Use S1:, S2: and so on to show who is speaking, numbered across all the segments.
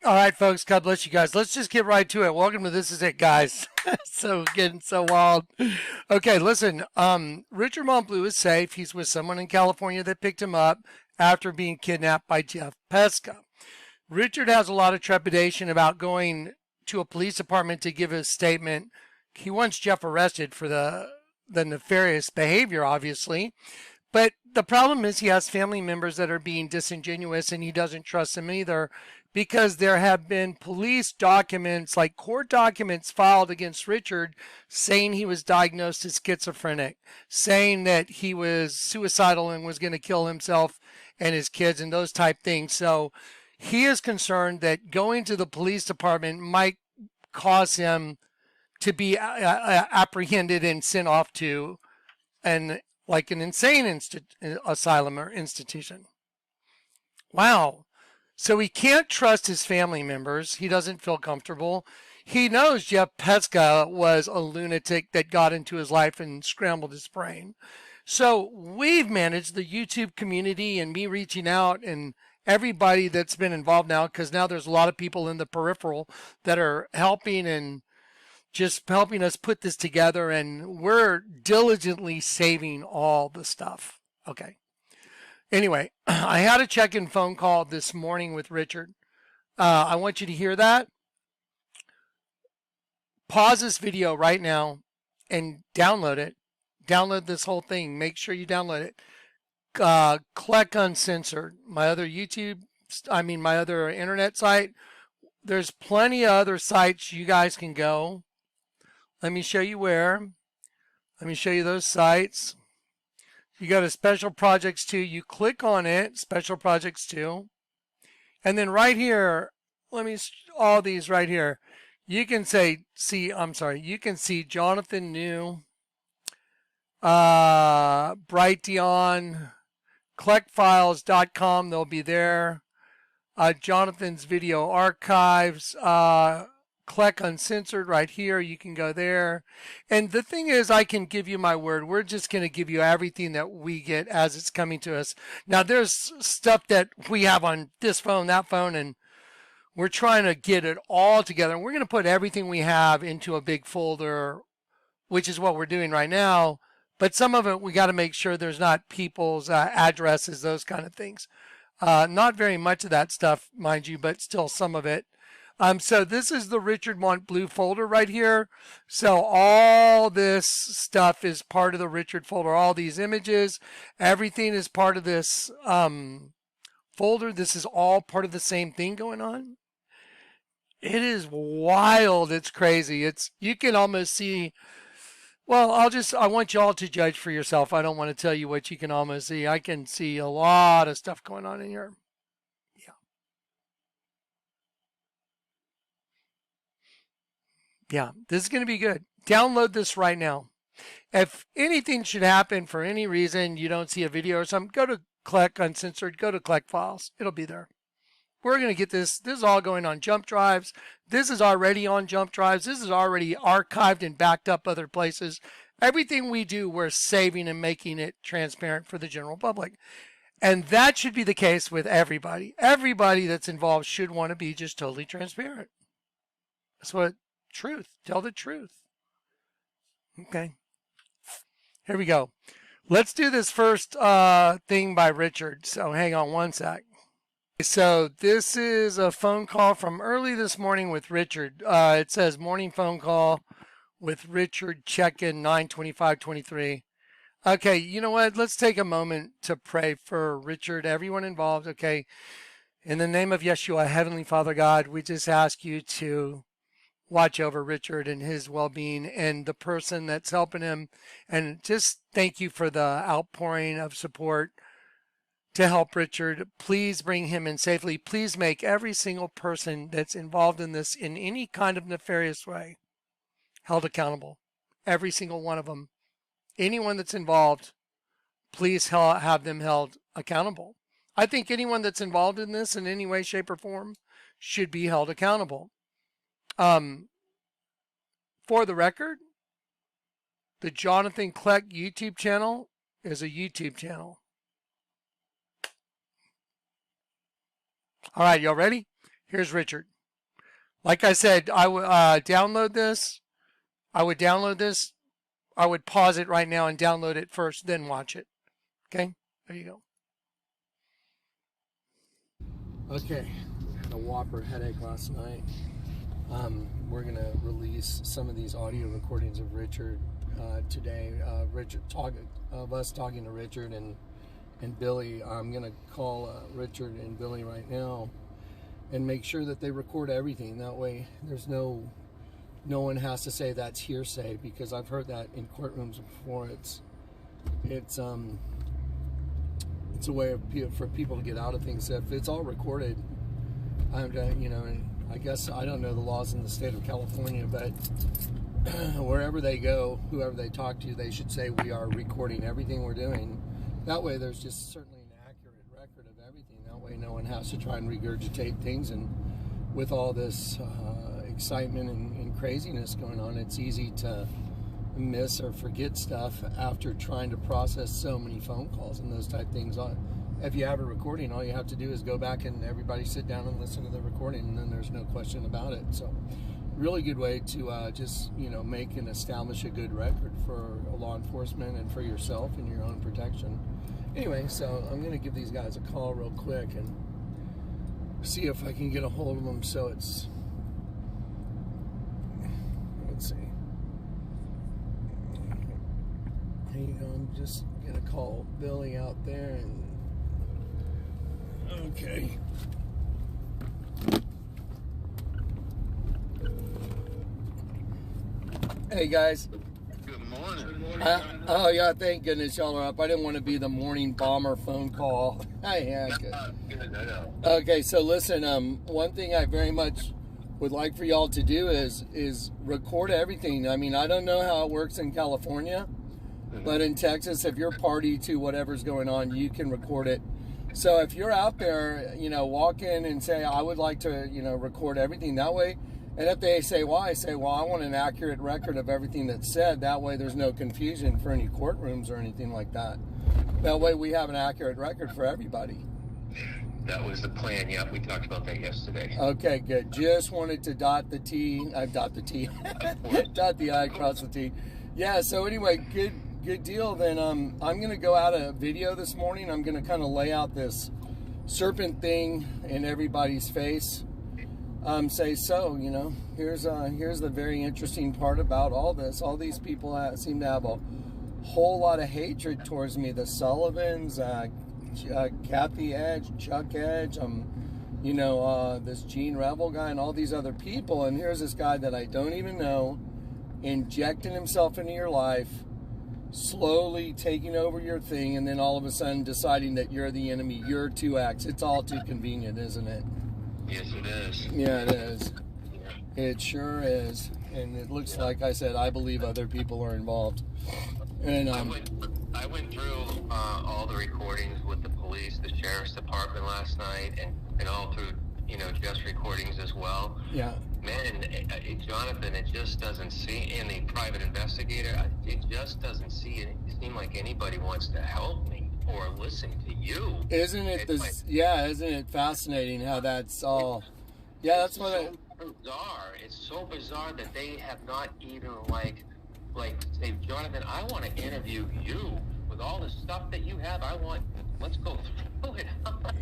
S1: All right, folks, God bless you guys. Let's just get right to it. Welcome to This Is It, guys. So getting so wild. Okay, listen, Richard Montbleu is safe. He's with someone in California that picked him up after being kidnapped by Jeff Pesca. Richard has a lot of trepidation about going to a police department to give his statement. He wants Jeff arrested for the nefarious behavior, obviously. But the problem is he has family members that are being disingenuous, and he doesn't trust them either, because there have been police documents, like court documents, filed against Richard saying he was diagnosed as schizophrenic, saying that he was suicidal and was going to kill himself and his kids and those type things. So he is concerned that going to the police department might cause him to be apprehended and sent off to an insane asylum or institution. Wow. So he can't trust his family members. He doesn't feel comfortable. He knows Jeff Pesca was a lunatic that got into his life and scrambled his brain. So we've managed, the YouTube community and me reaching out and everybody that's been involved now, because now there's a lot of people in the peripheral that are helping and just helping us put this together, and we're diligently saving all the stuff. Okay. Anyway, I had a check-in phone call this morning with Richard. I want you to hear that. Pause this video right now and download it. Download this whole thing. Make sure you download it. Kleck Uncensored, my other my other internet site. There's plenty of other sites you guys can go. Let me show you where. Let me show you those sites. You go to Special Projects 2. You click on it, Special Projects 2. And then right here, all these right here. You can you can see Jonathan New, Brighteon, Kleckfiles.com. They'll be there. Jonathan's video archives, Kleck Uncensored right here. You can go there. And the thing is, I can give you my word. We're just going to give you everything that we get as it's coming to us. Now, there's stuff that we have on this phone, that phone, and we're trying to get it all together. And we're going to put everything we have into a big folder, which is what we're doing right now. But some of it, we got to make sure there's not people's addresses, those kind of things. Not very much of that stuff, mind you, but still some of it. So this is the Richard Montbleu folder right here. So all this stuff is part of the Richard folder. All these images, everything is part of this folder. This is all part of the same thing going on. It is wild. It's crazy. You can almost see. Well, I want you all to judge for yourself. I don't want to tell you what you can almost see. I can see a lot of stuff going on in here. Yeah, this is going to be good. Download this right now. If anything should happen for any reason, you don't see a video or something, go to Kleck Uncensored, go to Kleck Files. It'll be there. We're going to get this. This is all going on jump drives. This is already on jump drives. This is already archived and backed up other places. Everything we do, we're saving and making it transparent for the general public. And that should be the case with everybody. Everybody that's involved should want to be just totally transparent. That's what truth. Tell the truth. Okay. Here we go. Let's do this first thing by Richard. So hang on one sec. So this is a phone call from early this morning with Richard. It says morning phone call with Richard, check-in 9/25/23. Okay, you know what? Let's take a moment to pray for Richard, everyone involved. Okay. In the name of Yeshua, Heavenly Father God, we just ask you to watch over Richard and his well-being and the person that's helping him. And just thank you for the outpouring of support to help Richard. Please bring him in safely. Please make every single person that's involved in this in any kind of nefarious way held accountable. Every single one of them. Anyone that's involved, please have them held accountable. I think anyone that's involved in this in any way, shape, or form should be held accountable. For the record, the Jonathan Kleck YouTube channel is a YouTube channel. All right, y'all ready? Here's Richard. Like I said, I would download this. I would download this. I would pause it right now and download it first, then watch it. Okay? There you go. Okay. I had a whopper headache last night. We're going to release some of these audio recordings of Richard today. Of us talking to Richard and Billy. I'm going to call Richard and Billy right now and make sure that they record everything. That way there's no one has to say that's hearsay, because I've heard that in courtrooms before. It's a way for people to get out of things. If it's all recorded, and I guess I don't know the laws in the state of California, but wherever they go, whoever they talk to, they should say we are recording everything we're doing. That way there's just certainly an accurate record of everything. That way no one has to try and regurgitate things. And with all this excitement and craziness going on, it's easy to miss or forget stuff after trying to process so many phone calls and those type things. If you have a recording, all you have to do is go back and everybody sit down and listen to the recording, and then there's no question about it. So really good way to just make and establish a good record for law enforcement and for yourself and your own protection. Anyway, so I'm going to give these guys a call real quick and see if I can get a hold of them. So it's, let's see. I'm just going to call Billy out there and, okay. Hey guys.
S2: Good morning.
S1: Oh yeah, thank goodness y'all are up. I didn't want to be the morning bomber phone call. Good. Okay, so listen, one thing I very much would like for y'all to do is record everything. I mean, I don't know how it works in California, but in Texas, if you're party to whatever's going on, you can record it. So if you're out there, walk in and say, I would like to, record everything that way. And if they say why, I say, well, I want an accurate record of everything that's said. That way there's no confusion for any courtrooms or anything like that. That way we have an accurate record for everybody.
S2: That was the plan. Yeah, we talked about that yesterday.
S1: Okay, good. Just wanted to dot the I, cross the T. Yeah, so anyway, good deal. Then I'm going to go out a video this morning. I'm going to kind of lay out this serpent thing in everybody's face. Here's the very interesting part about all this. All these people seem to have a whole lot of hatred towards me. The Sullivans, Kathy Edge, Chuck Edge, this Gene Rebel guy, and all these other people. And here's this guy that I don't even know, injecting himself into your life, slowly taking over your thing, and then all of a sudden deciding that you're the enemy. You're 2X. It's all too convenient, isn't it?
S2: Yes, it is.
S1: Yeah, it is. It sure is. And it looks like I said, I believe other people are involved. And
S2: I went through all the recordings with the police, the sheriff's department last night, and all through, just recordings as well.
S1: Yeah.
S2: Man, Jonathan, it just doesn't seem, and the private investigator, it just doesn't seem like anybody wants to help me or listen to you.
S1: Isn't it fascinating how that's all? Yeah, that's what
S2: bizarre. It's so bizarre that they have not even like say, Jonathan, I want to interview you with all the stuff that you have. Let's go through it.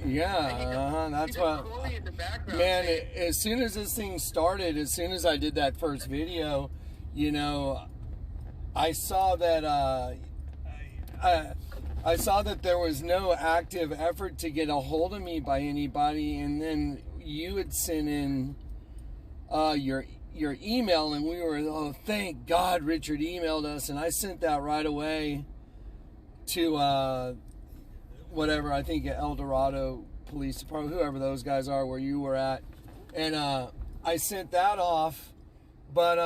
S1: Yeah, that's what. Man, as soon as this thing started, as soon as I did that first video, I saw that. I saw that there was no active effort to get a hold of me by anybody, and then you had sent in your email, and we were, oh, thank God Richard emailed us, and I sent that right away to whatever, I think El Dorado Police Department, whoever those guys are, where you were at, and I sent that off, but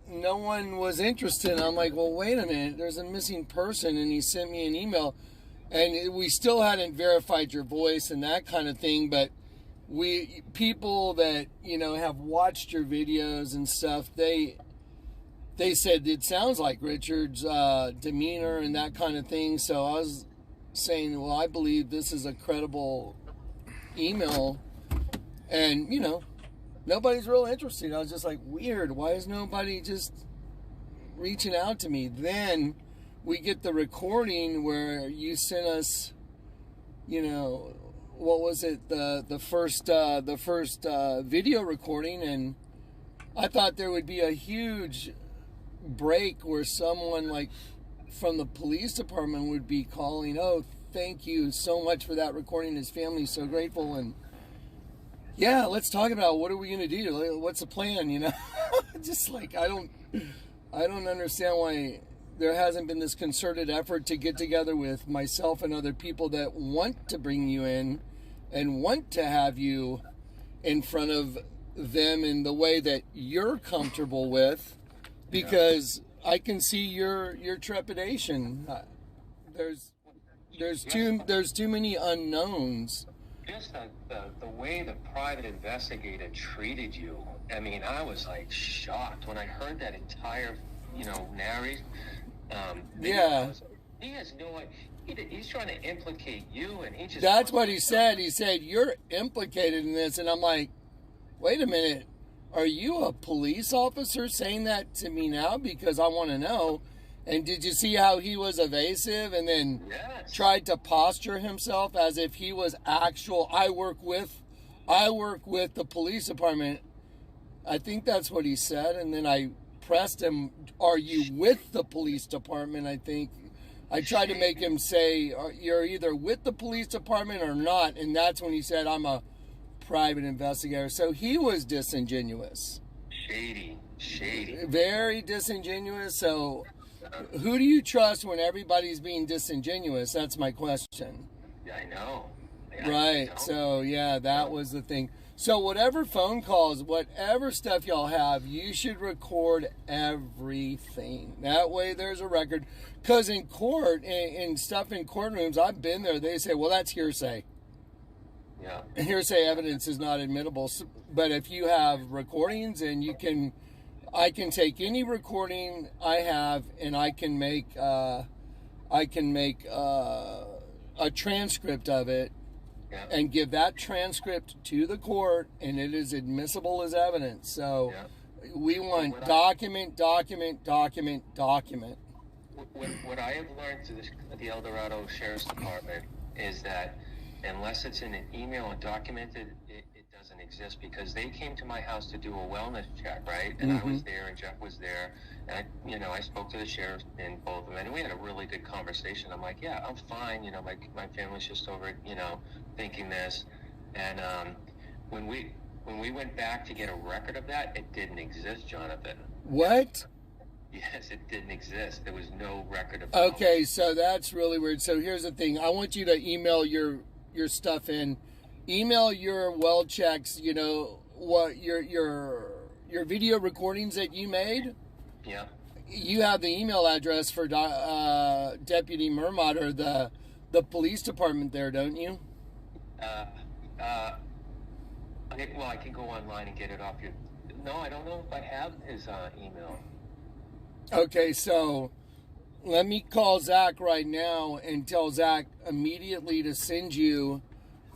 S1: no one was interested. I'm like, well, wait a minute, there's a missing person, and he sent me an email, and we still hadn't verified your voice and that kind of thing, but people that, have watched your videos and stuff, they said it sounds like Richard's demeanor and that kind of thing, so I was saying, well, I believe this is a credible email, and,
S3: nobody's real interested. I was just like, weird. Why is nobody just reaching out to me? Then we get the recording where you sent us, you know, what was it? The first video recording, and I thought there would be a huge break where someone like from the police department would be calling, oh, thank you so much for that recording. His family's so grateful, and yeah, let's talk about what are we gonna do? What's the plan? You know, just like I don't understand why there hasn't been this concerted effort to get together with myself and other people that want to bring you in and want to have you in front of them in the way that you're comfortable with, because I can see your trepidation. There's too many unknowns.
S2: Just the way the private investigator treated you. I mean, I was like shocked when I heard that entire, narration.
S3: Yeah.
S2: He has no idea. He's trying to implicate you, and he just.
S3: That's what he said. He said, you're implicated in this. And I'm like, wait a minute. Are you a police officer saying that to me now? Because I want to know. And did you see how he was evasive and then tried to posture himself as if he was actual, I work with the police department. I think that's what he said. And then I pressed him, are you with the police department? I think I tried to make him say, you're either with the police department or not. And that's when he said, I'm a private investigator. So he was disingenuous.
S2: Shady.
S3: Very disingenuous. So who do you trust when everybody's being disingenuous? That's my question.
S2: Yeah, I know.
S3: Right. So, yeah, that was the thing. So whatever phone calls, whatever stuff y'all have, you should record everything. That way there's a record. Because in court, and stuff in courtrooms, I've been there, they say, well, that's hearsay.
S2: Yeah.
S3: Hearsay evidence is not admissible. But if you have recordings and I can take any recording I have and I can make a transcript of it and give that transcript to the court, and it is admissible as evidence. So we want document.
S2: What I have learned through the El Dorado Sheriff's Department is that unless it's in an email and documented, it doesn't exist, because they came to my house to do a wellness check, right? And I was there, and Jeff was there, and I spoke to the sheriff and both of them, and we had a really good conversation. I'm like, yeah, I'm fine. My family's just over, thinking this, and when we went back to get a record of that, it didn't exist, Jonathan.
S3: What?
S2: Yes, it didn't exist. There was no record of.
S3: Okay, so that's really weird. So here's the thing. I want you to email your stuff in. Email your well checks, what your video recordings that you made.
S2: Yeah.
S3: You have the email address for Deputy Mermod or the police department there, don't you?
S2: I can go online and get it off your. No, I don't know if I have his email.
S3: Okay, so let me call Zach right now and tell Zach immediately to send you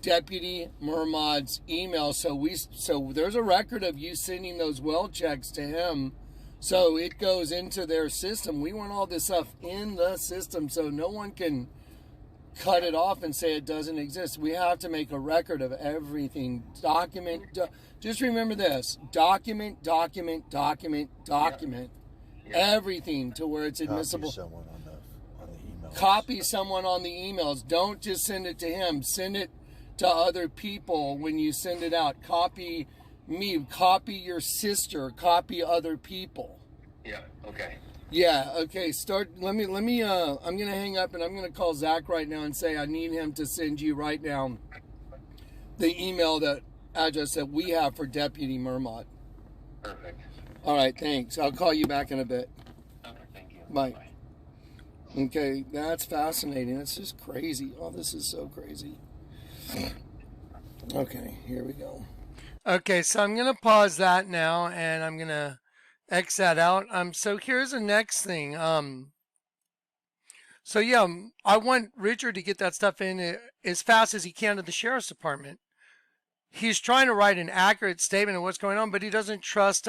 S3: Deputy Mermod's email. So there's a record of you sending those well checks to him. So it goes into their system. We want all this stuff in the system so no one can cut it off and say it doesn't exist. We have to make a record of everything. Just remember this. Document. Everything to where it's admissible.
S4: Copy someone on the emails.
S3: Copy someone on the emails. Don't just send it to him. Send it to other people when you send it out. Copy me. Copy your sister. Copy other people.
S2: Yeah. Okay.
S3: Yeah. Okay. Let me. I'm gonna hang up and I'm gonna call Zach right now and say I need him to send you right now the email address that we have for Deputy Mermod.
S2: Perfect.
S3: All right, thanks. I'll call you back in a bit.
S2: Okay, thank you.
S3: Bye. Okay, that's fascinating. That's just crazy. Oh, this is so crazy. Okay, here we go.
S1: Okay, so I'm going to pause that now, and I'm going to X that out. So here's the next thing. So yeah, I want Richard to get that stuff in as fast as he can to the sheriff's department. he's trying to write an accurate statement of what's going on, but he doesn't trust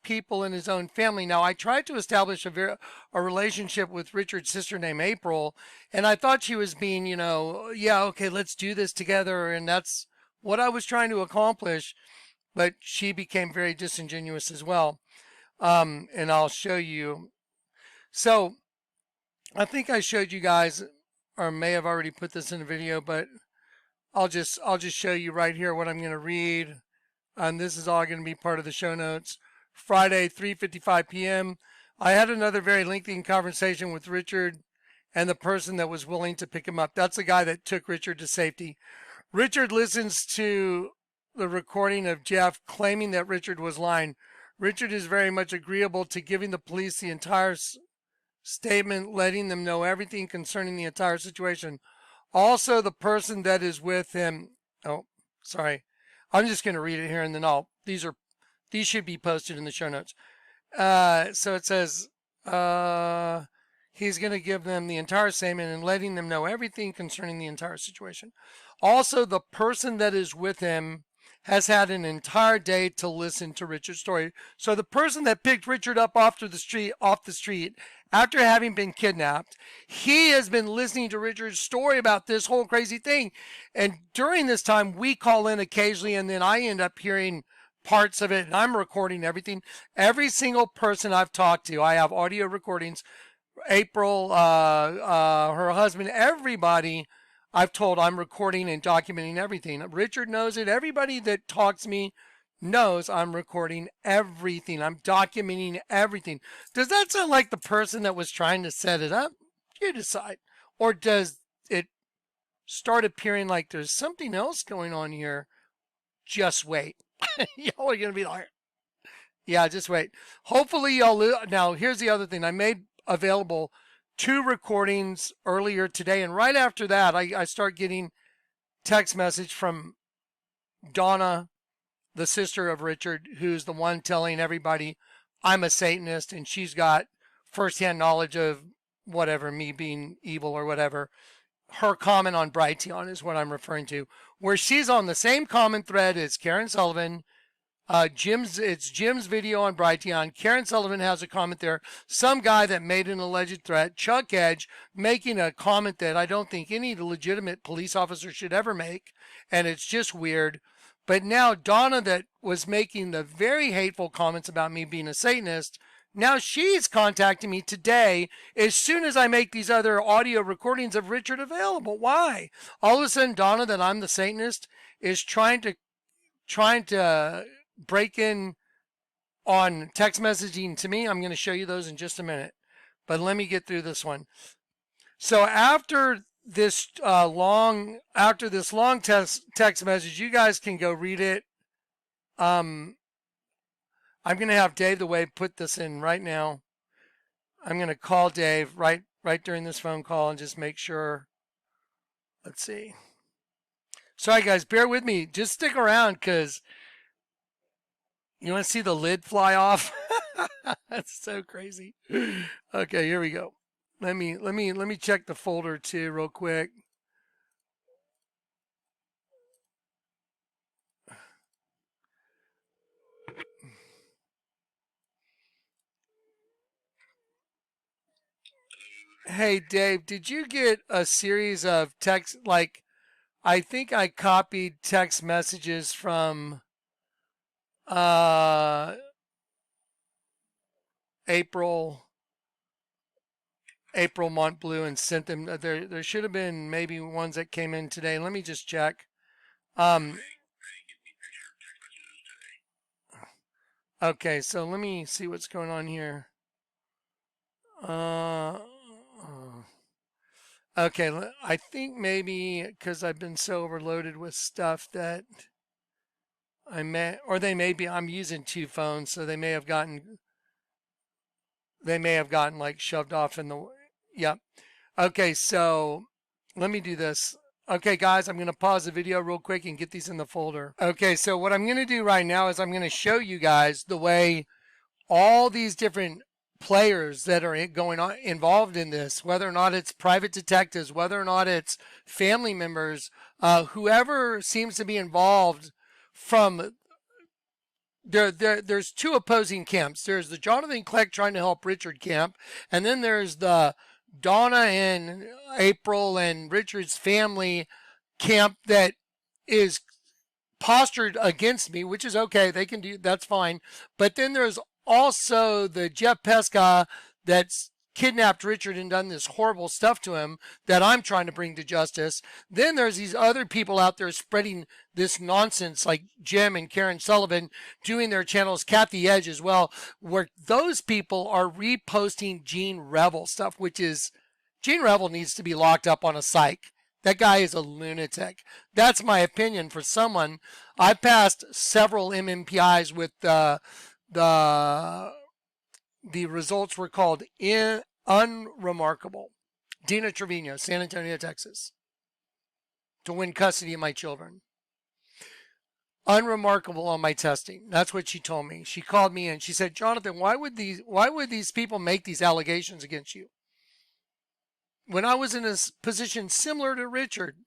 S1: people in his own family. Now, I tried to establish a relationship with Richard's sister named April, and I thought she was being, yeah, okay, let's do this together, and that's what I was trying to accomplish, but she became very disingenuous as well. And I'll show you. So, I think I showed you guys, or may have already put this in a video, but I'll just show you right here what I'm going to read. And this is all going to be part of the show notes. Friday, 3:55 p.m. I had another very lengthy conversation with Richard and the person that was willing to pick him up. That's the guy that took Richard to safety. Richard listens to the recording of Jeff claiming that Richard was lying. Richard is very much agreeable to giving the police the entire statement, letting them know everything concerning the entire situation. Also, the person that is with him. Oh, sorry. I'm just going to read it here, and then these should be posted in the show notes. So it says, he's going to give them the entire statement and letting them know everything concerning the entire situation. Also, the person that is with him has had an entire day to listen to Richard's story. So the person that picked Richard up off the street, after having been kidnapped, he has been listening to Richard's story about this whole crazy thing. And during this time, we call in occasionally, and then I end up hearing parts of it, and I'm recording everything. Every single person I've talked to, I have audio recordings. April, her husband, everybody I've told I'm recording and documenting everything. Richard knows it. Everybody that talks to me knows I'm recording everything. I'm documenting everything. Does that sound like the person that was trying to set it up? You decide. Or does it start appearing like there's something else going on here? Just wait. Y'all are going to be like, yeah, just wait. Hopefully y'all, now here's the other thing. I made available 2 recordings earlier today, and right after that, I start getting text message from Donna, the sister of Richard, who's the one telling everybody I'm a Satanist, and she's got firsthand knowledge of whatever, me being evil or whatever. Her comment on Prayer.Also is what I'm referring to, where she's on the same comment thread as Karen Sullivan. It's Jim's video on Prayer.Also. Karen Sullivan has a comment there. Some guy that made an alleged threat, Chuck Edge, making a comment that I don't think any legitimate police officer should ever make, and it's just weird. But now Donna, that was making the very hateful comments about me being a Satanist, now she's contacting me today as soon as I make these other audio recordings of Richard available. Why? All of a sudden, Donna, that I'm the Satanist, is trying to break in on text messaging to me. I'm going to show you those in just a minute, but let me get through this one. So after this long text message, you guys can go read it. I'm going to have Dave the Wave put this in right now. I'm going to call Dave right during this phone call and just make sure. Let's see. Sorry guys, bear with me. Just stick around because you want to see the lid fly off? That's so crazy. Okay, here we go. Let me check the folder too real quick. Hey Dave, did you get a series of text, like I think I copied text messages from April Montbleu and sent them. There should have been maybe ones that came in today. Let me just check. Okay, so let me see what's going on here. Okay, I think maybe because I've been so overloaded with stuff that I'm using 2 phones, so they may have gotten like shoved off in the, yep. Okay, so let me do this. Okay, guys, I'm going to pause the video real quick and get these in the folder. Okay, so what I'm going to do right now is I'm going to show you guys the way all these different players that are going on involved in this, whether or not it's private detectives, whether or not it's family members, whoever seems to be involved from there's two opposing camps. There's the Jonathan Kleck trying to help Richard camp, and then there's the Donna and April and Richard's family camp that is postured against me, which is okay. They can do that's fine. But then there's also the Jeff Pesca that's kidnapped Richard and done this horrible stuff to him that I'm trying to bring to justice. Then there's these other people out there spreading this nonsense like Jim and Karen Sullivan doing their channels, Kathy Edge as well, where those people are reposting Gene Revel stuff, which is Gene Revel needs to be locked up on a psych. That guy is a lunatic. That's my opinion for someone. I passed several MMPIs with the results were called unremarkable. Dina Trevino, San Antonio, Texas, to win custody of my children. Unremarkable on my testing. That's what she told me. She called me in. She said, Jonathan, why would these people make these allegations against you? When I was in a position similar to Richard.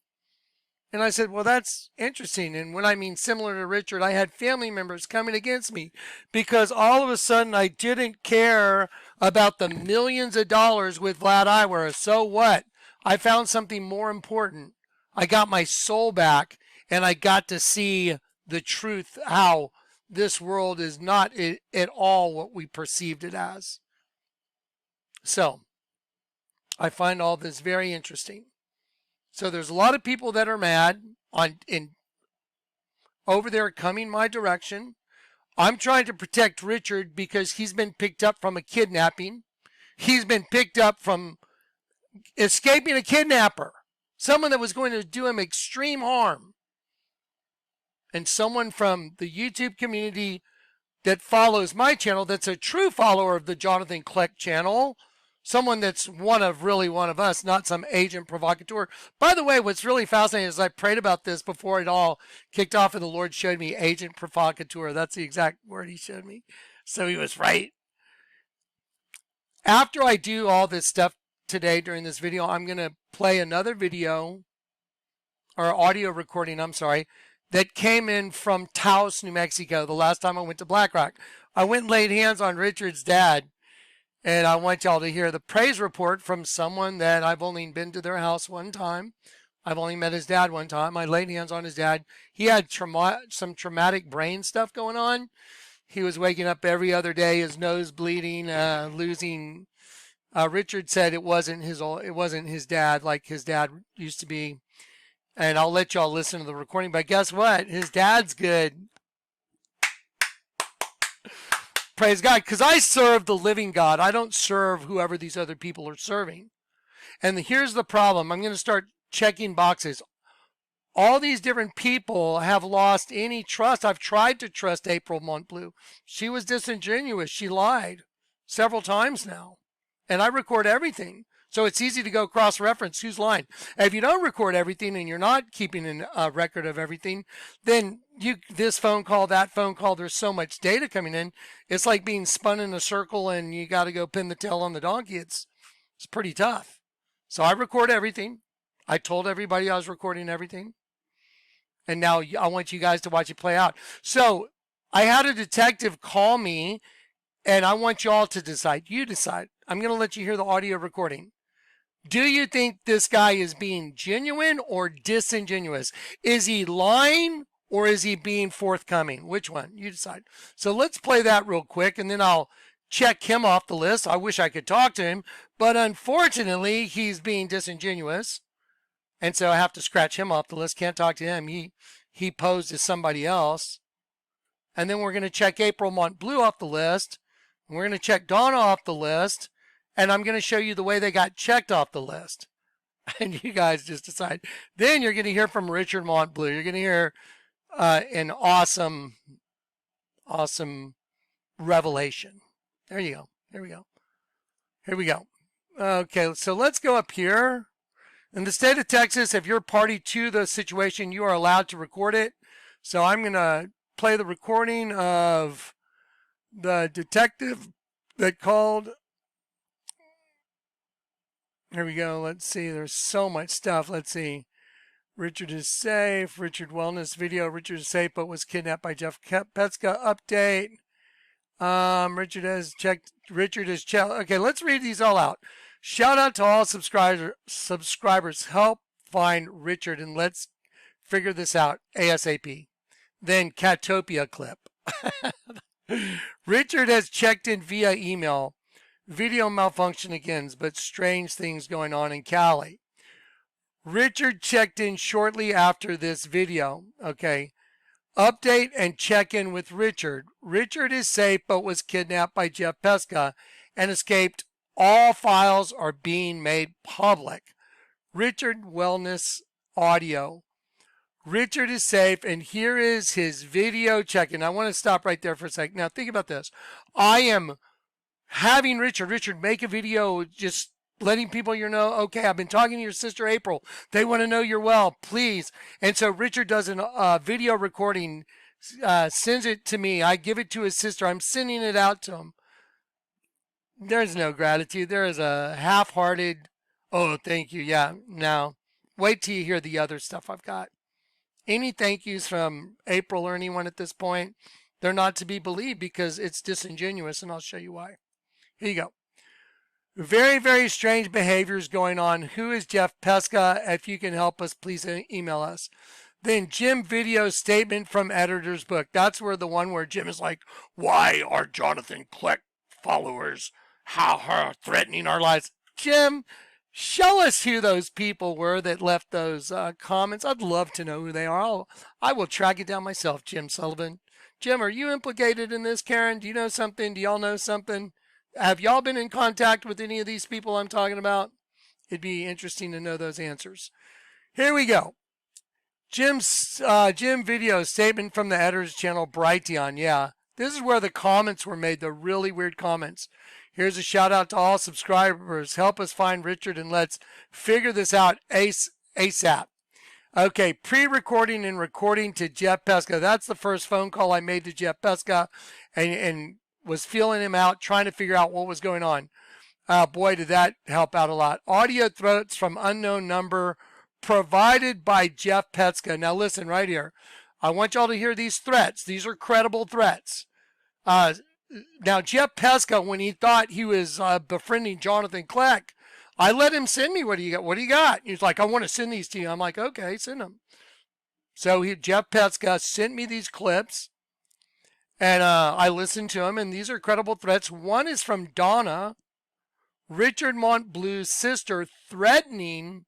S1: And I said, well, that's interesting. And when I mean similar to Richard, I had family members coming against me because all of a sudden I didn't care about the millions of dollars with Vlad Iwer. So what? I found something more important. I got my soul back and I got to see the truth, how this world is not at all what we perceived it as. So I find all this very interesting. So there's a lot of people that are mad over there coming my direction. I'm trying to protect Richard because he's been picked up from a kidnapping. He's been picked up from escaping a kidnapper, someone that was going to do him extreme harm. And someone from the YouTube community that follows my channel, that's a true follower of the Jonathan Kleck channel, someone that's one of us, not some agent provocateur. By the way, what's really fascinating is I prayed about this before it all kicked off and the Lord showed me agent provocateur. That's the exact word he showed me. So he was right. After I do all this stuff today during this video, I'm going to play another video or audio recording, I'm sorry, that came in from Taos, New Mexico, the last time I went to Black Rock. I went and laid hands on Richard's dad. And I want y'all to hear the praise report from someone that I've only been to their house one time. I've only met his dad one time. I laid hands on his dad. He had some traumatic brain stuff going on. He was waking up every other day, his nose bleeding, losing. Richard said it wasn't his dad like his dad used to be. And I'll let y'all listen to the recording. But guess what? His dad's good. Praise God, because I serve the living God. I don't serve whoever these other people are serving. And here's the problem. I'm going to start checking boxes. All these different people have lost any trust. I've tried to trust April Montbleu. She was disingenuous. She lied several times now. And I record everything. So it's easy to go cross-reference who's lying. If you don't record everything and you're not keeping a record of everything, then this phone call, that phone call, there's so much data coming in. It's like being spun in a circle and you got to go pin the tail on the donkey. It's pretty tough. So I record everything. I told everybody I was recording everything. And now I want you guys to watch it play out. So I had a detective call me and I want you all to decide. You decide. I'm going to let you hear the audio recording. Do you think this guy is being genuine or disingenuous? Is he lying or is he being forthcoming? Which one? You decide. So let's play that real quick and then I'll check him off the list. I wish I could talk to him, but unfortunately he's being disingenuous. And so I have to scratch him off the list. Can't talk to him. He posed as somebody else. And then we're going to check April Montbleu off the list. And we're going to check Donna off the list. And I'm going to show you the way they got checked off the list. And you guys just decide. Then you're going to hear from Richard Montbleu. You're going to hear an awesome revelation. There you go. Here we go. Here we go. Okay, so let's go up here. In the state of Texas, if you're party to the situation, you are allowed to record it. So I'm going to play the recording of the detective that called Here we go. Let's see. There's so much stuff. Let's see. Richard is safe. Richard wellness video. Richard is safe but was kidnapped by Jeff Petska. Update. Richard has checked. Okay, let's read these all out. Shout out to all subscribers. Help find Richard and let's figure this out ASAP. Then Catopia clip. Richard has checked in via email. Video malfunction again, but strange things going on in Cali. Richard checked in shortly after this video. Okay. Update and check in with Richard. Richard is safe but was kidnapped by Jeff Petska and escaped. All files are being made public. Richard wellness audio. Richard is safe, and here is his video check-in. I want to stop right there for a second. Now, think about this. I am having Richard make a video just letting people know, okay, I've been talking to your sister April. They want to know you're well, please. And so Richard does a video recording, sends it to me. I give it to his sister. I'm sending it out to him. There's no gratitude. There is a half-hearted, oh, thank you. Yeah, now, wait till you hear the other stuff I've got. Any thank yous from April or anyone at this point, they're not to be believed because it's disingenuous, and I'll show you why. Here you go. Very, very strange behaviors going on. Who is Jeff Petska? If you can help us, please email us. Then Jim video statement from editor's book. That's where the one where Jim is like, why are Jonathan Kleck followers threatening our lives? Jim, show us who those people were that left those comments. I'd love to know who they are. I will track it down myself, Jim Sullivan. Jim, are you implicated in this, Karen? Do you know something? Do y'all know something? Have y'all been in contact with any of these people I'm talking about? It'd be interesting to know those answers. Here we go. Jim video statement from the editor's channel, Brighteon. Yeah, this is where the comments were made, the really weird comments. Here's a shout out to all subscribers. Help us find Richard and let's figure this out ASAP. Okay, pre-recording and recording to Jeff Petska. That's the first phone call I made to Jeff Petska and was feeling him out, trying to figure out what was going on. Boy, did that help out a lot. Audio threats from unknown number provided by Jeff Petska. Now listen right here. I want y'all to hear these threats. These are credible threats. Now, Jeff Petska, when he thought he was befriending Jonathan Kleck, I let him send me what do you got? What do you got? He's like, I want to send these to you. I'm like, okay, send them. So Jeff Petska sent me these clips, and I listened to them, and these are credible threats. One is from Donna, Richard Montblue's sister, threatening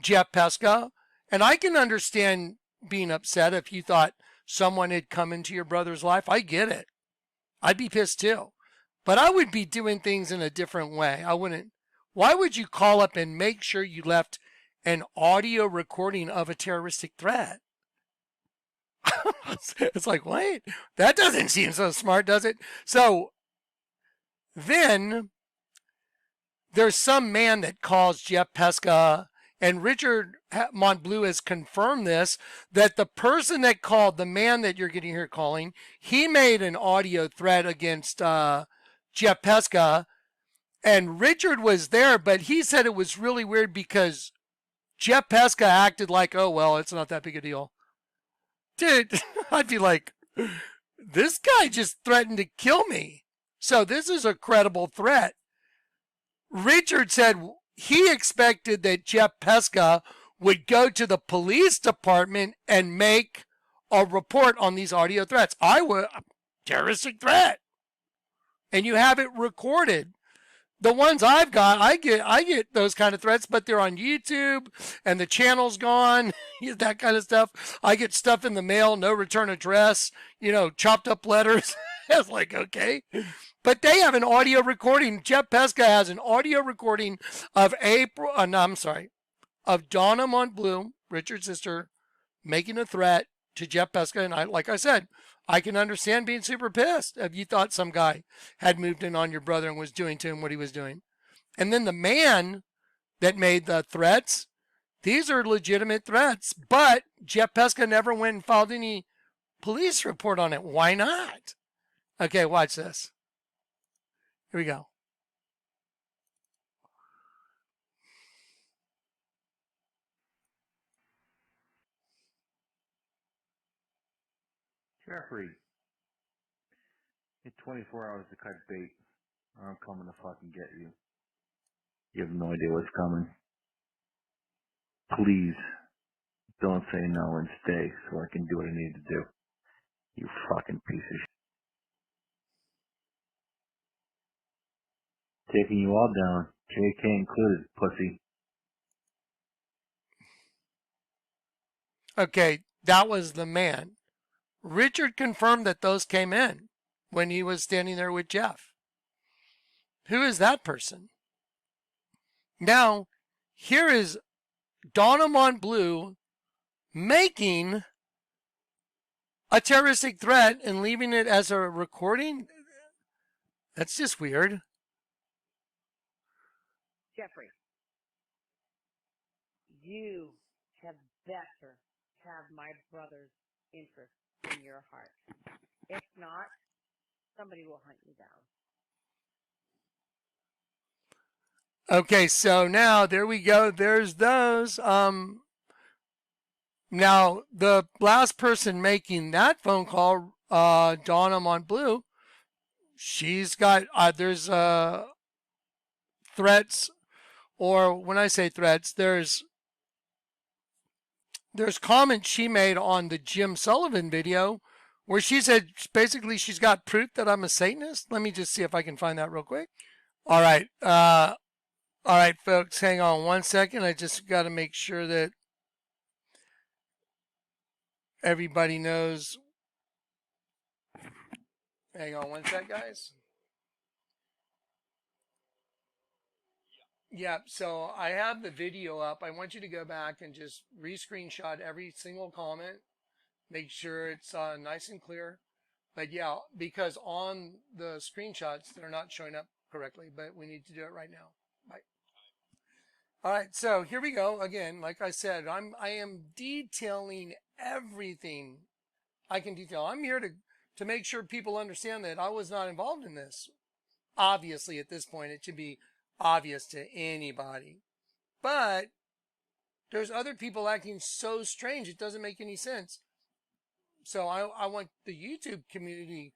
S1: Jeff Petska. And I can understand being upset if you thought someone had come into your brother's life. I get it. I'd be pissed too. But I would be doing things in a different way. I wouldn't. Why would you call up and make sure you left an audio recording of a terroristic threat? It's like, wait, that doesn't seem so smart, does it? So then there's some man that calls Jeff Petska, and Richard Montbleu has confirmed this, that the person that called, the man that you're getting here calling, he made an audio threat against Jeff Petska, and Richard was there, but he said it was really weird because Jeff Petska acted like, oh, well, it's not that big a deal. Dude, I'd be like, this guy just threatened to kill me. So this is a credible threat. Richard said he expected that Jeff Petska would go to the police department and make a report on these audio threats. Terroristic threat. And you have it recorded. The ones I've got, I get those kind of threats, but they're on YouTube and the channel's gone, that kind of stuff. I get stuff in the mail, no return address, chopped up letters. It's like, okay. But they have an audio recording. Jeff Petska has an audio recording of of Donna Montbleu, Richard's sister, making a threat to Jeff Petska. And like I said, I can understand being super pissed if you thought some guy had moved in on your brother and was doing to him what he was doing. And then the man that made the threats, these are legitimate threats, but Jeff Petska never went and filed any police report on it. Why not? Okay, watch this. Here we go.
S5: Jeffrey, it's 24 hours to cut bait, or I'm coming to fucking get you. You have no idea what's coming. Please, don't say no and stay so I can do what I need to do. You fucking piece of shit. Taking you all down, JK included, pussy.
S1: Okay, that was the man. Richard confirmed that those came in when he was standing there with Jeff. Who is that person? Now, here is Donna Montbleu making a terroristic threat and leaving it as a recording. That's just weird.
S6: Jeffrey, you have better have my brother's interest in your heart. If not, somebody will hunt you down.
S1: Okay, so now there we go. There's those. Now the last person making that phone call, Donna Montbleu, she's got there's threats, or when I say threats, there's comments she made on the Jim Sullivan video where she said basically she's got proof that I'm a Satanist. Let me just see if I can find that real quick. All right. All right, folks, hang on one second. I just got to make sure that everybody knows. Hang on one sec, guys. Yeah, so I have the video up. I want you to go back and just re-screenshot every single comment. Make sure it's nice and clear. But yeah, because on the screenshots, they're not showing up correctly, but we need to do it right now. Bye. All right, so here we go. Again, like I said, I am detailing everything I can detail. I'm here to make sure people understand that I was not involved in this. Obviously, at this point, it should be obvious to anybody. But there's other people acting so strange, it doesn't make any sense. So I want the YouTube community,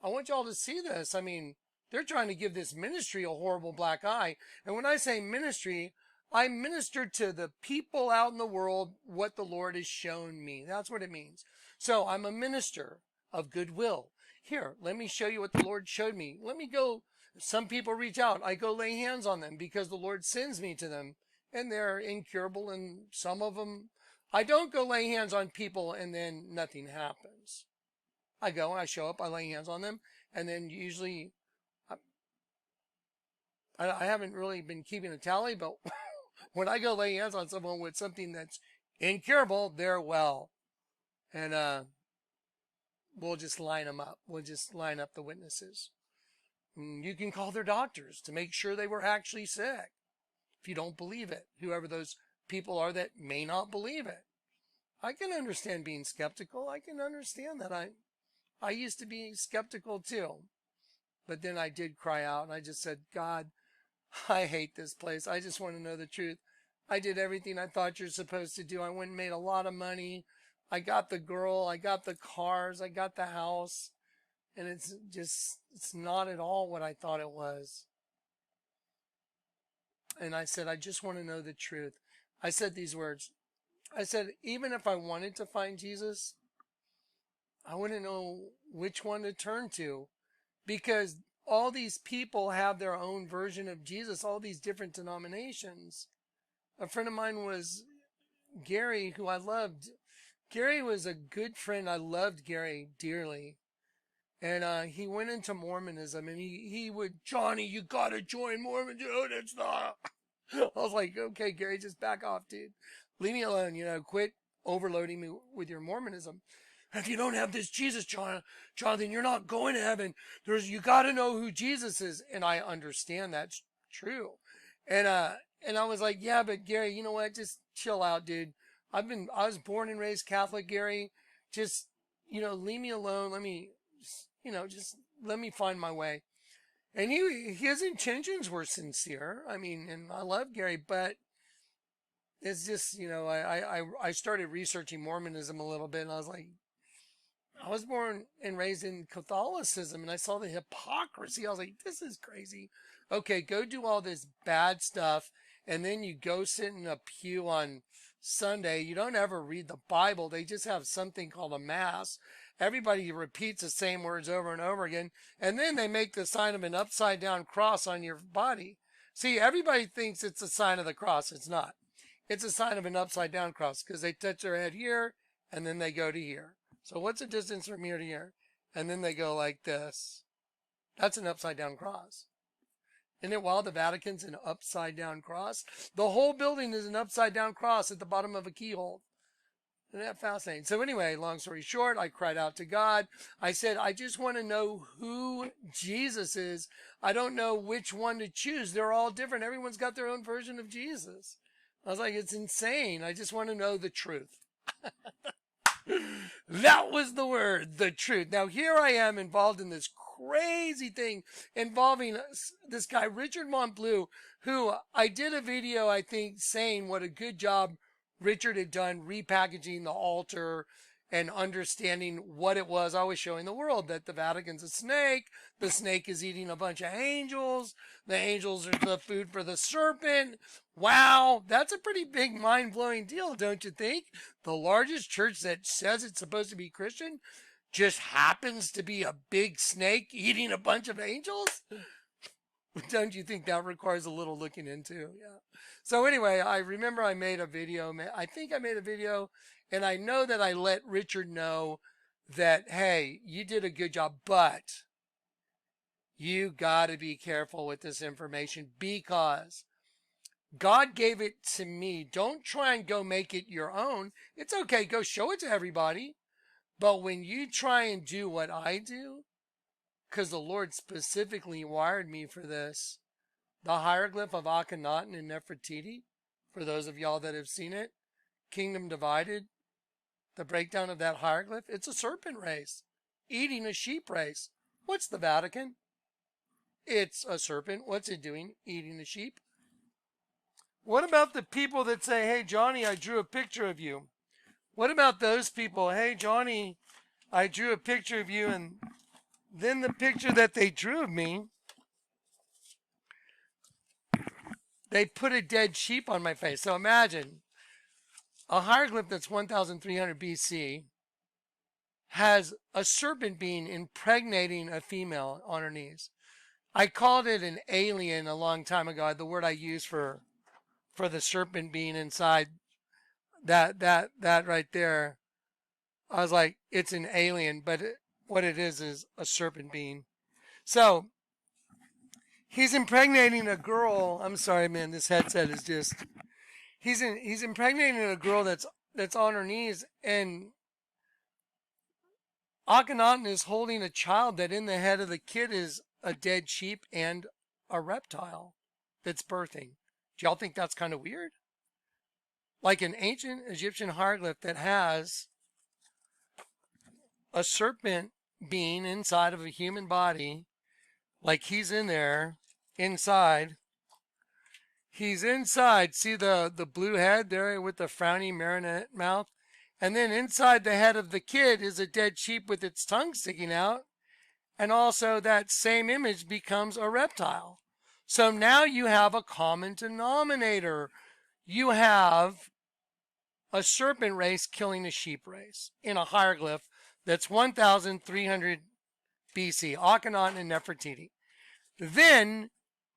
S1: I want y'all to see this. I mean, they're trying to give this ministry a horrible black eye. And when I say ministry, I minister to the people out in the world what the Lord has shown me. That's what it means. So I'm a minister of goodwill. Here, let me show you what the Lord showed me. Let me go. Some people reach out. I go lay hands on them because the Lord sends me to them. And they're incurable. And some of them, I don't go lay hands on people and then nothing happens. I go, I show up, I lay hands on them. And then usually, I haven't really been keeping a tally, but when I go lay hands on someone with something that's incurable, they're well. And we'll just line them up. We'll just line up the witnesses. And you can call their doctors to make sure they were actually sick. If you don't believe it, whoever those people are that may not believe it. I can understand being skeptical. I can understand that. I used to be skeptical too. But then I did cry out and I just said, God, I hate this place. I just want to know the truth. I did everything I thought you're supposed to do. I went and made a lot of money. I got the girl. I got the cars. I got the house. And it's not at all what I thought it was. And I said, I just want to know the truth. I said these words. I said, even if I wanted to find Jesus, I wouldn't know which one to turn to, because all these people have their own version of Jesus, all these different denominations. A friend of mine was Gary, who I loved. Gary was a good friend. I loved Gary dearly. And he went into Mormonism, and he would, Johnny, you gotta join Mormon, dude. It's not. I was like, okay, Gary, just back off, dude. Leave me alone, quit overloading me with your Mormonism. If you don't have this Jesus, Jonathan, you're not going to heaven. You gotta know who Jesus is. And I understand that's true. And I was like, yeah, but Gary, you know what? Just chill out, dude. I was born and raised Catholic, Gary. Just, leave me alone. Let me, just let me find my way. And his intentions were sincere. I mean, and I love Gary, but it's just, I started researching Mormonism a little bit, and I was like, I was born and raised in Catholicism, and I saw the hypocrisy. I was like, this is crazy. Okay, go do all this bad stuff, and then you go sit in a pew on Sunday. You don't ever read the Bible. They just have something called a mass. Everybody repeats the same words over and over again, and then they make the sign of an upside down cross on your body. See, everybody thinks it's a sign of the cross. It's not. It's a sign of an upside down cross because they touch their head here, and then they go to here. So what's the distance from here to here? And then they go like this. That's an upside down cross. Isn't it wild? The Vatican's an upside down cross. The whole building is an upside down cross at the bottom of a keyhole. Isn't that fascinating? So anyway, long story short, I cried out to God. I said, I just want to know who Jesus is. I don't know which one to choose. They're all different. Everyone's got their own version of Jesus. I was like, it's insane. I just want to know the truth. That was the word, the truth. Now here I am involved in this crazy thing involving this guy, Richard Montbleu, who I did a video, I think, saying what a good job Richard had done repackaging the altar and understanding what it was. I was showing the world that the Vatican's a snake. The snake is eating a bunch of angels. The angels are the food for the serpent. Wow, that's a pretty big mind-blowing deal, don't you think? The largest church that says it's supposed to be Christian just happens to be a big snake eating a bunch of angels? Don't you think that requires a little looking into? Yeah. So anyway, I remember I made a video. I think I made a video, and I know that I let Richard know that, hey, you did a good job, but you got to be careful with this information because God gave it to me. Don't try and go make it your own. It's okay. Go show it to everybody. But when you try and do what I do, because the Lord specifically wired me for this, the hieroglyph of Akhenaten and Nefertiti, for those of y'all that have seen it, Kingdom Divided, the breakdown of that hieroglyph, it's a serpent race eating a sheep race. What's the Vatican? It's a serpent. What's it doing? Eating a sheep. What about the people that say, hey, Johnny, I drew a picture of you? What about those people? Hey, Johnny, I drew a picture of you, and then the picture that they drew of me, they put a dead sheep on my face. So imagine a hieroglyph that's 1,300 BC has a serpent being impregnating a female on her knees. I called it an alien a long time ago. The word I use for the serpent being inside that right there. I was like, it's an alien, but what it is a serpent being. So he's impregnating a girl. I'm sorry, man. This headset is just. He's impregnating a girl that's on her knees, and Akhenaten is holding a child that in the head of the kid is a dead sheep and a reptile that's birthing. Do y'all think that's kind of weird? Like an ancient Egyptian hieroglyph that has a serpent being inside of a human body, like he's in there, inside. He's inside. See the blue head there with the frowny marionette mouth? And then inside the head of the kid is a dead sheep with its tongue sticking out. And also that same image becomes a reptile. So now you have a common denominator. You have a serpent race killing a sheep race in a hieroglyph that's 1,300 BC, Akhenaten and Nefertiti. Then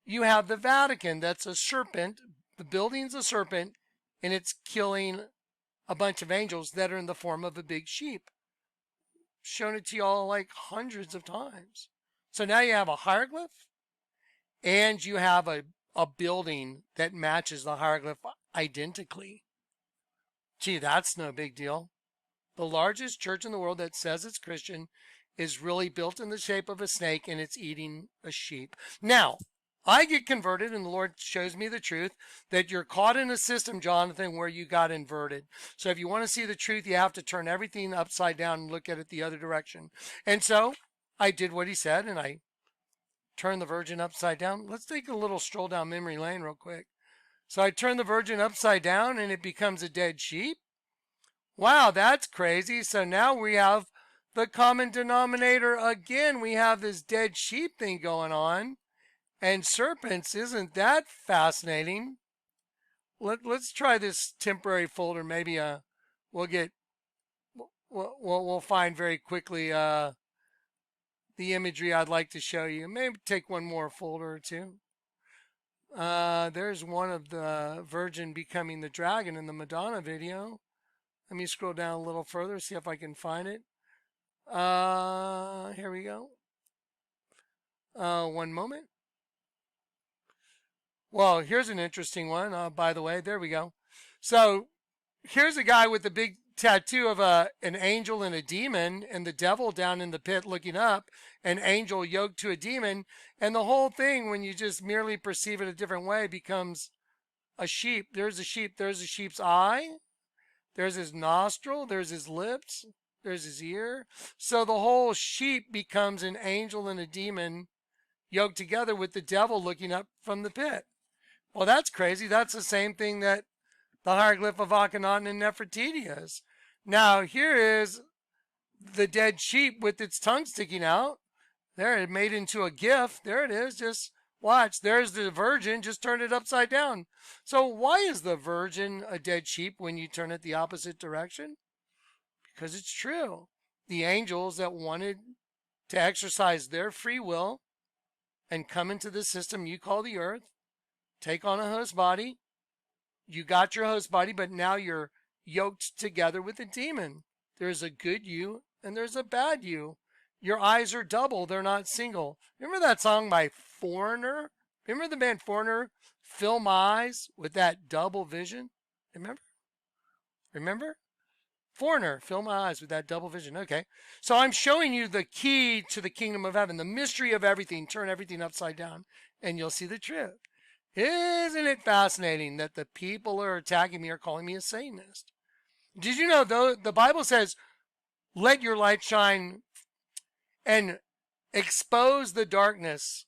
S1: you have the Vatican that's a serpent. The building's a serpent, and it's killing a bunch of angels that are in the form of a big sheep. Shown it to y'all like hundreds of times. So now you have a hieroglyph, and you have a building that matches the hieroglyph identically. Gee, that's no big deal. The largest church in the world that says it's Christian is really built in the shape of a snake, and it's eating a sheep. Now, I get converted, and the Lord shows me the truth that you're caught in a system, Jonathan, where you got inverted. So if you want to see the truth, you have to turn everything upside down and look at it the other direction. And so I did what he said, and I turned the Virgin upside down. Let's take a little stroll down memory lane real quick. So I turn the Virgin upside down, and it becomes a dead sheep. Wow, that's crazy. So now we have the common denominator again. We have this dead sheep thing going on, and serpents. Isn't that fascinating? Let's try this temporary folder. Maybe we'll get we'll find very quickly the imagery I'd like to show you. Maybe take one more folder or two. There's one of the Virgin becoming the dragon in the Madonna video. Let me scroll down a little further, see if I can find it. Here we go. One moment. Well, here's an interesting one, by the way. There we go. So here's a guy with a big tattoo of an angel and a demon, and the devil down in the pit looking up, an angel yoked to a demon, and the whole thing, when you just merely perceive it a different way, becomes a sheep. There's a sheep. There's a sheep's eye. There's his nostril. There's his lips. There's his ear. So the whole sheep becomes an angel and a demon yoked together with the devil looking up from the pit. Well, that's crazy. That's the same thing that the hieroglyph of Akhenaten and Nefertiti is. Now, here is the dead sheep with its tongue sticking out. There, it made into a GIF. There it is. Just watch. There's the Virgin. Just turn it upside down. So why is the Virgin a dead sheep when you turn it the opposite direction? Because it's true. The angels that wanted to exercise their free will and come into the system you call the earth, take on a host body. You got your host body, but now you're yoked together with a demon. There's a good you and there's a bad you. Your eyes are double. They're not single. Remember that song by Foreigner? Remember the band Foreigner? Fill my eyes with that double vision. Remember? Foreigner, fill my eyes with that double vision. Okay. So I'm showing you the key to the kingdom of heaven, the mystery of everything. Turn everything upside down and you'll see the truth. Isn't it fascinating that the people who are attacking me are calling me a Satanist? Did you know, though, the Bible says, let your light shine and expose the darkness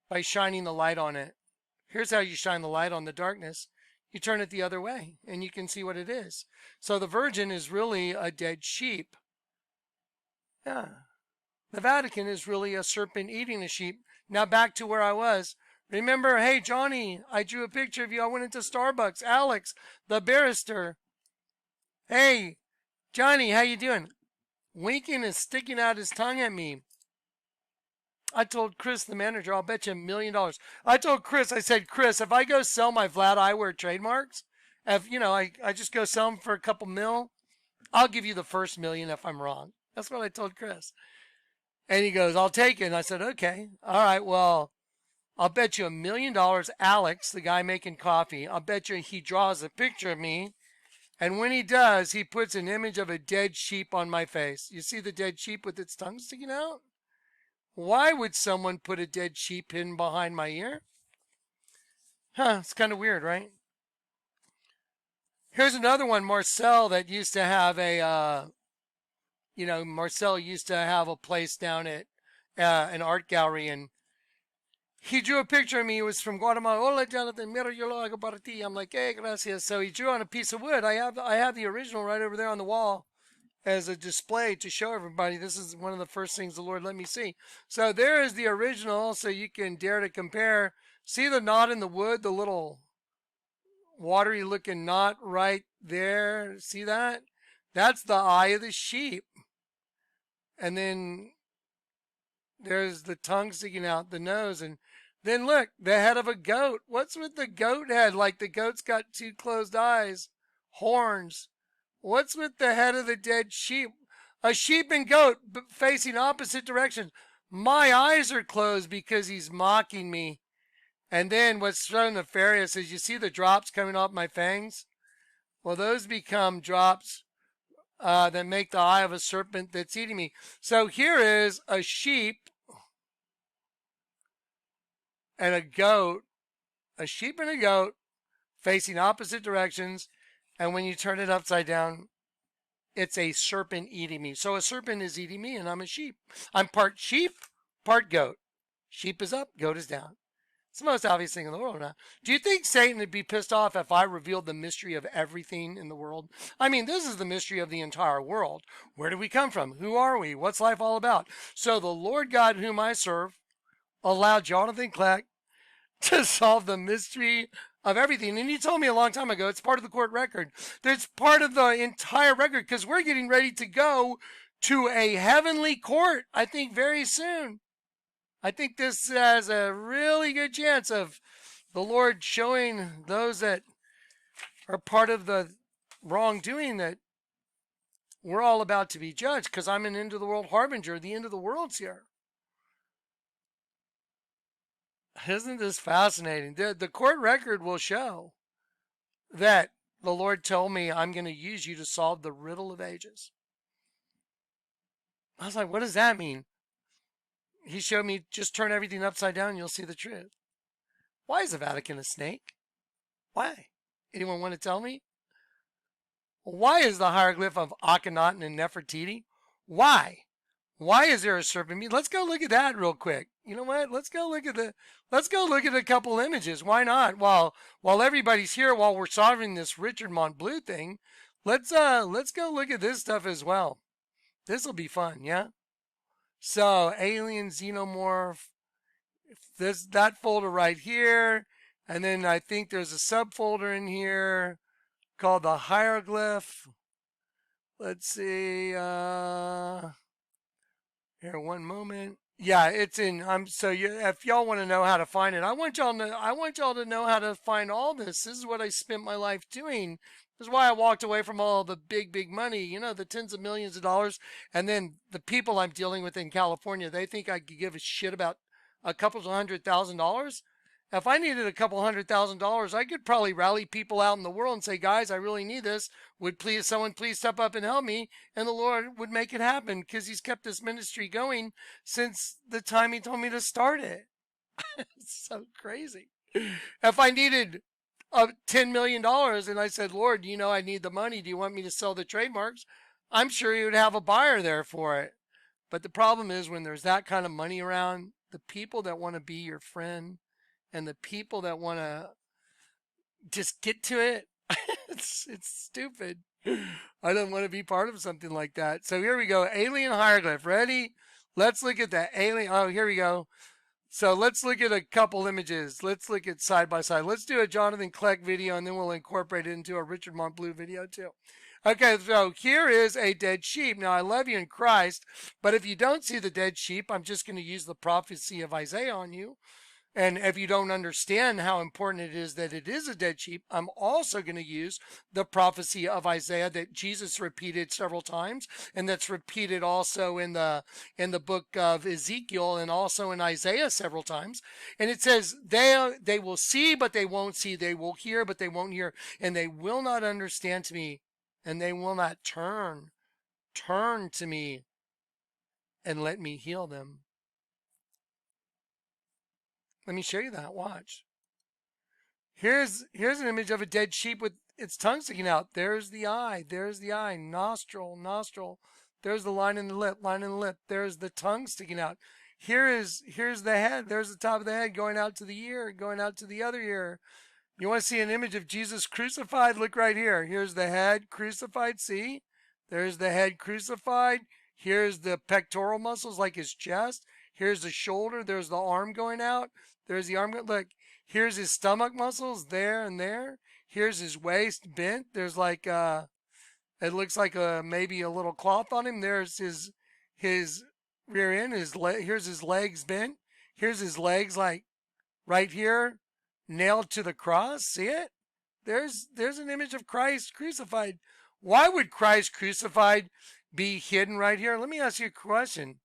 S1: by shining the light on it. Here's how you shine the light on the darkness. You turn it the other way, and you can see what it is. So the Virgin is really a dead sheep. Yeah. The Vatican is really a serpent eating a sheep. Now back to where I was. Remember, hey, Johnny, I drew a picture of you. I went into Starbucks. Alex, the barrister. Hey, Johnny, how you doing? Winking and sticking out his tongue at me. I told Chris, the manager, I'll bet you $1 million. I told Chris, I said, Chris, if I go sell my Vlad Eyewear trademarks, if, I just go sell them for a couple mil, I'll give you the first $1 million if I'm wrong. That's what I told Chris. And he goes, I'll take it. And I said, okay. All right, well, I'll bet you $1 million. Alex, the guy making coffee, I'll bet you he draws a picture of me. And when he does, he puts an image of a dead sheep on my face. You see the dead sheep with its tongue sticking out? Why would someone put a dead sheep in behind my ear? It's kind of weird, right? Here's another one, Marcel, that used to have Marcel used to have a place down at an art gallery, and he drew a picture of me. It was from Guatemala. Hola, Jonathan, mira, yo lo hago para ti. I'm like, hey, gracias. So he drew on a piece of wood. I have the original right over there on the wall as a display to show everybody. This is one of the first things the Lord let me see. So there is the original, so you can dare to compare. See the knot in the wood, the little watery looking knot right there? See that? That's the eye of the sheep. And then there's the tongue sticking out, the nose, and then look, the head of a goat. What's with the goat head? Like the goat's got two closed eyes, horns. What's with the head of the dead sheep? A sheep and goat facing opposite directions. My eyes are closed because he's mocking me. And then what's so nefarious is you see the drops coming off my fangs? Well, those become drops that make the eye of a serpent that's eating me. So here is a sheep and a goat, facing opposite directions. And when you turn it upside down, it's a serpent eating me. So a serpent is eating me and I'm a sheep. I'm part sheep, part goat. Sheep is up, goat is down. It's the most obvious thing in the world now. Do you think Satan would be pissed off if I revealed the mystery of everything in the world? I mean, this is the mystery of the entire world. Where do we come from? Who are we? What's life all about? So the Lord God whom I serve allowed Jonathan Kleck to solve the mystery of everything. And he told me a long time ago, it's part of the court record. It's part of the entire record because we're getting ready to go to a heavenly court, I think, very soon. I think this has a really good chance of the Lord showing those that are part of the wrongdoing that we're all about to be judged because I'm an end of the world harbinger. The end of the world's here. Isn't this fascinating? The court record will show that the Lord told me I'm going to use you to solve the riddle of ages. I was like, what does that mean? He showed me just turn everything upside down and you'll see the truth. Why is the Vatican a snake? Why? Anyone want to tell me? Why is the hieroglyph of Akhenaten and Nefertiti? Why? Why is there a serpent? Let's go look at that real quick. You know what? Let's go look at a couple images. Why not? While everybody's here, while we're solving this Richard Montbleu thing, let's go look at this stuff as well. This will be fun, yeah? So, alien xenomorph, that folder right here, and then I think there's a subfolder in here called the hieroglyph. Let's see, here, one moment. Yeah, it's in. If y'all want to know how to find it, I want y'all to know how to find all this. This is what I spent my life doing. This is why I walked away from all the big money, the tens of millions of dollars. And then the people I'm dealing with in California, they think I could give a shit about a couple of $100,000. If I needed a couple $100,000, I could probably rally people out in the world and say, guys, I really need this. Would someone please step up and help me? And the Lord would make it happen because he's kept this ministry going since the time he told me to start it. It's so crazy. If I needed $10 million and I said, Lord, I need the money. Do you want me to sell the trademarks? I'm sure he would have a buyer there for it. But the problem is when there's that kind of money around, the people that want to be your friend and the people that want to just get to it, it's stupid. I don't want to be part of something like that. So here we go. Alien hieroglyph. Ready? Let's look at the alien. Oh, here we go. So let's look at a couple images. Let's look at side by side. Let's do a Jonathan Kleck video and then we'll incorporate it into a Richard Montbleu video too. Okay, so here is a dead sheep. Now, I love you in Christ, but if you don't see the dead sheep, I'm just going to use the prophecy of Isaiah on you. And if you don't understand how important it is that it is a dead sheep, I'm also going to use the prophecy of Isaiah that Jesus repeated several times, and that's repeated also in the book of Ezekiel and also in Isaiah several times. And it says they will see, but they won't see. They will hear, but they won't hear, and they will not understand to me, and they will not turn to me and let me heal them. Let me show you that. Watch. Here's an image of a dead sheep with its tongue sticking out. There's the eye. There's the eye. Nostril. There's the line in the lip. There's the tongue sticking out. Here's the head. There's the top of the head going out to the ear, going out to the other ear. You want to see an image of Jesus crucified? Look right here. Here's the head crucified. See? There's the head crucified. Here's the pectoral muscles like his chest. Here's the shoulder. There's the arm going out. There's the arm. Look, here's his stomach muscles there and there. Here's his waist bent. There's like it looks like maybe a little cloth on him. There's his rear end. Here's his legs bent. Here's his legs like right here, nailed to the cross. See it? There's an image of Christ crucified. Why would Christ crucified be hidden right here? Let me ask you a question.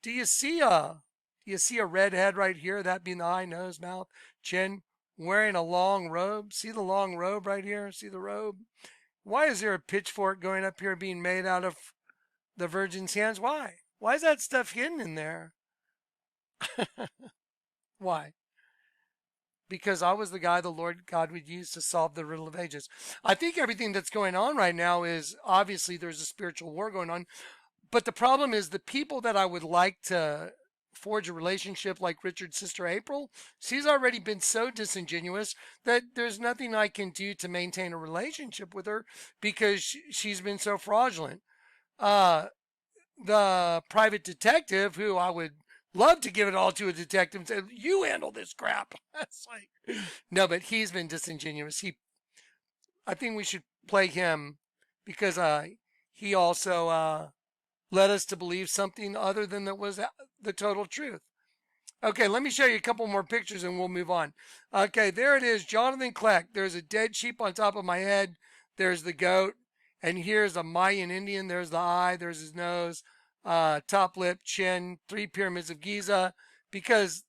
S1: Do you see a red head right here? That being the eye, nose, mouth, chin, wearing a long robe. See the long robe right here? See the robe? Why is there a pitchfork going up here being made out of the Virgin's hands? Why? Why is that stuff hidden in there? Why? Because I was the guy the Lord God would use to solve the riddle of ages. I think everything that's going on right now is obviously there's a spiritual war going on. But the problem is the people that I would like to forge a relationship like Richard's sister April. She's already been so disingenuous that there's nothing I can do to maintain a relationship with her because she's been so fraudulent. Uh, the private detective, who I would love to give it all to a detective and say, you handle this crap. That's like, no, but he's been disingenuous. I think we should play him because he also led us to believe something other than that was the total truth. Okay, let me show you a couple more pictures and we'll move on. Okay, there it is, Jonathan Kleck. There's a dead sheep on top of my head. There's the goat. And here's a Mayan Indian. There's the eye. There's his nose, top lip, chin, 3 pyramids of Giza. Because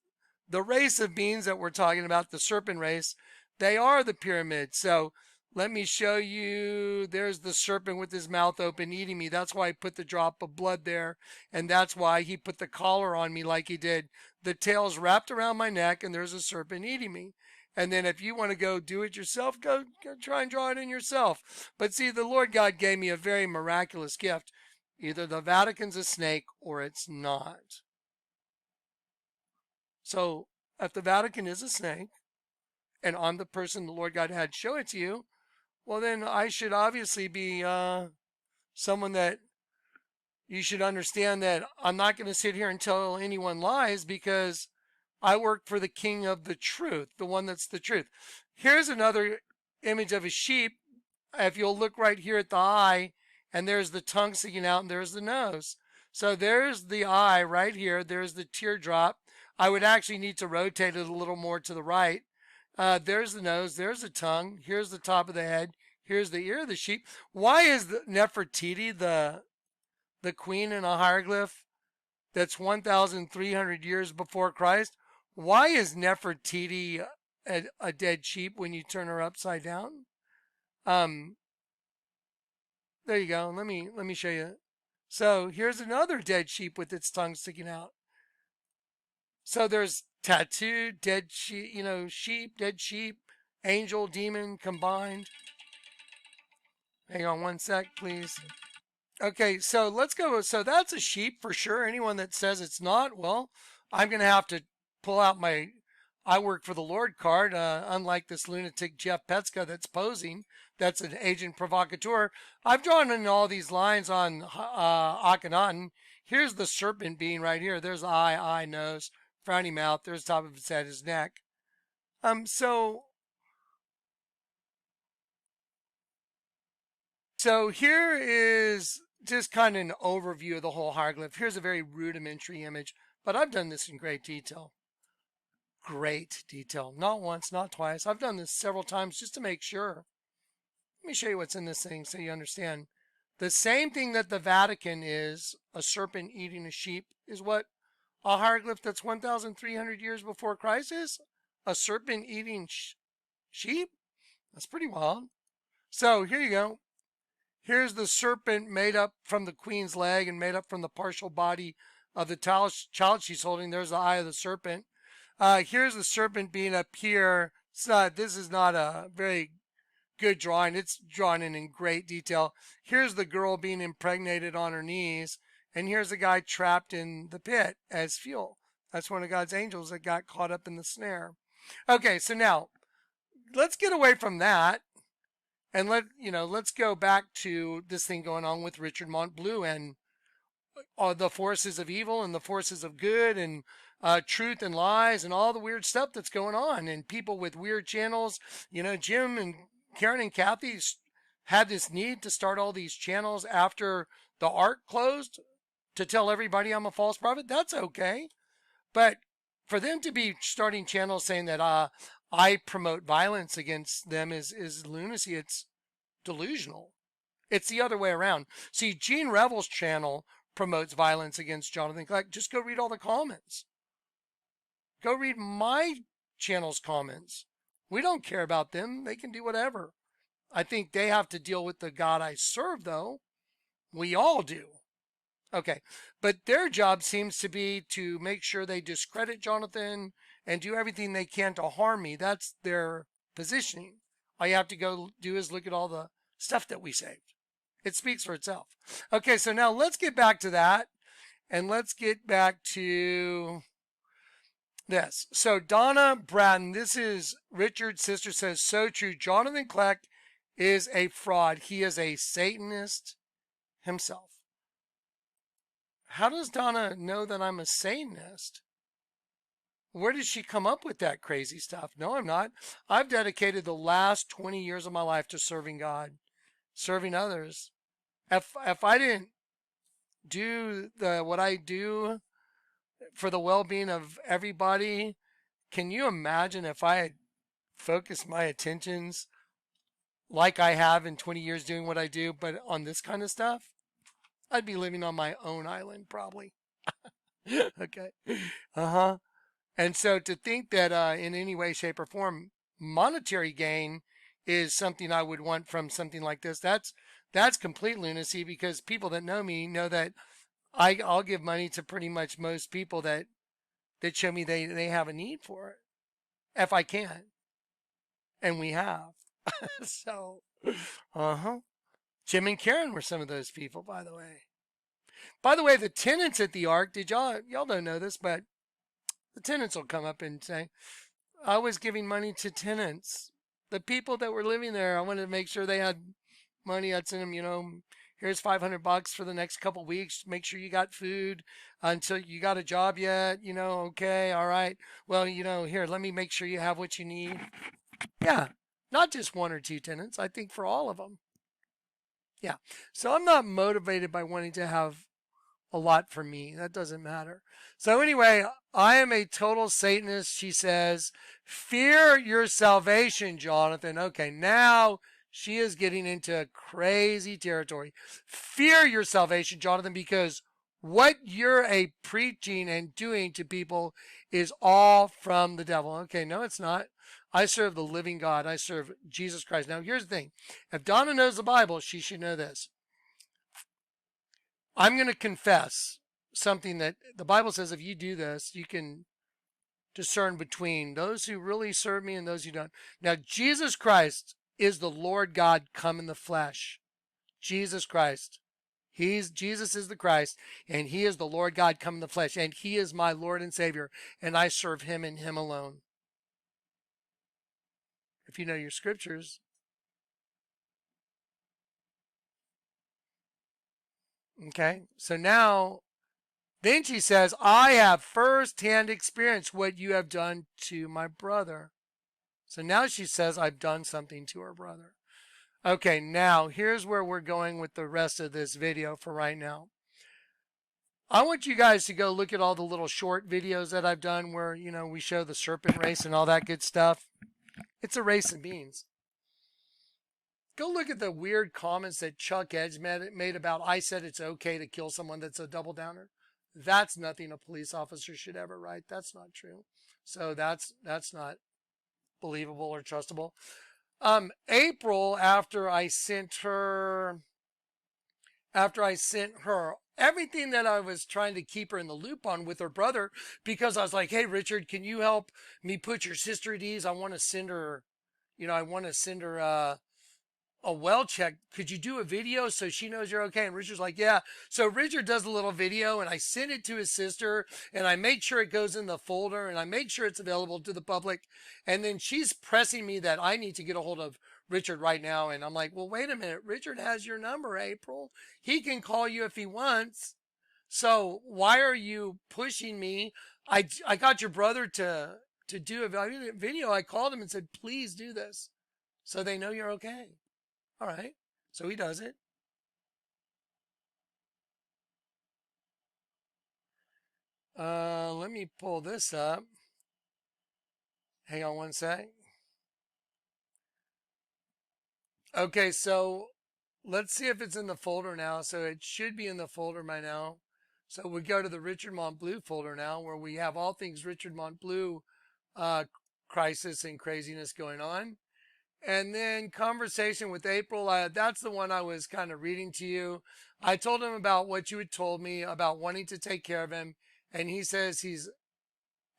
S1: the race of beings that we're talking about, the serpent race, they are the pyramids. So let me show you. There's the serpent with his mouth open eating me. That's why I put the drop of blood there. And that's why he put the collar on me like he did. The tail's wrapped around my neck and there's a serpent eating me. And then if you want to go do it yourself, go try and draw it in yourself. But see, the Lord God gave me a very miraculous gift. Either the Vatican's a snake or it's not. So if the Vatican is a snake and I'm the person the Lord God had show it to you, well, then I should obviously be someone that you should understand that I'm not going to sit here and tell anyone lies because I work for the King of the truth, the one that's the truth. Here's another image of a sheep. If you'll look right here at the eye, and there's the tongue sticking out, and there's the nose. So there's the eye right here. There's the teardrop. I would actually need to rotate it a little more to the right. There's the nose. There's the tongue. Here's the top of the head. Here's the ear of the sheep. Why is the Nefertiti the queen in a hieroglyph that's 1,300 years before Christ? Why is Nefertiti a dead sheep when you turn her upside down? There you go. Let me show you. So here's another dead sheep with its tongue sticking out. So there's tattooed, dead sheep, sheep, dead sheep, angel, demon combined. Hang on one sec, please. Okay, so let's go. So that's a sheep for sure. Anyone that says it's not, well, I'm going to have to pull out my I work for the Lord card, unlike this lunatic Jeff Petska that's posing. That's an agent provocateur. I've drawn in all these lines on Akhenaten. Here's the serpent being right here. There's eye, nose, frowny mouth. There's top of his head, his neck. So here is just kind of an overview of the whole hieroglyph. Here's a very rudimentary image, but I've done this in great detail. Great detail. Not once, not twice. I've done this several times just to make sure. Let me show you what's in this thing so you understand. The same thing that the Vatican is, a serpent eating a sheep, is what a hieroglyph that's 1,300 years before Christ is. A serpent eating sheep? That's pretty wild. So here you go. Here's the serpent made up from the queen's leg and made up from the partial body of the child she's holding. There's the eye of the serpent. Here's the serpent being up here. This is not a very good drawing. It's drawn in great detail. Here's the girl being impregnated on her knees. And here's the guy trapped in the pit as fuel. That's one of God's angels that got caught up in the snare. Okay, so now let's get away from that. And let's go back to this thing going on with Richard Montbleu and the forces of evil and the forces of good and truth and lies and all the weird stuff that's going on and people with weird channels. Jim and Karen and Kathy had this need to start all these channels after the ark closed to tell everybody I'm a false prophet. That's okay. But for them to be starting channels saying that I promote violence against them is lunacy. It's delusional. It's the other way around. See, Gene Revel's channel promotes violence against Jonathan Kleck. Just go read all the comments. Go read my channel's comments. We don't care about them. They can do whatever. I think they have to deal with the God I serve, though. We all do. Okay. But their job seems to be to make sure they discredit Jonathan and do everything they can to harm me. That's their positioning. All you have to go do is look at all the stuff that we saved. It speaks for itself. Okay, so now let's get back to that. And let's get back to this. So Donna Bratton, this is Richard's sister, says, so true. Jonathan Kleck is a fraud. He is a Satanist himself. How does Donna know that I'm a Satanist? Where did she come up with that crazy stuff? No, I'm not. I've dedicated the last 20 years of my life to serving God, serving others. If I didn't do what I do for the well-being of everybody, can you imagine if I had focused my attentions like I have in 20 years doing what I do, but on this kind of stuff? I'd be living on my own island probably. Okay. Uh-huh. And so to think that in any way, shape, or form, monetary gain is something I would want from something like this, that's complete lunacy, because people that know me know that I'll give money to pretty much most people that show me they have a need for it, if I can. And we have. So, uh-huh. Jim and Karen were some of those people, by the way. By the way, the tenants at the Ark, y'all don't know this, but the tenants will come up and say, I was giving money to tenants. The people that were living there, I wanted to make sure they had money. I'd send them, here's $500 for the next couple weeks. Make sure you got food until you got a job yet. Okay, all right. Well, here, let me make sure you have what you need. Yeah, not just one or two tenants. I think for all of them. Yeah. So I'm not motivated by wanting to have a lot for me. That doesn't matter. So anyway, I am a total Satanist, she says. Fear your salvation, Jonathan. Okay, now she is getting into crazy territory. Fear your salvation, Jonathan, because what you're preaching and doing to people is all from the devil. Okay, no, it's not. I serve the living God. I serve Jesus Christ. Now, here's the thing. If Donna knows the Bible, she should know this. I'm going to confess something that the Bible says if you do this, you can discern between those who really serve me and those who don't. Now, Jesus Christ is the Lord God come in the flesh. Jesus Christ. Jesus is the Christ, and he is the Lord God come in the flesh, and he is my Lord and Savior, and I serve him and him alone. If you know your scriptures. Okay, so now, then she says, I have firsthand experience what you have done to my brother. So now she says, I've done something to her brother. Okay, now here's where we're going with the rest of this video for right now. I want you guys to go look at all the little short videos that I've done where, we show the serpent race and all that good stuff. It's a race of beans. Go look at the weird comments that Chuck Edge made about, I said it's okay to kill someone that's a double downer. That's nothing a police officer should ever write. That's not true. So that's not believable or trustable. April, after I sent her everything that I was trying to keep her in the loop on with her brother, because I was like, hey, Richard, can you help me put your sister at ease? I want to send her, a well check. Could you do a video so she knows you're okay? And Richard's like, yeah. So Richard does a little video, and I send it to his sister, and I make sure it goes in the folder, and I make sure it's available to the public. And then she's pressing me that I need to get a hold of Richard right now. And I'm like, well, wait a minute. Richard has your number, April. He can call you if he wants. So why are you pushing me? I got your brother to do a video. I called him and said, please do this so they know you're okay. All right, so he does it. Let me pull this up. Hang on one sec. Okay, so let's see if it's in the folder now. So it should be in the folder by now. So we go to the Richard Montbleu folder now, where we have all things Richard Montbleu crisis and craziness going on. And then conversation with April, that's the one I was kind of reading to you. I told him about what you had told me about wanting to take care of him. And he says he's,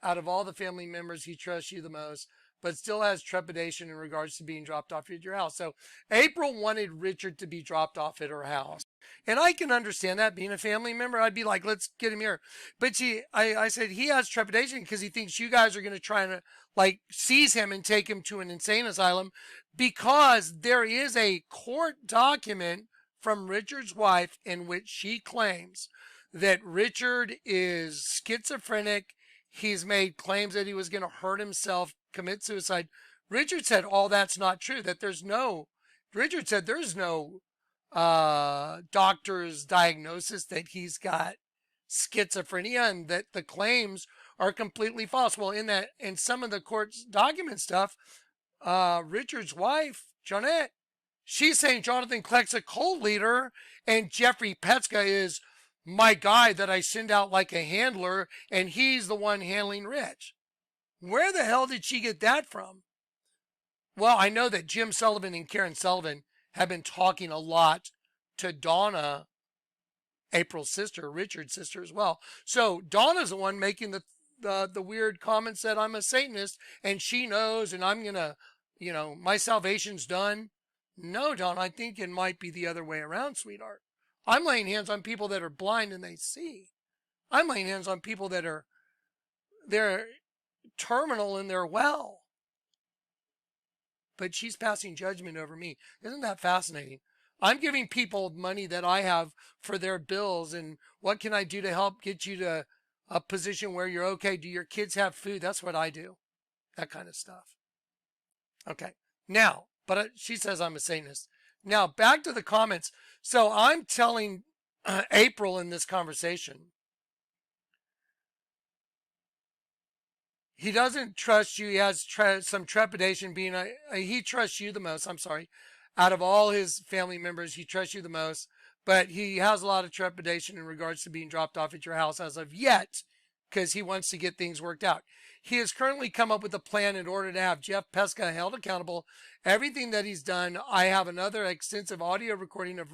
S1: out of all the family members, he trusts you the most. but still has trepidation in regards to being dropped off at your house. So April wanted Richard to be dropped off at her house. And I can understand that, being a family member. I'd be like, let's get him here. But I said he has trepidation because he thinks you guys are going to try and like seize him and take him to an insane asylum, because there is a court document from Richard's wife in which she claims that Richard is schizophrenic. He's made claims that he was going to hurt himself, commit suicide. Richard said all that's not true, that Richard said there's no doctor's diagnosis that he's got schizophrenia, and that the claims are completely false. Well, in some of the court's document stuff, Richard's wife, Jeanette, she's saying Jonathan Kleck's a cult leader and Jeffrey Petska is my guy that I send out like a handler, and he's the one handling Rich. Where the hell did she get that from? Well, I know that Jim Sullivan and Karen Sullivan have been talking a lot to Donna, April's sister, Richard's sister as well. So Donna's the one making the weird comments that I'm a Satanist and she knows and I'm going to, my salvation's done. No, Donna, I think it might be the other way around, sweetheart. I'm laying hands on people that are blind and they see. I'm laying hands on people that they're terminal and they're well. But she's passing judgment over me. Isn't that fascinating? I'm giving people money that I have for their bills, and what can I do to help get you to a position where you're okay? Do your kids have food? That's what I do. That kind of stuff. Okay. Now, but she says I'm a Satanist. Now, back to the comments. So I'm telling April in this conversation, he doesn't trust you. He has some trepidation being he trusts you the most. I'm sorry. Out of all his family members, he trusts you the most, but he has a lot of trepidation in regards to being dropped off at your house as of yet, because he wants to get things worked out. He has currently come up with a plan in order to have Jeff Pesca held accountable. Everything that he's done, I have another extensive audio recording of,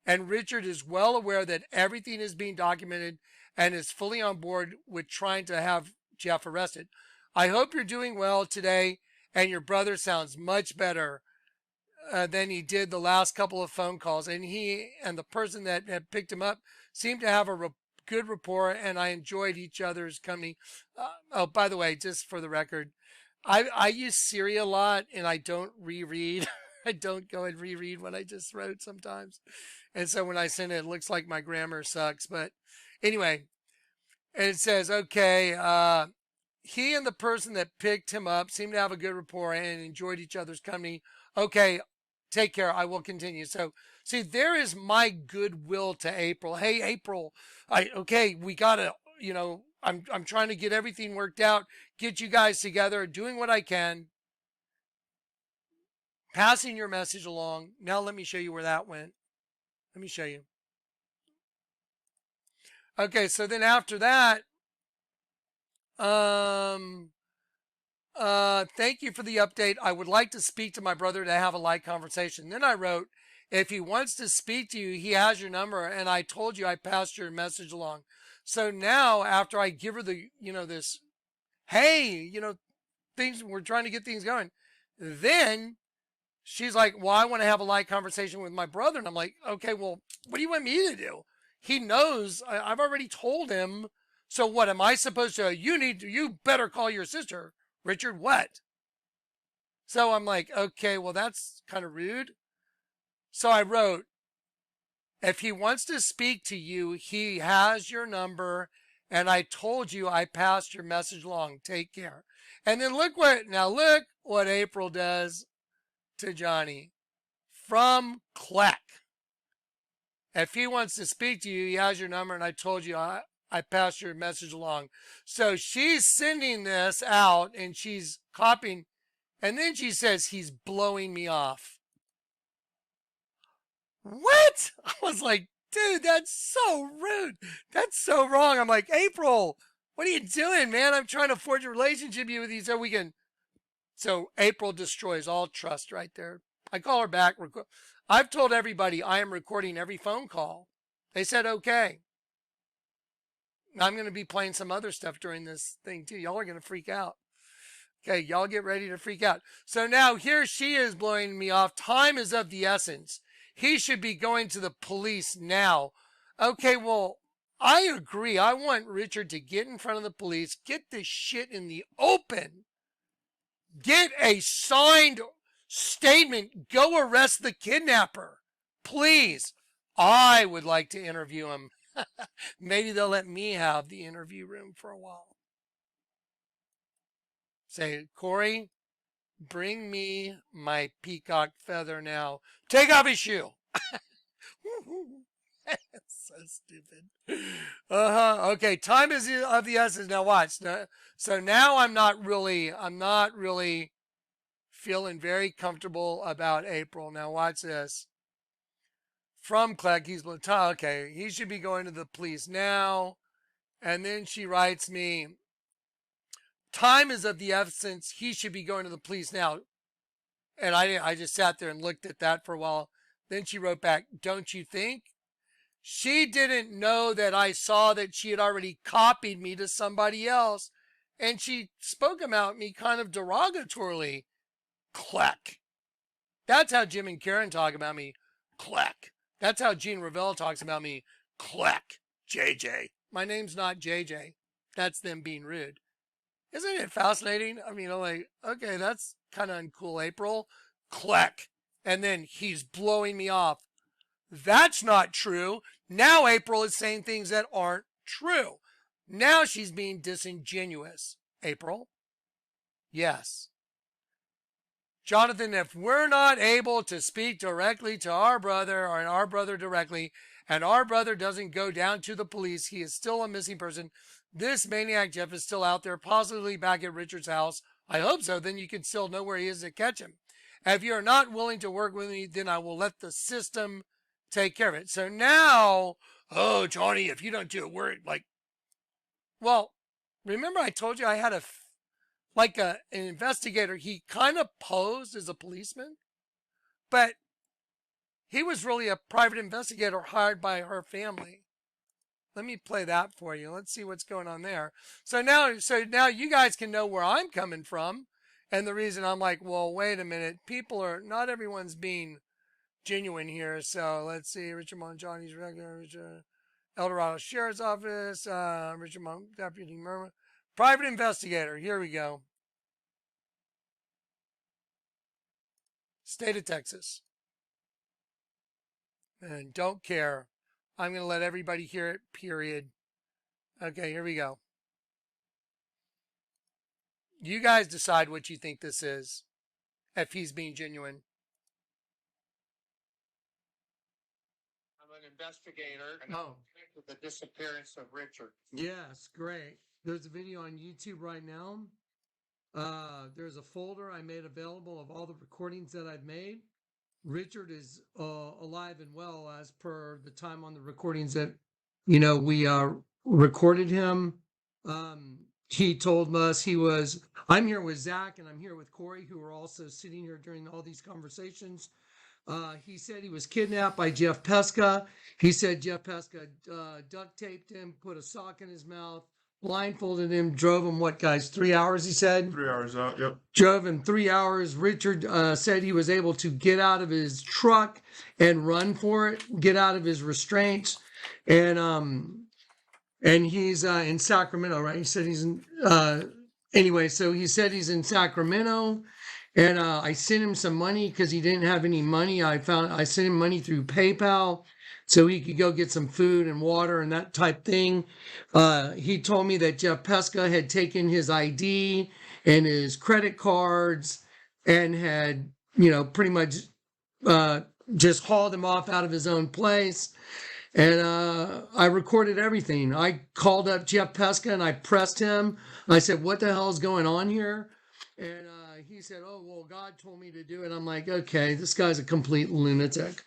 S1: and Richard is well aware that everything is being documented and is fully on board with trying to have Jeff arrested. I hope you're doing well today and your brother sounds much better than he did the last couple of phone calls. And he and the person that had picked him up seemed to have a good rapport, and I enjoyed each other's company. Oh, by the way, just for the record, I use Siri a lot and I don't reread. I don't go and reread what I just wrote sometimes. And so when I send it, it looks like my grammar sucks. But anyway, and it says, okay, he and the person that picked him up seemed to have a good rapport and enjoyed each other's company. Okay, take care. I will continue. So, see, there is my goodwill to April. Hey, April, we got to, I'm trying to get everything worked out, get you guys together, doing what I can, passing your message along. Now let me show you where that went. Let me show you. Okay, so then after that, thank you for the update. I would like to speak to my brother to have a light conversation. Then I wrote, if he wants to speak to you, he has your number, and I told you I passed your message along. So now, after I give her the, this, hey, things, we're trying to get things going. Then she's like, well, I want to have a light conversation with my brother. And I'm like, okay, well, what do you want me to do? He knows. I've already told him. So what am I supposed to? You better call your sister. Richard, what? So I'm like, okay, well, that's kind of rude. So I wrote, if he wants to speak to you, he has your number. And I told you I passed your message along. Take care. And then look what April does to Johnny. From Kleck. If he wants to speak to you, he has your number, and I told you I passed your message along. So she's sending this out, and she's copying, and then she says he's blowing me off. What? I was like, dude, that's so rude. That's so wrong. I'm like, April, what are you doing, man? I'm trying to forge a relationship with you so we can. So April destroys all trust right there. I call her back. I've told everybody I am recording every phone call. They said, okay. I'm going to be playing some other stuff during this thing too. Y'all are going to freak out. Okay, y'all get ready to freak out. So now here she is blowing me off. Time is of the essence. He should be going to the police now. Okay, well, I agree. I want Richard to get in front of the police, get this shit in the open, get a signed statement, go arrest the kidnapper. Please. I would like to interview him. Maybe they'll let me have the interview room for a while. Say, Corey, bring me my peacock feather now. Take off his shoe. So stupid. Okay, time is of the essence. Now watch. So now I'm not really feeling very comfortable about April. Now watch this. From Kleck, he's okay. He should be going to the police now. And then she writes me, time is of the essence. He should be going to the police now. And I just sat there and looked at that for a while. Then she wrote back, don't you think? She didn't know that I saw that she had already copied me to somebody else. And she spoke about me kind of derogatorily. Kleck. That's how Jim and Karen talk about me. Kleck. That's how Gene Revelle talks about me. Kleck. JJ. My name's not JJ. That's them being rude. Isn't it fascinating? I mean, I'm like, okay, that's kind of uncool, April. Kleck. And then he's blowing me off. That's not true. Now April is saying things that aren't true. Now she's being disingenuous. April? Yes. Jonathan, if we're not able to speak directly to our brother or our brother directly, and our brother doesn't go down to the police, he is still a missing person. This maniac Jeff is still out there, possibly back at Richard's house. I hope so. Then you can still know where he is to catch him. If you're not willing to work with me, then I will let the system take care of it. So now, oh, Johnny, if you don't do it, we're like, well, remember I told you I had an investigator. He kind of posed as a policeman, but he was really a private investigator hired by her family. Let me play that for you. Let's see what's going on there. So now you guys can know where I'm coming from. And the reason I'm like, well, wait a minute. Not everyone's being genuine here. So let's see. Richard Monk, Johnny's regular, Eldorado Sheriff's Office, Richard Monk, Deputy Murmur, private investigator. Here we go. State of Texas. And don't care. I'm going to let everybody hear it, period. Okay, here we go. You guys decide what you think this is, if he's being genuine.
S7: I'm an investigator and
S1: Oh.
S7: with the disappearance of Richard.
S1: Yes, great. There's a video on YouTube right now. There's a folder I made available of all the recordings that I've made. Richard is alive and well as per the time on the recordings that, we recorded him. He told us I'm here with Zach and I'm here with Corey, who are also sitting here during all these conversations. He said he was kidnapped by Jeff Pesca. He said Jeff Pesca duct taped him, put a sock in his mouth, blindfolded him, drove him, 3 hours, he said?
S8: 3 hours out, yep.
S1: Drove him 3 hours. Richard said he was able to get out of his truck and run for it, get out of his restraints. And he's in Sacramento, right? He said he's in, anyway, so he said he's in Sacramento. And I sent him some money because he didn't have any money. I sent him money through PayPal so he could go get some food and water and that type thing. He told me that Jeff Pesca had taken his ID and his credit cards and had, pretty much just hauled him off out of his own place. And I recorded everything. I called up Jeff Pesca and I pressed him. I said, what the hell is going on here? And he said, oh, well, God told me to do it. I'm like, okay, this guy's a complete lunatic.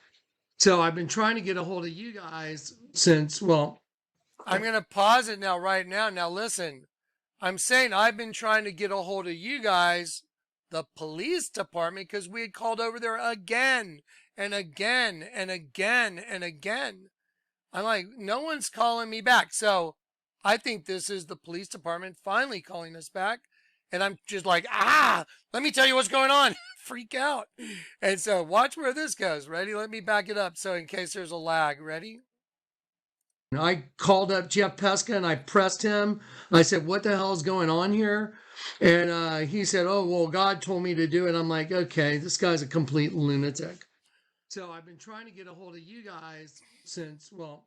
S1: So I've been trying to get a hold of you guys since, well, I'm going to pause it now, right now. Now, listen, I'm saying I've been trying to get a hold of you guys, the police department, because we had called over there again and again and again and again. I'm like, no one's calling me back. So I think this is the police department finally calling us back. And I'm just like, let me tell you what's going on. Freak out. And so watch where this goes. Ready? Let me back it up. So in case there's a lag, ready? I called up Jeff Pesca and I pressed him. I said, what the hell is going on here? And he said, oh, well, God told me to do it. I'm like, okay, this guy's a complete lunatic. So I've been trying to get a hold of you guys since, well,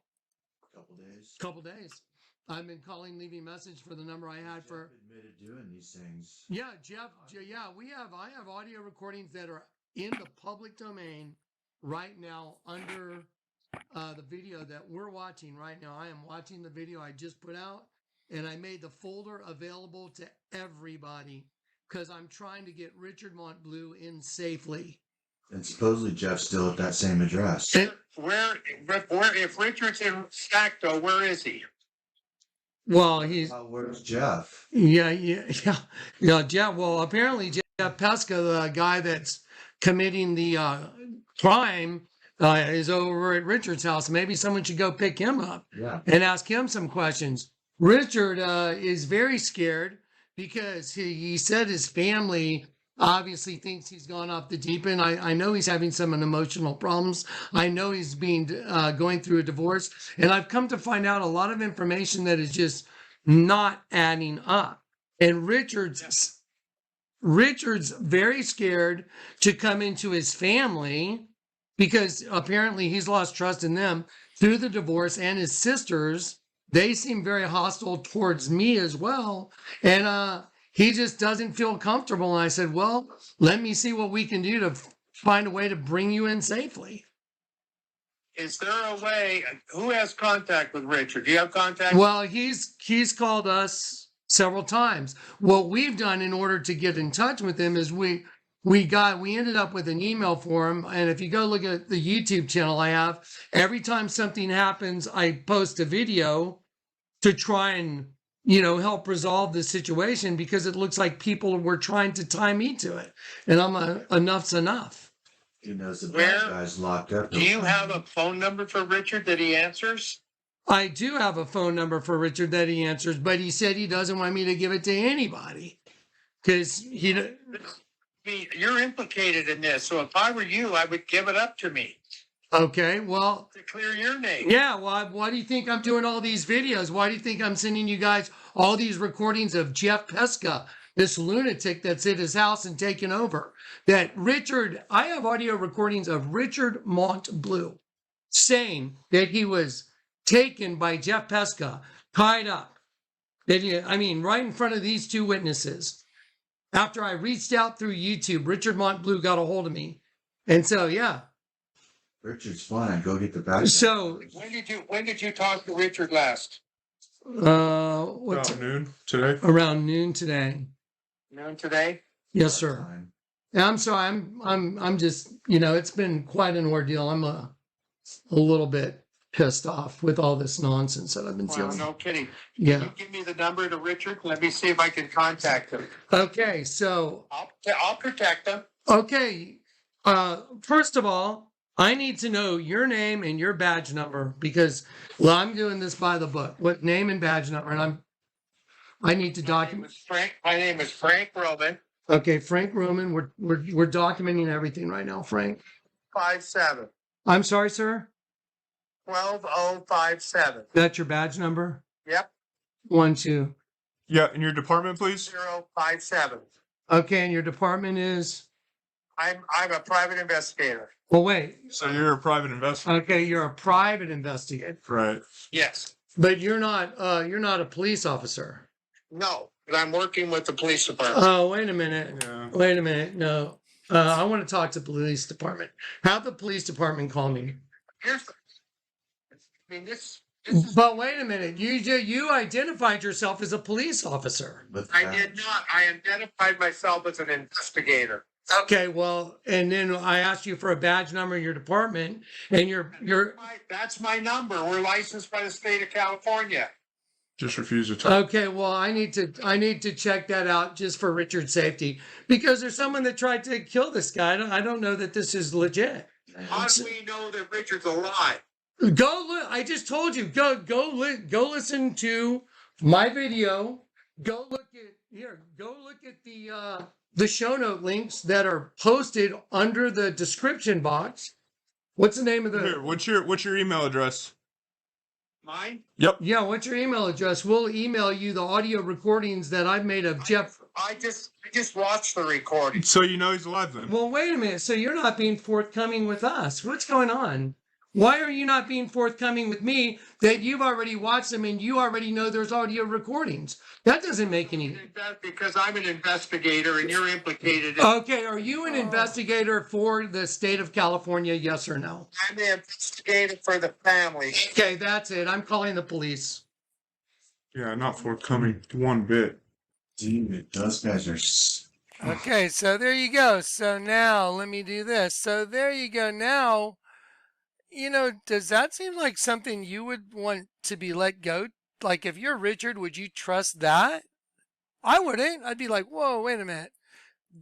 S1: couple days. I've been calling, leaving message for the number I had for.
S4: Admitted doing these things.
S1: Yeah, Jeff. Yeah, I have audio recordings that are in the public domain right now under the video that we're watching right now. I am watching the video I just put out, and I made the folder available to everybody because I'm trying to get Richard Montbleu in safely.
S4: And supposedly Jeff's still at that same address.
S7: Where if Richard's in Stackville, where is he?
S1: Well, he's
S4: Where's Jeff?
S1: yeah, Jeff. Well, apparently Jeff Pesca, the guy that's committing the crime, is over at Richard's house. Maybe someone should go pick him up and ask him some questions. Richard is very scared because he said his family obviously thinks he's gone off the deep end. I know he's having some emotional problems. I know he's going through a divorce. And I've come to find out a lot of information that is just not adding up. And Richard's very scared to come into his family because apparently he's lost trust in them through the divorce, and his sisters, they seem very hostile towards me as well. And he just doesn't feel comfortable. And I said, well, let me see what we can do to find a way to bring you in safely.
S7: Is there a way? Who has contact with Richard? Do you have contact?
S1: Well, he's called us several times. What we've done in order to get in touch with him is we ended up with an email for him. And if you go look at the YouTube channel I have, every time something happens, I post a video to try and help resolve the situation because it looks like people were trying to tie me to it. And I'm enough's enough.
S4: He knows the bad guy's locked up.
S7: Do you have a phone number for Richard that he answers?
S1: I do have a phone number for Richard that he answers, but he said he doesn't want me to give it to anybody because
S7: you're implicated in this. So if I were you, I would give it up to me.
S1: Okay, well,
S7: to clear your name.
S1: Yeah, well, why do you think I'm doing all these videos? Why do you think I'm sending you guys all these recordings of Jeff Pesca, this lunatic that's at his house and taking over? I have audio recordings of Richard Montbleu saying that he was taken by Jeff Pesca, tied up. Right in front of these two witnesses. After I reached out through YouTube, Richard Montbleu got a hold of me. And so, yeah.
S4: Richard's fine. Go get the bad guy.
S1: So
S7: when did you talk to Richard last?
S8: Around noon today.
S1: Around noon today.
S7: Noon today?
S1: Yes, sir. And I'm sorry. I'm just, it's been quite an ordeal. I'm a little bit pissed off with all this nonsense that I've been dealing.
S7: No kidding.
S1: Yeah.
S7: Can you give me the number to Richard? Let me see if I can contact him.
S1: Okay, so
S7: I'll protect him.
S1: Okay. First of all, I need to know your name and your badge number because I'm doing this by the book. What name and badge number? And I need to document.
S7: My name is Frank Roman.
S1: Okay, Frank Roman. We're documenting everything right now, Frank.
S7: 57.
S1: I'm sorry, sir.
S7: 12057.
S1: That's your badge number?
S7: Yep.
S1: 12.
S8: Yeah, in your department, please.
S7: 057.
S1: Okay, and your department is?
S7: I'm a private investigator.
S1: Well, wait.
S8: So you're a private investigator.
S1: Okay, you're a private investigator.
S8: Right.
S7: Yes.
S1: But you're not a police officer.
S7: No, but I'm working with the police department.
S1: Oh, wait a minute.
S8: Yeah.
S1: Wait a minute. No. I want to talk to the police department. Have the police department call me.
S7: This
S1: But wait a minute. You identified yourself as a police officer.
S7: I did not. I identified myself as an investigator.
S1: Okay, well, and then I asked you for a badge number in your department, and
S7: that's my number. We're licensed by the state of California.
S8: Just refuse to talk.
S1: Okay, well, I need to check that out just for Richard's safety because there's someone that tried to kill this guy. I don't know that this is legit.
S7: How do we know that Richard's alive?
S1: I just told you. Go listen to my video Go look at the show note links that are posted under the description box. What's the name of the?
S8: Here, what's your email address?
S7: Mine?
S8: Yep.
S1: Yeah, what's your email address? We'll email you the audio recordings that I've made of Jeff.
S7: I just watched the recording.
S8: So you know he's alive then.
S1: Well, wait a minute. So you're not being forthcoming with us. What's going on? Why are you not being forthcoming with me that you've already watched them and you already know there's audio recordings? That doesn't make any...
S7: Because I'm an investigator and you're implicated.
S1: Okay, are you an investigator for the state of California, yes or no?
S7: I'm the investigator for the family.
S1: Okay, that's it. I'm calling the police.
S8: Yeah, not forthcoming one bit.
S4: Dude, those guys are...
S1: Okay, so there you go. So now let me do this. So there you go. Now, you know, does that seem like something you would want to be let go? Like if you're Richard, would you trust that? I wouldn't. I'd be like, whoa, wait a minute.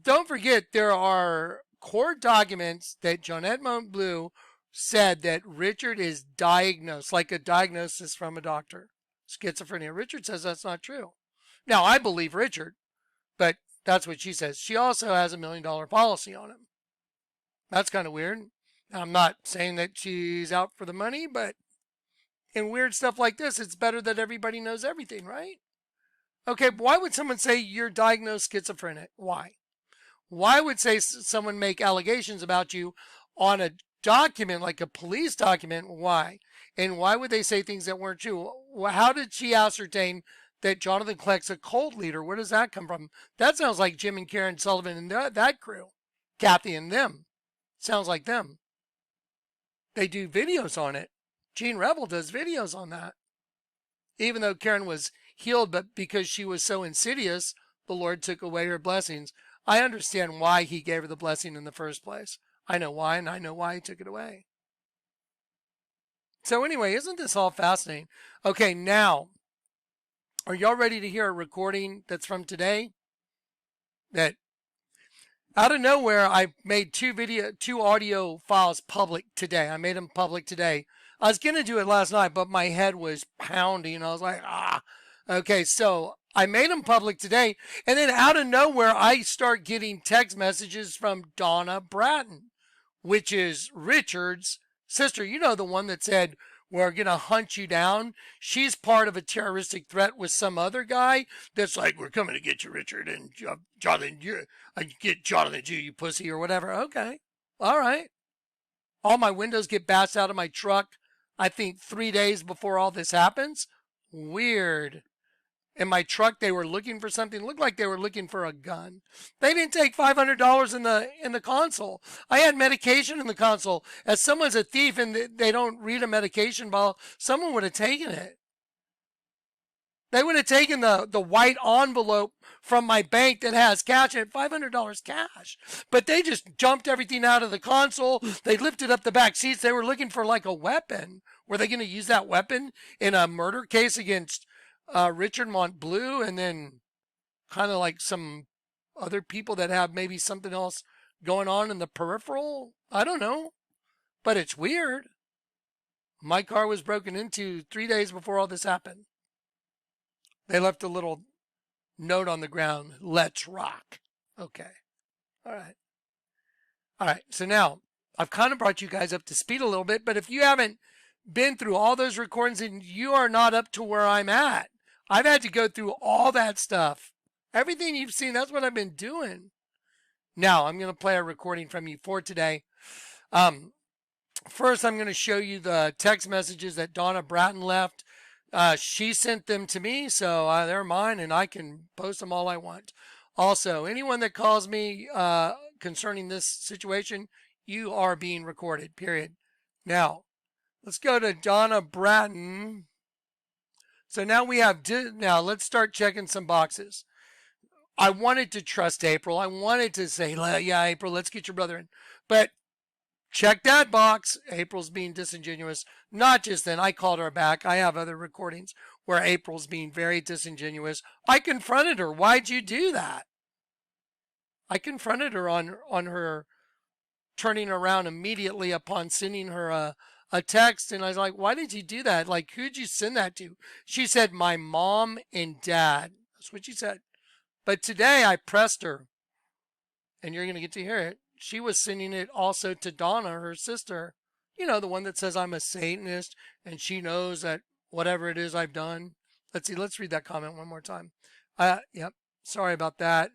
S1: Don't forget, there are court documents that Jonathan Montbleu said that Richard is diagnosed, like a diagnosis from a doctor, schizophrenia. Richard says that's not true. Now, I believe Richard, but that's what she says. She also has $1 million policy on him. That's kind of weird. I'm not saying that she's out for the money, but in weird stuff like this, it's better that everybody knows everything, right? Okay, why would someone say you're diagnosed schizophrenic? Why? Why would someone make allegations about you on a document, like a police document? Why? And why would they say things that weren't true? How did she ascertain that Jonathan Kleck's a cult leader? Where does that come from? That sounds like Jim and Karen Sullivan and that crew. Kathy and them. Sounds like them. They do videos on it. Gene Rebel does videos on that. Even though Karen was healed, but because she was so insidious, the Lord took away her blessings. I understand why he gave her the blessing in the first place. I know why, and I know why he took it away. So anyway, isn't this all fascinating? Okay, now, are y'all ready to hear a recording that's from today? That out of nowhere, I made two audio files public today. I made them public today. I was going to do it last night, but my head was pounding. I was like, okay, so I made them public today. And then out of nowhere, I start getting text messages from Donna Bratton, which is Richard's sister. You know, the one that said, we're going to hunt you down. She's part of a terroristic threat with some other guy that's like, we're coming to get you, Richard. And Jonathan, I get Jonathan, you pussy, or whatever. Okay. All right. All my windows get bashed out of my truck, I think 3 days before all this happens. Weird. In my truck, they were looking for something. Looked like they were looking for a gun. They didn't take $500 in the console. I had medication in the console. As someone's a thief and they don't read a medication bottle, someone would have taken it. They would have taken the white envelope from my bank that has cash in it, $500 cash. But they just jumped everything out of the console. They lifted up the back seats. They were looking for like a weapon. Were they going to use that weapon in a murder case against Richard Montbleu, and then kind of like some other people that have maybe something else going on in the peripheral? I don't know, but it's weird. My car was broken into 3 days before all this happened. They left a little note on the ground, let's rock. Okay. All right. So now I've kind of brought you guys up to speed a little bit, but if you haven't been through all those recordings and you are not up to where I'm at, I've had to go through all that stuff. Everything you've seen, that's what I've been doing. Now, I'm going to play a recording from you for today. First, I'm going to show you the text messages that Donna Bratton left. She sent them to me, so they're mine, and I can post them all I want. Also, anyone that calls me concerning this situation, you are being recorded, period. Now, let's go to Donna Bratton. So now we have, now let's start checking some boxes. I wanted to trust April. I wanted to say, yeah, April, let's get your brother in. But check that box. April's being disingenuous. Not just then. I called her back. I have other recordings where April's being very disingenuous. I confronted her. Why'd you do that? I confronted her on her turning around immediately upon sending her a text, and I was like, why did you do that? Like, who'd you send that to? She said, my mom and dad. I That's what she said. But today I pressed her, and you're going to get to hear it. She was sending it also to Donna, her sister. You know, the one that says I'm a Satanist, and she knows that whatever it is I've done. Let's see. Let's read that comment one more time. Yep. Sorry about that.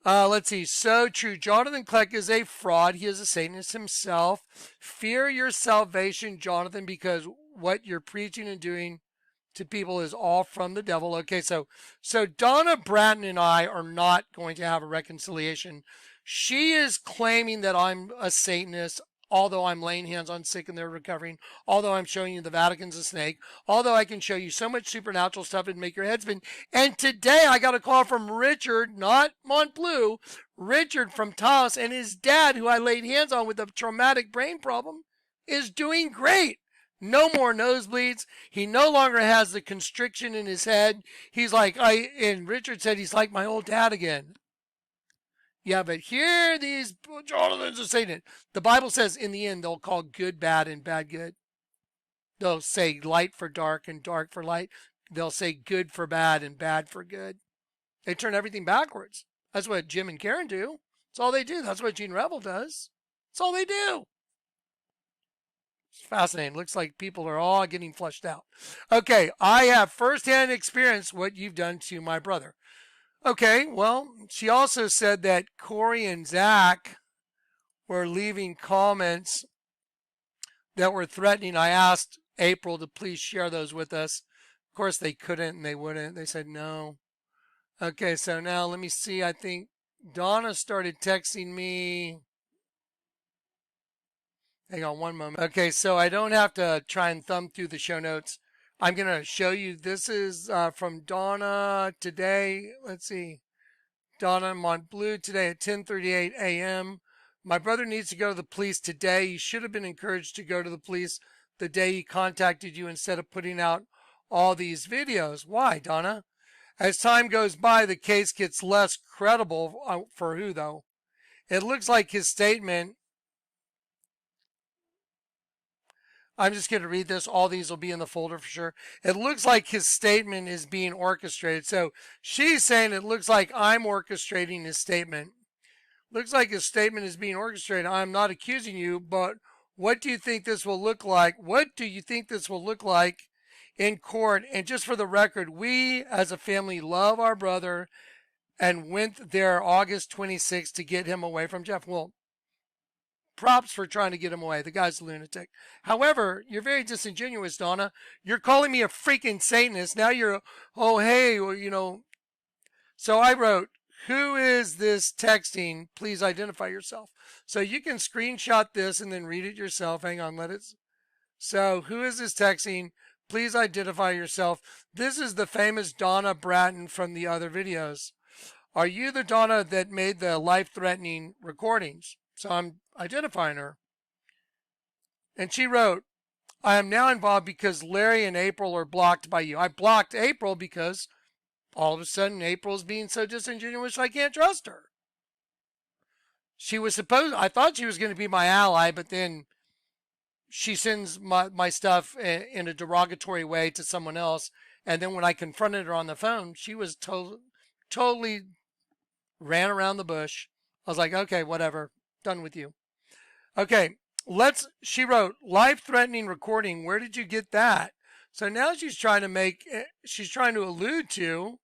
S1: Let's see. So true. Jonathan Kleck is a fraud. He is a Satanist himself. Fear your salvation, Jonathan, because what you're preaching and doing to people is all from the devil. Okay, so Donna Bratton and I are not going to have a reconciliation. She is claiming that I'm a Satanist, although I'm laying hands on sick and they're recovering, although I'm showing you the Vatican's a snake, although I can show you so much supernatural stuff and make your head spin. And today I got a call from Richard, not Montbleu, Richard from Taos, and his dad, who I laid hands on with a traumatic brain problem, is doing great. No more nosebleeds. He no longer has the constriction in his head. He's like, and Richard said he's like my old dad again. Yeah, but here these Jonathans are saying it. The Bible says in the end they'll call good bad and bad good. They'll say light for dark and dark for light. They'll say good for bad and bad for good. They turn everything backwards. That's what Jim and Karen do. That's all they do. That's what Gene Revel does. That's all they do. It's fascinating. Looks like people are all getting flushed out. Okay, I have firsthand experience what you've done to my brother. Okay, well, she also said that Corey and Zach were leaving comments that were threatening. I asked April to please share those with us. Of course, they couldn't and they wouldn't. They said no. Okay, so now let me see. I think Donna started texting me. Hang on one moment. Okay, so I don't have to try and thumb through the show notes. I'm going to show you. This is from Donna today. Let's see. Donna Montbleu today at 10:38 a.m. My brother needs to go to the police today. He should have been encouraged to go to the police the day he contacted you instead of putting out all these videos. Why, Donna? As time goes by, the case gets less credible. For who, though? It looks like his statement. I'm just going to read this. All these will be in the folder for sure. It looks like his statement is being orchestrated. So she's saying it looks like I'm orchestrating his statement. Looks like his statement is being orchestrated. I'm not accusing you, but what do you think this will look like? What do you think this will look like in court? And just for the record, we as a family love our brother and went there August 26th to get him away from Jeff. Well, props for trying to get him away. The guy's a lunatic. However, you're very disingenuous, Donna. You're calling me a freaking Satanist. Now you're, oh, hey, well, you know. So I wrote, who is this texting? Please identify yourself. So you can screenshot this and then read it yourself. Hang on, let it. So who is this texting? Please identify yourself. This is the famous Donna Bratton from the other videos. Are you the Donna that made the life-threatening recordings? So I'm identifying her. And she wrote, I am now involved because Larry and April are blocked by you. I blocked April because all of a sudden April's being so disingenuous I can't trust her. She was I thought she was going to be my ally, but then she sends my stuff in a derogatory way to someone else. And then when I confronted her on the phone, she was totally ran around the bush. I was like, okay, whatever. Done with you. Okay, she wrote, life-threatening recording. Where did you get that? So now she's trying to allude to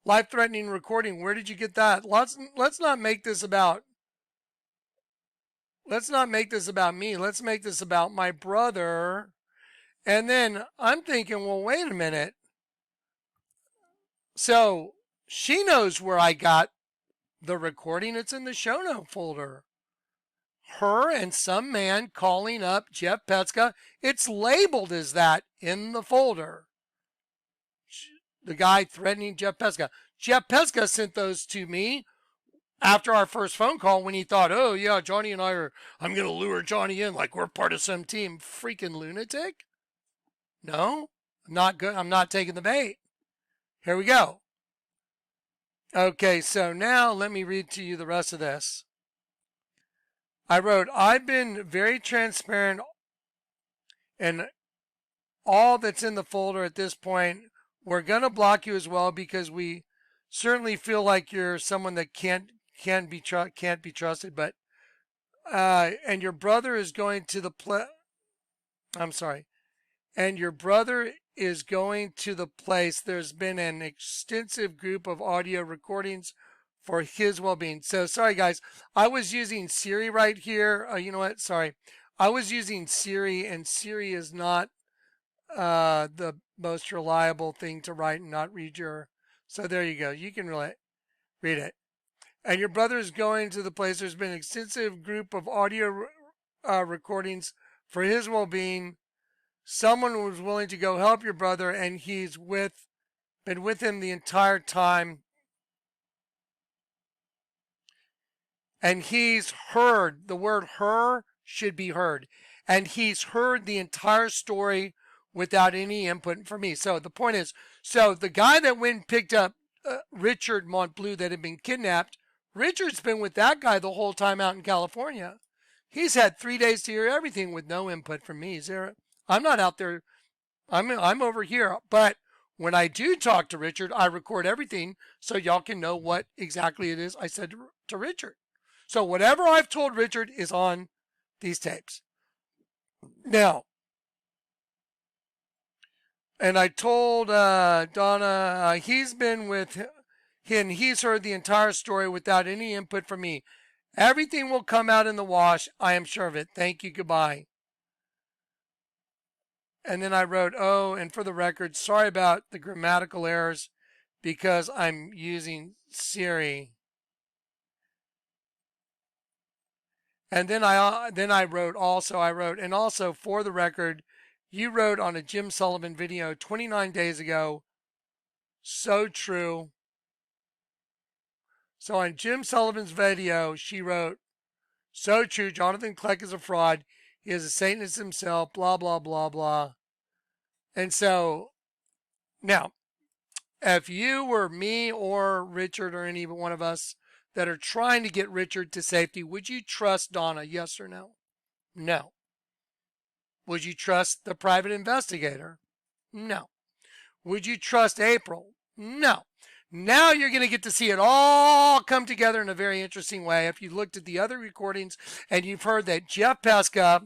S1: life-threatening recording. Where did you get that? Let's not make this about me. Let's make this about my brother. And then I'm thinking, well, wait a minute. So she knows where I got the recording. It's in the show note folder. Her and some man calling up Jeff Petska. It's labeled as that in the folder. The guy threatening Jeff Petska. Jeff Petska sent those to me after our first phone call when he thought, oh yeah, Johnny and I'm going to lure Johnny in like we're part of some team. Freaking lunatic. No, I'm not good. I'm not taking the bait. Here we go. Okay, so now let me read to you the rest of this. I wrote, I've been very transparent and all that's in the folder at this point We're going to block you as well because we certainly feel like you're someone that can't be trusted. But and your brother is going to the I'm sorry. And your brother is going to the place. There's been an extensive group of audio recordings for his well-being. So sorry guys, I was using Siri right here. You know what? Sorry. I was using Siri, and Siri is not the most reliable thing to write and not read your. So there you go. You can read it. And your brother is going to the place. There's been an extensive group of audio recordings for his well-being. Someone was willing to go help your brother, and he's been with him the entire time. And he's heard, the word "her" should be heard. And he's heard the entire story without any input from me. So the point is, so the guy that went and picked up Richard Montbleu that had been kidnapped, Richard's been with that guy the whole time out in California. He's had 3 days to hear everything with no input from me. I'm not out there. I'm over here. But when I do talk to Richard, I record everything so y'all can know what exactly it is I said to Richard. So whatever I've told Richard is on these tapes. Now, and I told Donna he's been with him, and he's heard the entire story without any input from me. Everything will come out in the wash. I am sure of it. Thank you. Goodbye. And then I wrote, oh, and for the record, sorry about the grammatical errors because I'm using Siri. And then I wrote, and also for the record, you wrote on a Jim Sullivan video 29 days ago, so true. So on Jim Sullivan's video, she wrote, so true, Jonathan Kleck is a fraud. He is a Satanist himself, blah, blah, blah, blah. And so, now, if you were me or Richard or any one of us that are trying to get Richard to safety, would you trust Donna, yes or no? No. Would you trust the private investigator? No. Would you trust April? No. Now you're going to get to see it all come together in a very interesting way. If you looked at the other recordings and you've heard that Jeff Pesca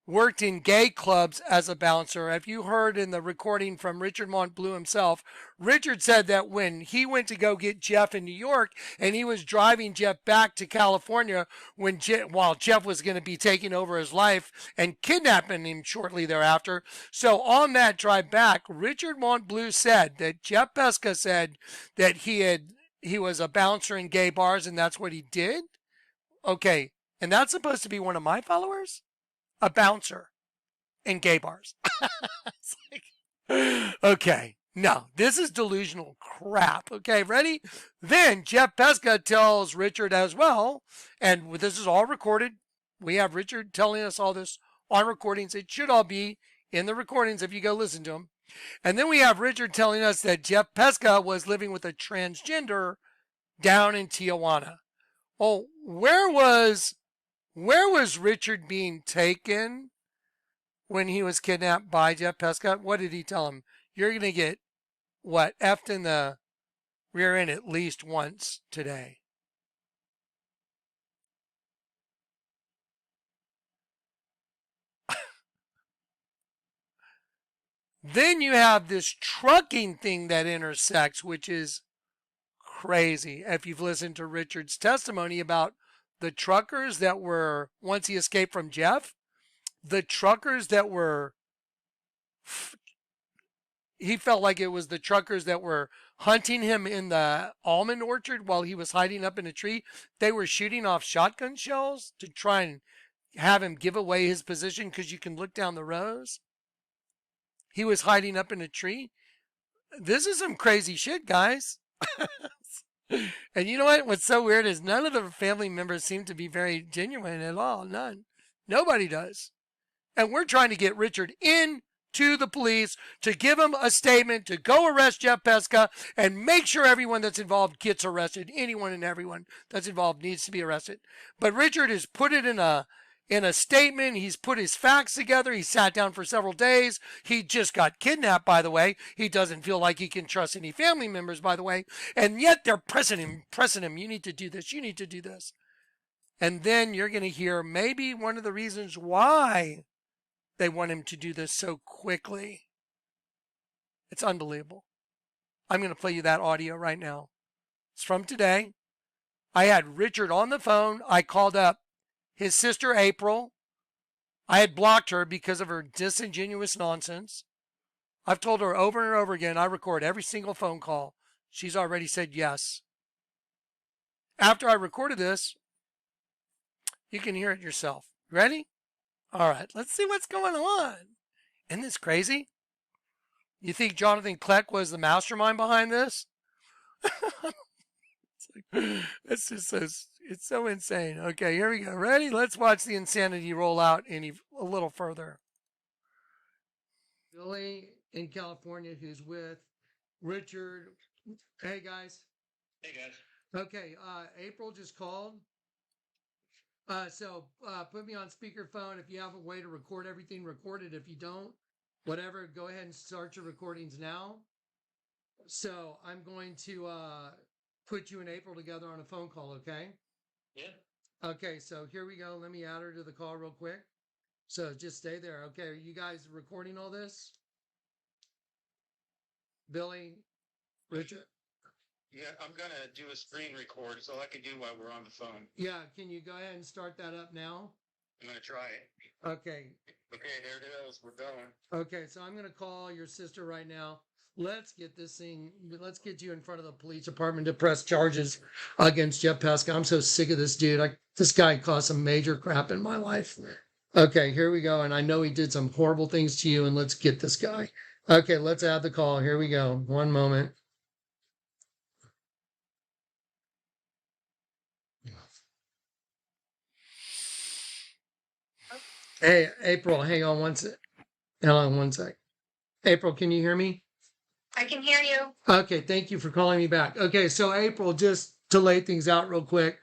S1: worked in gay clubs as a bouncer. If you heard in the recording from Richard Montbleu himself, Richard said that when he went to go get Jeff in New York and he was driving Jeff back to California while Jeff was going to be taking over his life and kidnapping him shortly thereafter. So on that drive back, Richard Montbleu said that Jeff Pesca said that he was a bouncer in gay bars and that's what he did. Okay. And that's supposed to be one of my followers? A bouncer in gay bars. Okay, no, this is delusional crap. Okay, ready? Then Jeff Pesca tells Richard as well, and this is all recorded. We have Richard telling us all this on recordings. It should all be in the recordings if you go listen to them. And then we have Richard telling us that Jeff Pesca was living with a transgender down in Tijuana. Oh, where was Richard being taken when he was kidnapped by Jeff Pesca? What did he tell him? You're going to get, what, effed in the rear end at least once today. Then you have this trucking thing that intersects, which is crazy. If you've listened to Richard's testimony about the truckers that were, once he escaped from Jeff, the truckers that were, he felt like it was the truckers that were hunting him in the almond orchard while he was hiding up in a tree. They were shooting off shotgun shells to try and have him give away his position because you can look down the rows. He was hiding up in a tree. This is some crazy shit, guys. And you know what? What's so weird is none of the family members seem to be very genuine at all. None. Nobody does. And we're trying to get Richard into the police to give him a statement to go arrest Jeff Pesca and make sure everyone that's involved gets arrested. Anyone and everyone that's involved needs to be arrested. But Richard has put it in a in a statement. He's put his facts together. He sat down for several days. He just got kidnapped, by the way. He doesn't feel like he can trust any family members, by the way. And yet they're pressing him. You need to do this. You need to do this. And then you're going to hear maybe one of the reasons why they want him to do this so quickly. It's unbelievable. I'm going to play you that audio right now. It's from today. I had Richard on the phone. I called up his sister, April. I had blocked her because of her disingenuous nonsense. I've told her over and over again, I record every single phone call. She's already said yes. After I recorded this, you can hear it yourself. Ready? All right, let's see what's going on. Isn't this crazy? You think Jonathan Kleck was the mastermind behind this? It's just it's so insane. Okay, here we go. Ready? Let's watch the insanity roll out a little further. Billy in California, who's with Richard. Hey guys.
S7: Hey guys.
S1: Okay, April just called. So put me on speakerphone. If you have a way to record everything, record it. If you don't, whatever, go ahead and start your recordings now. So I'm going to put you and April together on a phone call, okay?
S7: Yeah.
S1: Okay, so here we go. Let me add her to the call real quick. So just stay there. Okay, are you guys recording all this? Billy, Richard?
S7: Yeah, I'm gonna do a screen record. It's all I can do while we're on the phone.
S1: Yeah, can you go ahead and start that up now?
S7: I'm gonna try it.
S1: Okay.
S7: Okay, there it is. We're going.
S1: Okay, so I'm going to call your sister right now. Let's get you in front of the police department to press charges against Jeff Pesca. I'm so sick of this dude. This guy caused some major crap in my life. Okay, here we go. And I know he did some horrible things to you, and let's get this guy. Okay, let's add the call. Here we go. One moment. Hey, April, hang on one sec. Hold on one sec. April, can you hear me?
S9: I can hear you.
S1: Okay, thank you for calling me back. Okay, so April, just to lay things out real quick.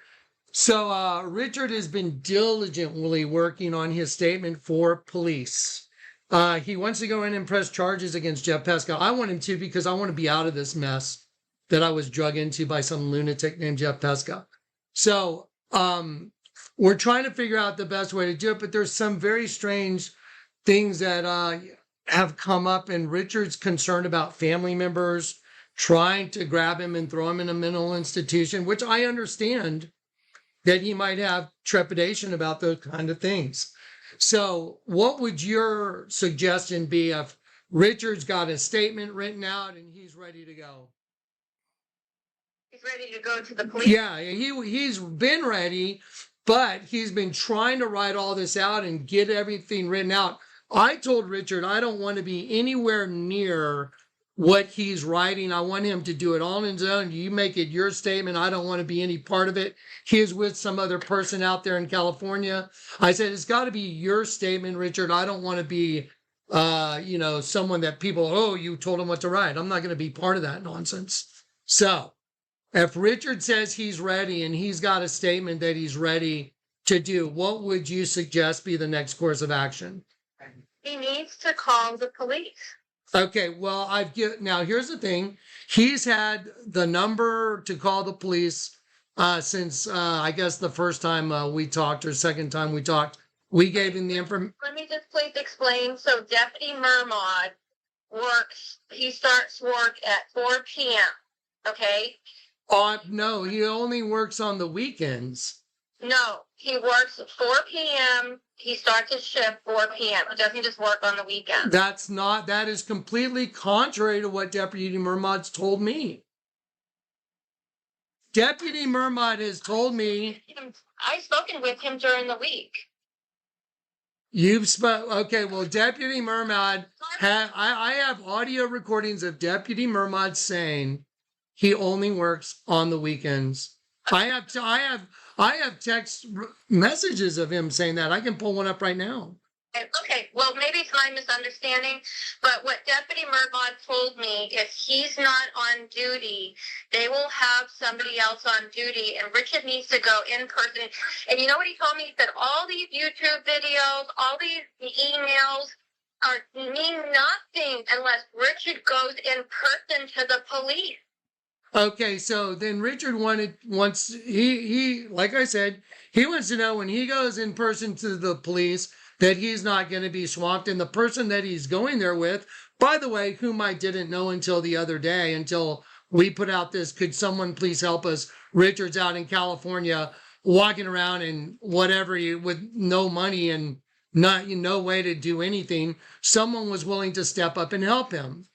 S1: So Richard has been diligently working on his statement for police. He wants to go in and press charges against Jeff Pesca. I want him to because I want to be out of this mess that I was drug into by some lunatic named Jeff Pesca. So we're trying to figure out the best way to do it, but there's some very strange things that have come up, and Richard's concerned about family members trying to grab him and throw him in a mental institution, which I understand that he might have trepidation about those kind of things. So what would your suggestion be if Richard's got a statement written out and he's ready to go?
S9: He's ready to go to the police?
S1: Yeah, he's been ready, but he's been trying to write all this out and get everything written out. I told Richard I don't want to be anywhere near what he's writing. I want him to do it all on his own. You make it your statement. I don't want to be any part of it. He's with some other person out there in California. I said, it's got to be your statement, Richard. I don't want to be, someone that people, you told him what to write. I'm not going to be part of that nonsense. So if Richard says he's ready and he's got a statement that he's ready to do, what would you suggest be the next course of action?
S9: He needs to call the police.
S1: Okay, well, now here's the thing. He's had the number to call the police since, I guess, the first time we talked or second time we talked. We gave him the information.
S9: Let me just please explain. So Deputy Mermod he starts work at 4 p.m., okay?
S1: No, he only works on the weekends.
S9: No, he works at 4 p.m. He starts his shift 4 p.m. He doesn't just work on the weekend.
S1: That is completely contrary to what Deputy Mermod's told me. Deputy Mermod has told me.
S9: I've spoken with him during the week.
S1: Okay, well, Deputy Mermod, I have audio recordings of Deputy Mermod saying he only works on the weekends. I have text messages of him saying that. I can pull one up right now.
S9: Okay, well, maybe it's my misunderstanding, but what Deputy Mermod told me is he's not on duty they will have somebody else on duty, and Richard needs to go in person. And you know what he told me? He said all these YouTube videos, all these emails mean nothing unless Richard goes in person to the police.
S1: Okay, so then Richard wants he like I said, he wants to know when he goes in person to the police that he's not going to be swamped, and the person that he's going there with, by the way, whom I didn't know until the other day, until we put out this, could someone please help us? Richard's out in California walking around and whatever with no money and no way to do anything. Someone was willing to step up and help him.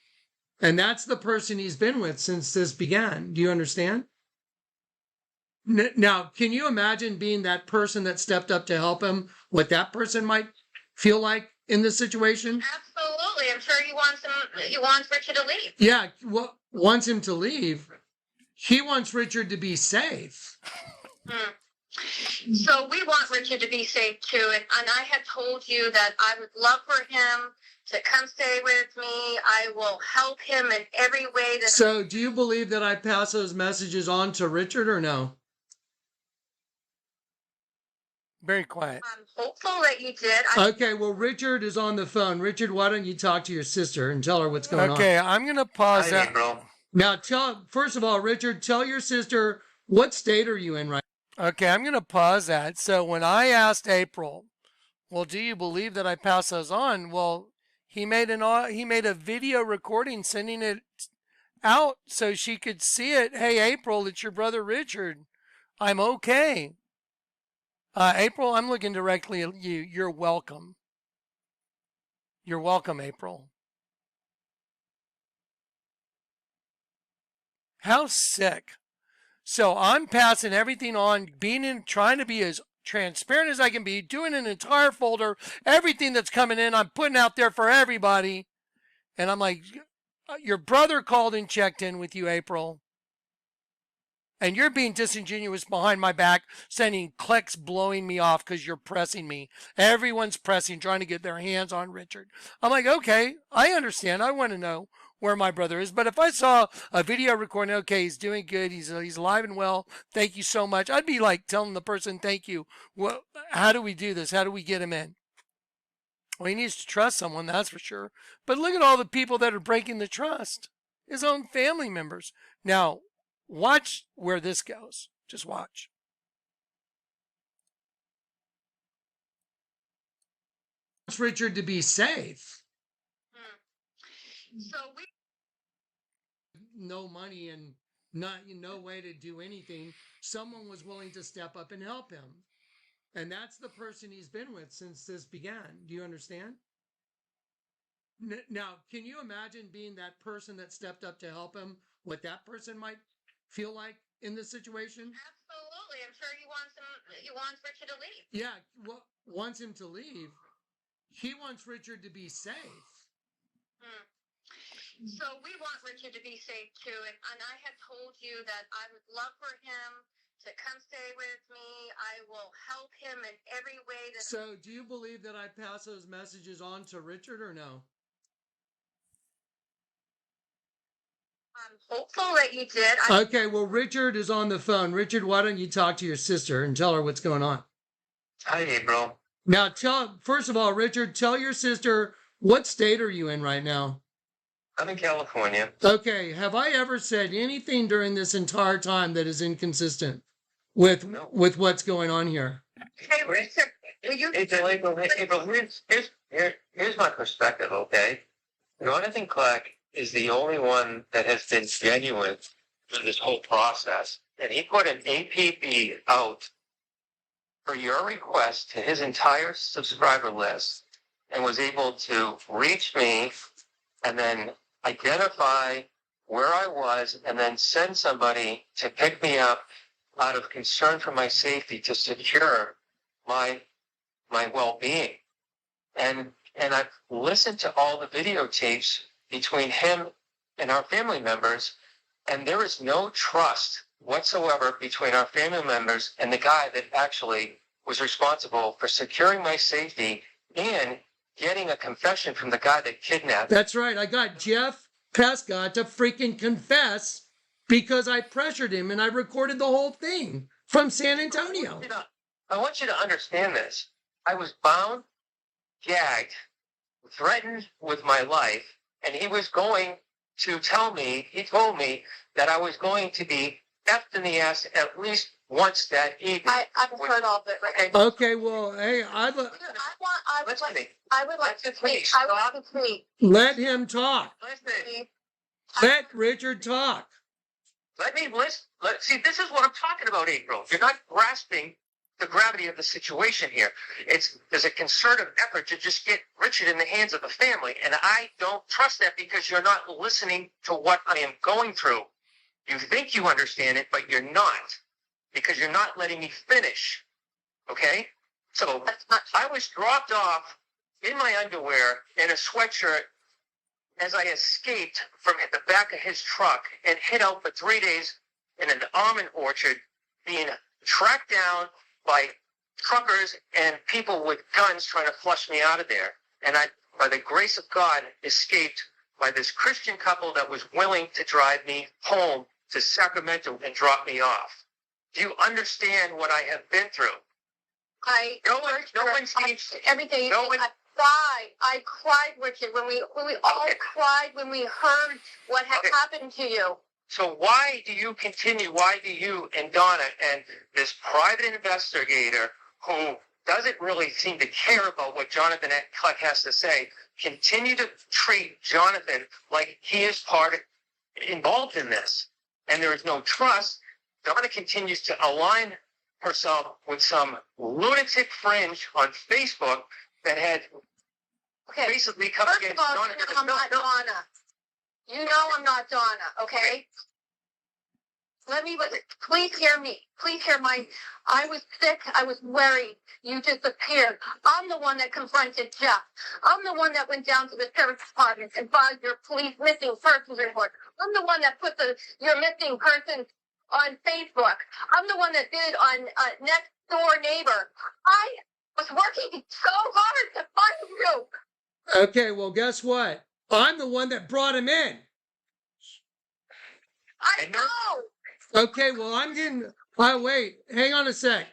S1: And that's the person he's been with since this began. Do you understand? Now, can you imagine being that person that stepped up to help him, what that person might feel like in this situation?
S9: Absolutely. I'm sure he wants Richard to leave.
S1: Yeah, well, wants him to leave. He wants Richard to be safe.
S9: So we want Richard to be safe too. And I had told you that I would love for him to come stay with me. I will help him in every way.
S1: So do you believe that I pass those messages on to Richard or no? Very quiet.
S9: I'm hopeful that you did.
S1: Okay, well, Richard is on the phone. Richard, why don't you talk to your sister and tell her what's going on?
S2: Okay,
S1: I'm going to pause
S2: Hi,
S1: that.
S2: April.
S1: Now, first of all, Richard, tell your sister, what state are you in right now? Okay, I'm going to pause that. So when I asked April, well, do you believe that I pass those on? Well, he made a video recording sending it out so she could see it. Hey, April, it's your brother Richard. I'm okay. April, I'm looking directly at you. You're welcome. You're welcome, April. How sick. So I'm passing everything on, trying to be as transparent as I can be, doing an entire folder, everything that's coming in, I'm putting out there for everybody. And I'm like, your brother called and checked in with you, April. And you're being disingenuous behind my back, sending clicks blowing me off because you're pressing me. Everyone's pressing, trying to get their hands on Richard. I'm like, okay, I understand. I want to know where my brother is. But if I saw a video recording, okay, he's doing good, he's alive and well, thank you so much, I'd be like telling the person, thank you. Well, how do we do this? How do we get him in? Well, he needs to trust someone, that's for sure. But look at all the people that are breaking the trust. His own family members. Now, watch where this goes. Just watch. Wants Richard to be safe.
S9: So we
S1: no money and no way to do anything. Someone was willing to step up and help him. And that's the person he's been with since this began. Do you understand? Now, can you imagine being that person that stepped up to help him, what that person might feel like in this situation?
S9: Absolutely. I'm sure he wants Richard to leave.
S1: Yeah, well, wants him to leave. He wants Richard to be safe.
S9: So we want Richard to be safe too. And I had told you that I would love for him to come stay with me. I will help him in every way.
S1: So do you believe that I pass those messages on to Richard or no?
S9: I'm hopeful that you did.
S1: Okay, well, Richard is on the phone. Richard, why don't you talk to your sister and tell her what's going on?
S2: Hi, April.
S1: Now, first of all, Richard, tell your sister, what state are you in right now?
S2: I'm in California.
S1: Okay, have I ever said anything during this entire time that is inconsistent with what's going on here?
S9: Hey, Richard, will you...
S2: April, here's my perspective, okay? Jonathan Kleck is the only one that has been genuine through this whole process. And he put an APB out for your request to his entire subscriber list and was able to reach me and then identify where I was and then send somebody to pick me up out of concern for my safety to secure my well-being. And I've listened to all the videotapes between him and our family members, and there is no trust whatsoever between our family members and the guy that actually was responsible for securing my safety and getting a confession from the guy that kidnapped me.
S1: That's right. I got Jeff Pescott to freaking confess because I pressured him and I recorded the whole thing from San Antonio.
S2: I want you to understand this. I was bound, gagged, threatened with my life, and he was going to tell me, he told me that I was going to be effed in the ass at least once that evening.
S9: I've heard all of it. Right?
S1: Okay, well, hey, I would
S9: like to speak.
S1: let him talk.
S2: Listen.
S1: Let Richard talk.
S2: Let me listen. See, this is what I'm talking about, April. You're not grasping the gravity of the situation here. There's a concerted effort to just get Richard in the hands of the family, and I don't trust that because you're not listening to what I am going through. You think you understand it, but you're not, because you're not letting me finish. Okay? So I was dropped off in my underwear in a sweatshirt as I escaped from the back of his truck and hid out for 3 days in an almond orchard, being tracked down by truckers and people with guns trying to flush me out of there. And I, by the grace of God, escaped by this Christian couple that was willing to drive me home to Sacramento and drop me off. Do you understand what I have been through? No one seems
S9: every day.
S2: No one.
S9: I cried, Richard, when we all cried when we heard what had happened to you.
S2: So why do you continue? Why do you and Donna and this private investigator who doesn't really seem to care about what Jonathan Kleck has to say continue to treat Jonathan like he is involved in this? And there is no trust. Donna continues to align herself with some lunatic fringe on Facebook that had basically come against Donna.
S9: I'm not Donna. You know I'm not Donna, okay? Please hear me. Please hear I was sick. I was worried. You disappeared. I'm the one that confronted Jeff. I'm the one that went down to the sheriff's department and filed your police missing persons report. I'm the one that put your missing person on Facebook. I'm the one that did on Next Door Neighbor. I was working so hard to find you.
S1: Okay, well, guess what? I'm the one that brought him in.
S9: I know.
S1: Okay, well, I'm getting. Wait, hang on a sec.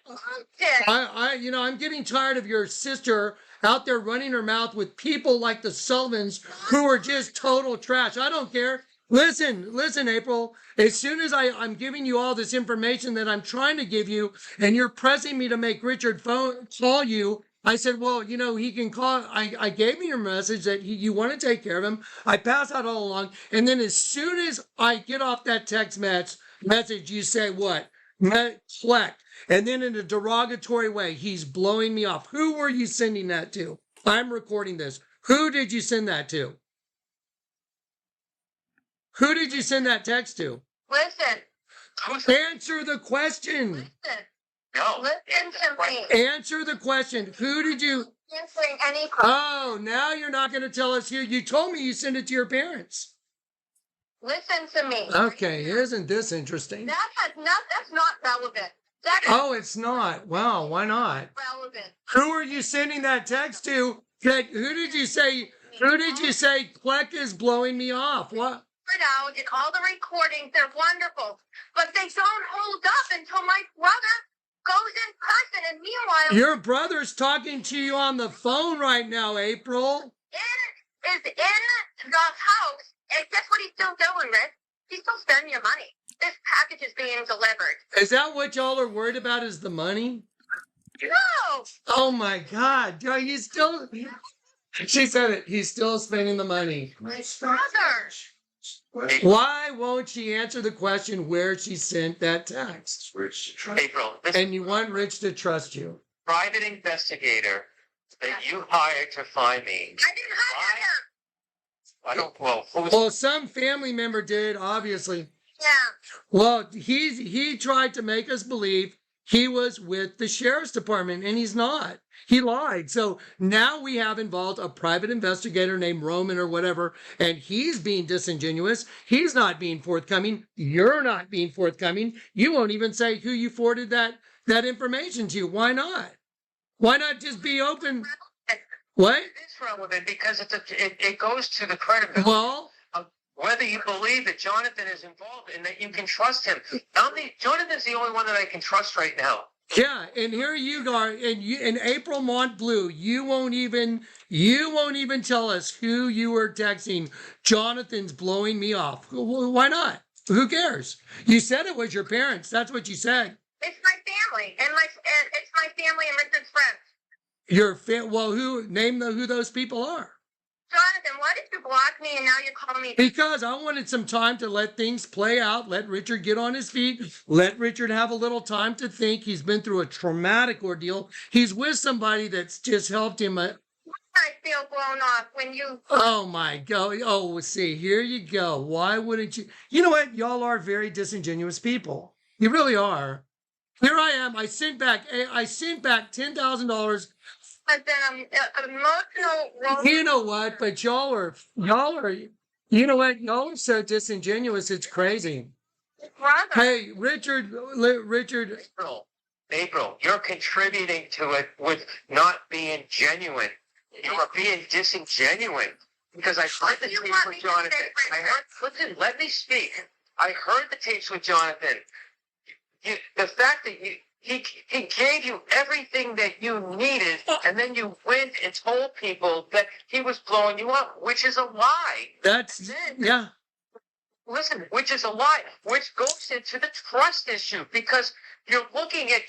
S1: I'm getting tired of your sister out there running her mouth with people like the Sullivans who are just total trash. I don't care. Listen, April. As soon as I'm giving you all this information that I'm trying to give you, and you're pressing me to make Richard call you, I said, well, he can call. I gave me your message that you want to take care of him. I pass that all along. And then as soon as I get off that text message, you say what? Kleck. And then in a derogatory way, he's blowing me off. Who were you sending that to? I'm recording this. Who did you send that to? Who did you send that text to?
S9: Listen.
S1: Answer the question.
S9: Listen.
S2: No.
S9: Listen to me.
S1: Answer the question. Who did you?
S9: Answering any question.
S1: Oh, now you're not going to tell us who. You told me you sent it to your parents.
S9: Listen to me.
S1: Okay, isn't this interesting?
S9: That's not relevant.
S1: It's not. Wow, why not?
S9: Relevant.
S1: Who are you sending that text to? Who did you say Kleck is blowing me off? What?
S9: Out in all the recordings, they're wonderful, but they don't hold up until my brother goes in person. And meanwhile,
S1: your brother's talking to you on the phone right now, April.
S9: Is in the house, and guess what he's still doing, Rick? He's still spending your money. This package is being delivered.
S1: Is that what y'all are worried about? Is the money?
S9: No.
S1: Oh my God! He's still. She said it. He's still spending the money.
S9: My brother.
S1: Why won't she answer the question where she sent that text?
S2: April,
S1: and you want Rich to trust you.
S2: Private investigator that you hired to find me.
S9: I didn't hire him.
S2: I don't.
S1: Well, some family member did, obviously.
S9: Yeah.
S1: Well, he tried to make us believe he was with the sheriff's department, and he's not. He lied. So now we have involved a private investigator named Roman or whatever, and he's being disingenuous. He's not being forthcoming. You're not being forthcoming. You won't even say who you forwarded that information to. Why not? Why not just be open? What?
S2: It's relevant because it goes to the credibility. whether you believe that Jonathan is involved and that you can trust him. Jonathan's the only one that I can trust right now.
S1: Yeah, and here you are, and April Montbleu, you won't even tell us who you were texting. Jonathan's blowing me off. Why not? Who cares? You said it was your parents. That's what you said.
S9: It's my family, and it's my family and Richard's friends.
S1: Well, who those people are?
S9: Jonathan, why did you block me and now you're calling me?
S1: Because I wanted some time to let things play out, let Richard get on his feet, let Richard have a little time to think. He's been through a traumatic ordeal. He's with somebody that's just helped him.
S9: I feel blown off when you.
S1: Oh my God. Oh, see, here you go. Why wouldn't you? You know what? Y'all are very disingenuous people. You really are. Here I am. I sent back $10,000.
S9: But then emotional.
S1: You know what? But y'all are, you know what? Y'all are so disingenuous. It's crazy.
S9: Brother.
S1: Hey, Richard.
S2: April, you're contributing to it with not being genuine. You are being disingenuous. Because I heard the tapes with Jonathan. Listen, let me speak. I heard the tapes with Jonathan. The fact that he gave you everything that you needed, and then you went and told people that he was blowing you up, which is a lie.
S1: Yeah.
S2: Listen, which is a lie, which goes into the trust issue, because you're looking at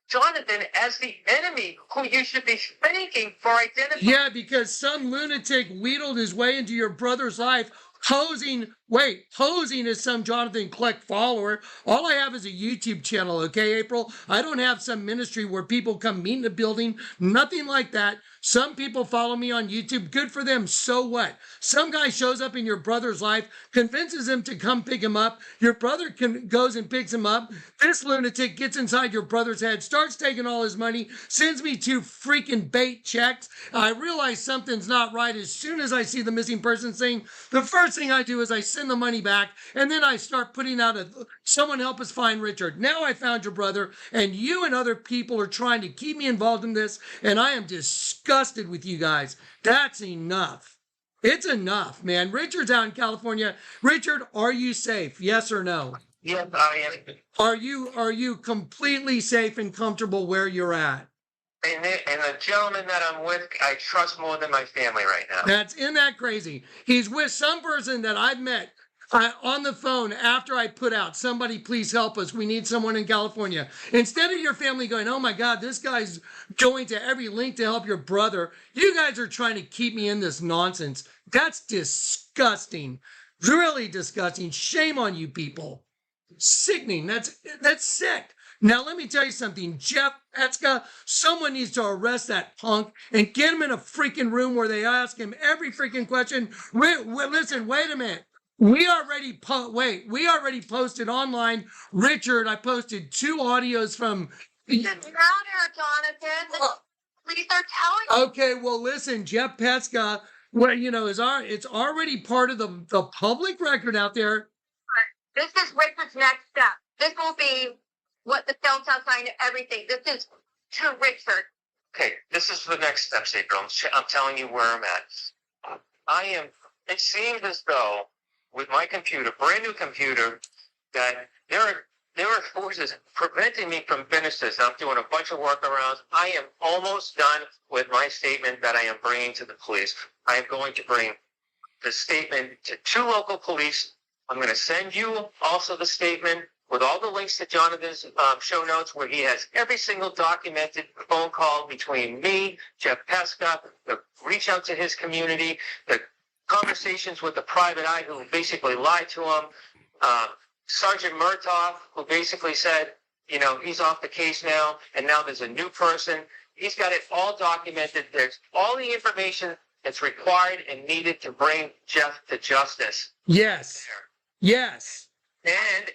S2: Jonathan as the enemy who you should be thanking for identifying.
S1: Yeah, because some lunatic wheedled his way into your brother's life, posing as some Jonathan Kleck follower. All I have is a YouTube channel, okay, April? I don't have some ministry where people come meet in a building, nothing like that. Some people follow me on YouTube. Good for them. So what? Some guy shows up in your brother's life, convinces him to come pick him up. Your brother goes and picks him up. This lunatic gets inside your brother's head, starts taking all his money, sends me 2 freaking bait checks. I realize something's not right as soon as I see the missing person thing. The first thing I do is I send the money back, and then I start putting out someone help us find Richard. Now I found your brother, and you and other people are trying to keep me involved in this, and I am disgusted with you guys. That's enough. It's enough, man. Richard's out in California. Richard, are you safe? Yes or no?
S2: Yes, I am.
S1: Are you completely safe and comfortable where you're at?
S2: And the gentleman that I'm with, I trust more than my family right now.
S1: Isn't that crazy? He's with some person that I've met on the phone after I put out, somebody please help us. We need someone in California. Instead of your family going, oh my God, this guy's going to every link to help your brother. You guys are trying to keep me in this nonsense. That's disgusting. Really disgusting. Shame on you people. Sickening. That's sick. Now, let me tell you something. Jeff Petska, someone needs to arrest that punk and get him in a freaking room where they ask him every freaking question. Listen, wait a minute. We already posted online. Richard, I posted 2 audios from.
S9: It's louder, Jonathan. Police are telling you.
S1: Okay, well, listen, Jeff Petska, it's already part of the public record out there.
S9: This is Richard's next step. This will be what the cell sign, everything. This is to Richard.
S2: Okay, this is the next steps, April. I'm telling you where I'm at. It seems as though with my computer, brand new computer, that there are forces preventing me from finishing this. I'm doing a bunch of workarounds. I am almost done with my statement that I am bringing to the police. I am going to bring the statement to 2 local police. I'm going to send you also the statement with all the links to Jonathan's show notes, where he has every single documented phone call between me, Jeff Pesca, the reach out to his community, the conversations with the private eye who basically lied to him, Sergeant Murtaugh, who basically said, he's off the case now, and now there's a new person. He's got it all documented. There's all the information that's required and needed to bring Jeff to justice.
S1: Yes. Yes.
S2: And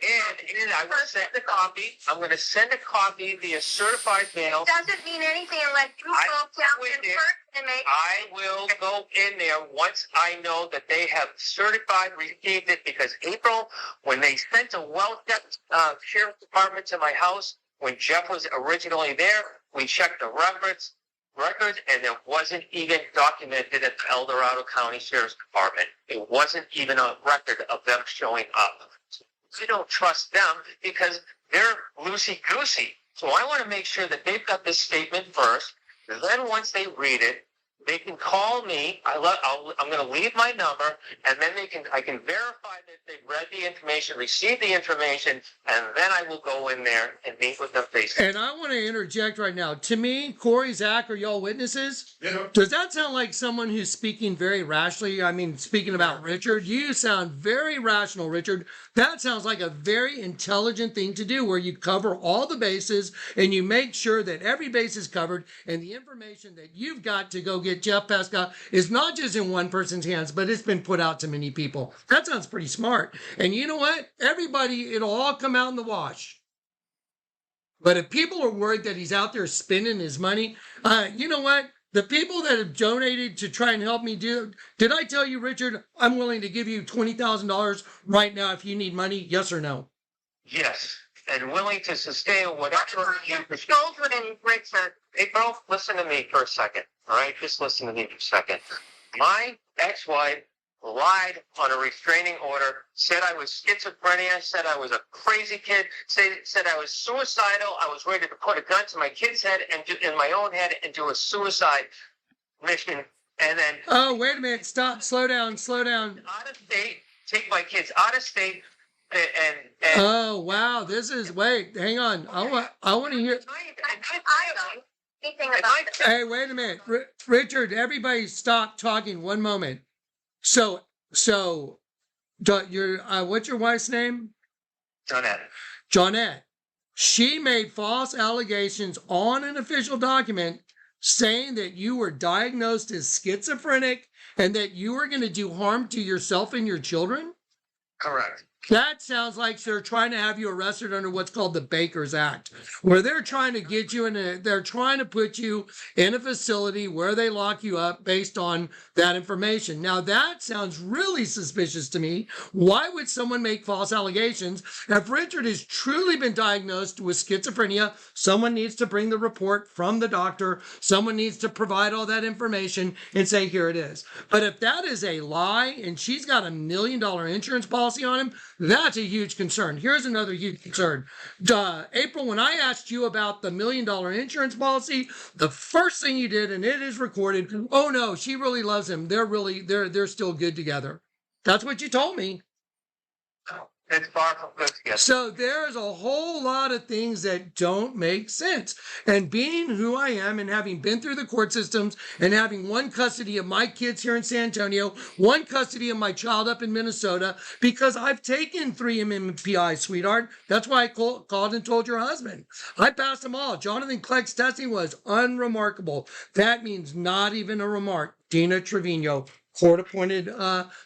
S2: I will send a copy. I'm going to send a copy via certified mail.
S9: It doesn't mean anything unless you go down in person and make.
S2: I will go in there once I know that they have certified received it, because April, when they sent a sheriff's department to my house, when Jeff was originally there, we checked the records. records, and it wasn't even documented at the El Dorado County Sheriff's Department. It wasn't even a record of them showing up. I don't trust them because they're loosey-goosey. So I want to make sure that they've got this statement first. Then once they read it, they can call me. I'm going to leave my number, and then I can verify that they've read the information, received the information, and then I will go in there and meet with them face to face.
S1: And I want to interject right now. To me, Corey, Zach, are y'all witnesses?
S8: Yeah.
S1: Does that sound like someone who's speaking very rationally? I mean, speaking about Richard, you sound very rational, Richard. That sounds like a very intelligent thing to do, where you cover all the bases and you make sure that every base is covered, and the information that you've got to go get Jeff Pesca is not just in one person's hands, but it's been put out to many people. That sounds pretty smart. And you know what? Everybody, it'll all come out in the wash. But if people are worried that he's out there spending his money, you know what? The people that have donated to try and help me did I tell you, Richard, I'm willing to give you $20,000 right now if you need money? Yes or no?
S2: Yes, and willing to sustain whatever you...
S9: Children, Richard.
S2: Hey, bro, listen to me for a second, all right? Just listen to me for a second. My ex-wife lied on a restraining order, said I was schizophrenia, said I was a crazy kid, said I was suicidal, I was ready to put a gun to my kid's head and in my own head and do a suicide mission, and then...
S1: Oh, wait a minute. Stop. Slow down.
S2: Out of state, take my kids out of state, and
S1: oh, wow. This is... Wait, hang on. I want to hear...
S9: I know anything about this.
S1: Hey, wait a minute. Richard, everybody stop talking 1 moment. So, what's your wife's name? Jonette. She made false allegations on an official document saying that you were diagnosed as schizophrenic and that you were going to do harm to yourself and your children?
S2: Correct.
S1: That sounds like they're trying to have you arrested under what's called the Baker's Act, where they're trying to get you they're trying to put you in a facility where they lock you up based on that information. Now that sounds really suspicious to me. Why would someone make false allegations? If Richard has truly been diagnosed with schizophrenia, someone needs to bring the report from the doctor. Someone needs to provide all that information and say, here it is. But if that is a lie and she's got $1 million insurance policy on him, that's a huge concern. Here's another huge concern. April, when I asked you about the $1 million insurance policy, the first thing you did, and it is recorded, oh no, she really loves him. They're still good together. That's what you told me.
S2: It's far from good together.
S1: So there's a whole lot of things that don't make sense. And being who I am and having been through the court systems and having one custody of my kids here in San Antonio, one custody of my child up in Minnesota, because I've taken 3 MMPI, sweetheart. That's why I called and told your husband. I passed them all. Jonathan Kleck's testing was unremarkable. That means not even a remark. Dina Trevino, court-appointed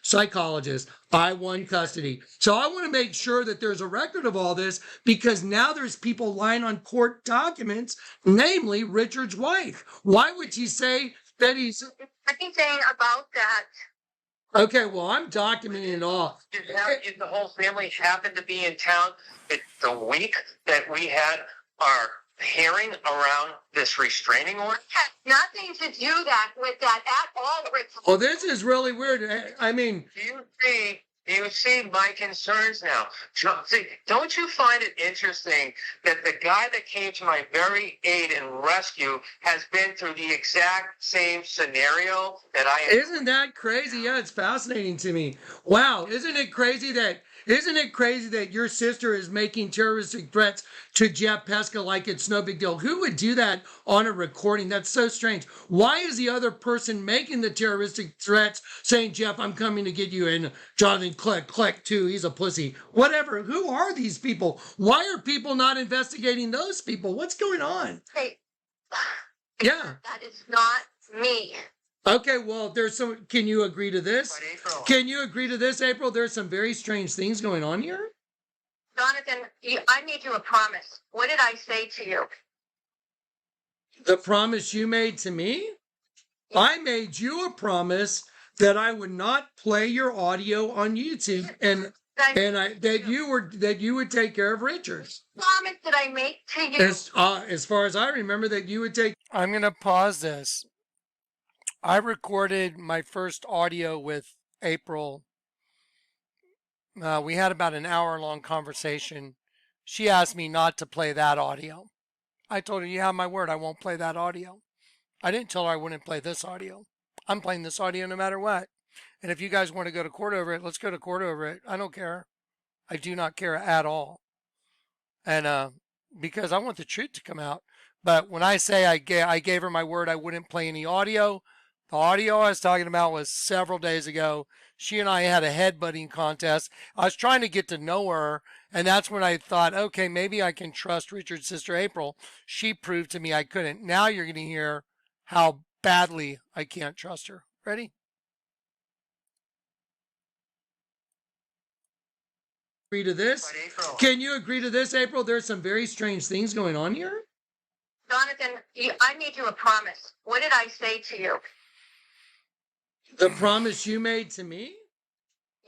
S1: psychologist. I won custody. So I want to make sure that there's a record of all this, because now there's people lying on court documents, namely Richard's wife. Why would she say that he's...
S9: Anything about that?
S1: Okay, well, I'm documenting it all.
S2: If the whole family happened to be in town the week that we had our hearing around this restraining order?
S9: It has nothing to do with that at all, Richard.
S1: Well, this is really weird. I mean...
S2: Do you see my concerns now? Don't you find it interesting that the guy that came to my very aid and rescue has been through the exact same scenario that I am?
S1: Isn't that crazy? Yeah, it's fascinating to me. Wow, isn't it crazy that your sister is making terroristic threats to Jeff Pesca like it's no big deal? Who would do that on a recording? That's so strange. Why is the other person making the terroristic threats saying, Jeff, I'm coming to get you, and Jonathan Kleck too, he's a pussy. Whatever. Who are these people? Why are people not investigating those people? What's going on?
S9: Hey,
S1: yeah.
S9: that is not me.
S1: Okay, well, can you agree to this? Can you agree to this, April? There's some very strange things going on here.
S9: Jonathan, I made you a promise. What did I say to you?
S1: The promise you made to me? I made you a promise that I would not play your audio on YouTube. And And that you would take care of Richard.
S9: Promise that I make to you.
S1: As far as I remember, that you would take. I'm gonna pause this. I recorded my first audio with April. We had about an hour-long conversation. She asked me not to play that audio. I told her, "You have my word, I won't play that audio." I didn't tell her I wouldn't play this audio. I'm playing this audio no matter what. And if you guys want to go to court over it, let's go to court over it. I don't care. I do not care at all. And because I want the truth to come out. But when I say I gave her my word I wouldn't play any audio, the audio I was talking about was several days ago. She and I had a headbutting contest. I was trying to get to know her, and that's when I thought, okay, maybe I can trust Richard's sister April. She proved to me I couldn't. Now you're going to hear how badly I can't trust her. Ready? Agree to this? Can you agree to this, April? There's some very strange things going on here.
S9: Jonathan, I made you a promise. What did I say to you?
S1: The promise you made to me?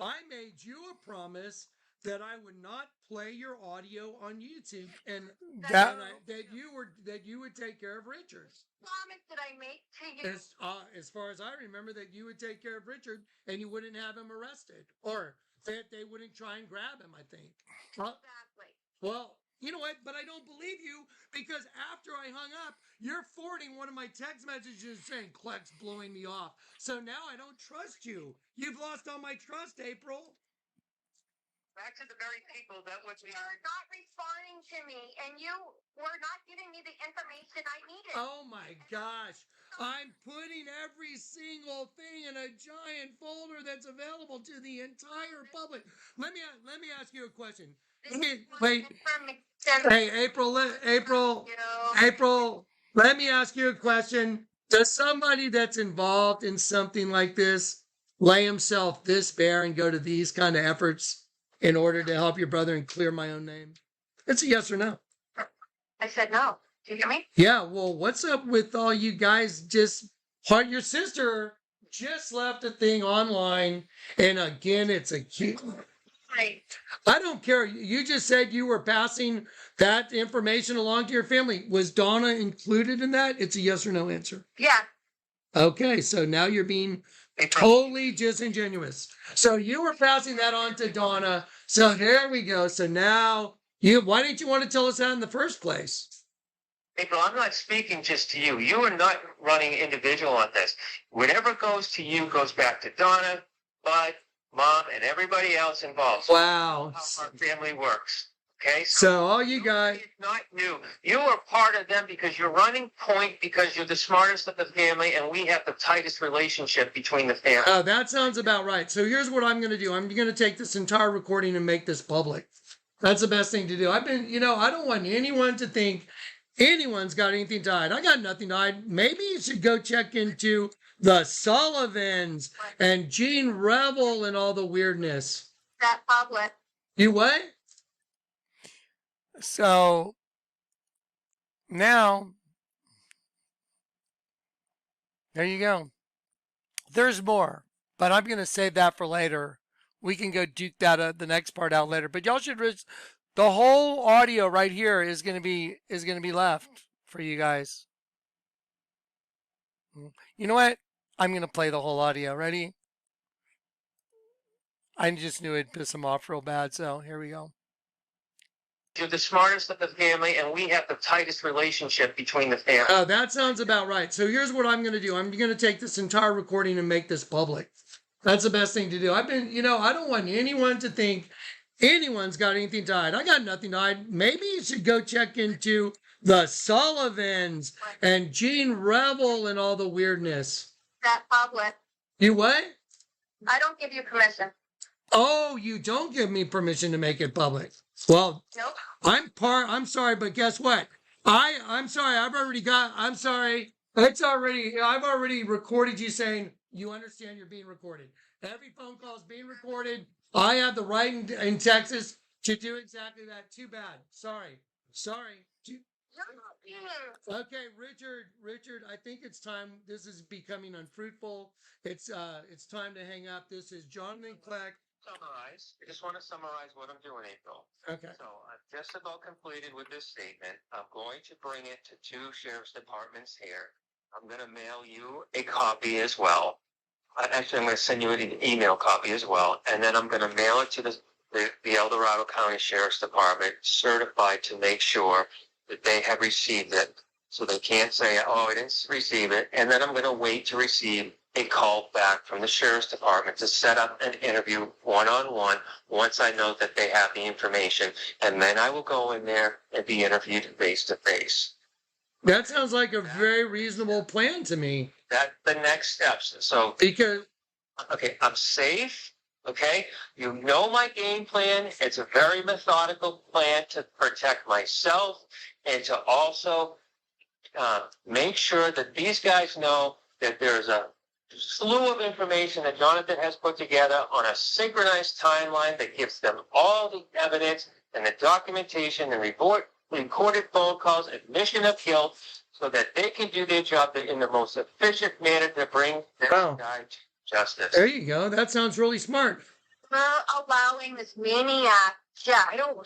S1: I made you a promise that I would not play your audio on YouTube, and that you would take care of Richard.
S9: Promise that I made to you.
S1: As far as I remember, that you would take care of Richard and you wouldn't have him arrested, or that they wouldn't try and grab him. I think.
S9: Exactly.
S1: Well, you know what? But I don't believe you, because after I hung up, you're forwarding one of my text messages saying Kleck's blowing me off. So now I don't trust you. You've lost all my trust, April.
S2: Back to the very people that would be.
S9: You're not responding to me, and you were not giving me the information I needed.
S1: Oh my gosh. I'm putting every single thing in a giant folder that's available to the entire public. Let me ask you a question. Wait. Hey, April, let me ask you a question. Does somebody that's involved in something like this lay himself this bare and go to these kind of efforts in order to help your brother and clear my own name? It's a yes or no.
S9: I said no. Do you hear me?
S1: Yeah, well, what's up with all you guys your sister just left a thing online, and again, it's a cute.
S9: Right.
S1: I don't care. You just said you were passing that information along to your family. Was Donna included in that? It's a yes or no answer.
S9: Yeah.
S1: Okay, so now you're being totally disingenuous. So you were passing that on to Donna. So there we go. So now why didn't you want to tell us that in the first place?
S2: April, I'm not speaking just to you. You are not running individual on this. Whatever goes to you goes back to Donna, Bud, Mom, and everybody else involved.
S1: Wow.
S2: That's how our family works. Okay?
S1: So all you guys.
S2: It's not you. You are part of them because you're running point, because you're the smartest of the family, and we have the tightest relationship between the family.
S1: Oh, that sounds about right. So here's what I'm going to do. I'm going to take this entire recording and make this public. That's the best thing to do. I don't want anyone to think anyone's got anything to hide. I got nothing to hide. Maybe you should go check into the Sullivans and Gene Rebel and all the weirdness.
S9: That public.
S1: You what? So now, there you go. There's more, but I'm going to save that for later. We can go duke that the next part out later. But y'all should. The whole audio right here is going to be left for you guys. You know what? I'm going to play the whole audio. Ready? I just knew it'd piss him off real bad. So here we go.
S2: You're the smartest of the family, and we have the tightest relationship between the family.
S1: Oh, that sounds about right. So here's what I'm going to do. I'm going to take this entire recording and make this public. That's the best thing to do. I don't want anyone to think anyone's got anything to hide. I got nothing to hide. Maybe you should go check into the Sullivans and Gene Rebel and all the weirdness.
S9: That public.
S1: You what?
S9: I don't give you permission.
S1: Oh, you don't give me permission to make it public. Well,
S9: nope.
S1: I'm sorry, but guess what? I'm sorry. I've already recorded you saying you understand you're being recorded. Every phone call is being recorded. I have the right in Texas to do exactly that. Too bad. Sorry. Okay, Richard, I think it's time. This is becoming unfruitful. It's time to hang up. This is Jonathan Kleck
S2: summarize. I just want to summarize what I'm doing, April.
S1: Okay.
S2: So I'm just about completed with this statement. I'm going to bring it to 2 sheriff's departments here. I'm going to mail you a copy as well. Actually, I'm going to send you an email copy as well, and then I'm going to mail it to the El Dorado County Sheriff's Department, certified to make sure that they have received it. So they can't say, oh, I didn't receive it. And then I'm going to wait to receive a call back from the Sheriff's Department to set up an interview one-on-one once I know that they have the information. And then I will go in there and be interviewed face-to-face.
S1: That sounds like a very reasonable plan to me.
S2: That's the next steps. So,
S1: Because,
S2: okay, I'm safe. Okay, you know my game plan. It's a very methodical plan to protect myself and to also make sure that these guys know that there's a slew of information that Jonathan has put together on a synchronized timeline that gives them all the evidence and the documentation and recorded phone calls, admission of guilt, so that they can do their job in the most efficient manner to bring this guy to justice.
S1: There you go. That sounds really smart.
S9: We're allowing this maniac, I don't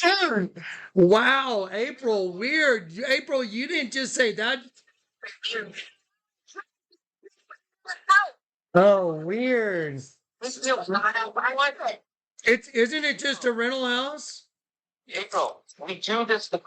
S1: Dude, wow, April, weird. April, you didn't just say that. Oh, weird. Isn't it just a rental house?
S2: April, we do this the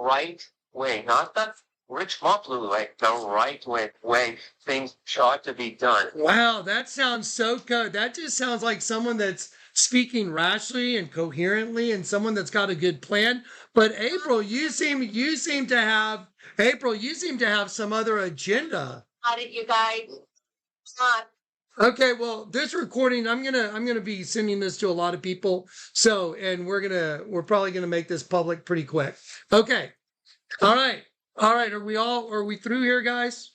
S2: right way, not the Rich Montbleu way, the right way things ought to be done.
S1: Wow, that sounds so good. That just sounds like someone that's speaking rationally and coherently, and someone that's got a good plan. But April, you seem to have some other agenda.
S9: How did you guys?
S1: Okay, well, this recording, I'm gonna be sending this to a lot of people. So, and we're probably gonna make this public pretty quick. Okay, all right. Are we through here, guys?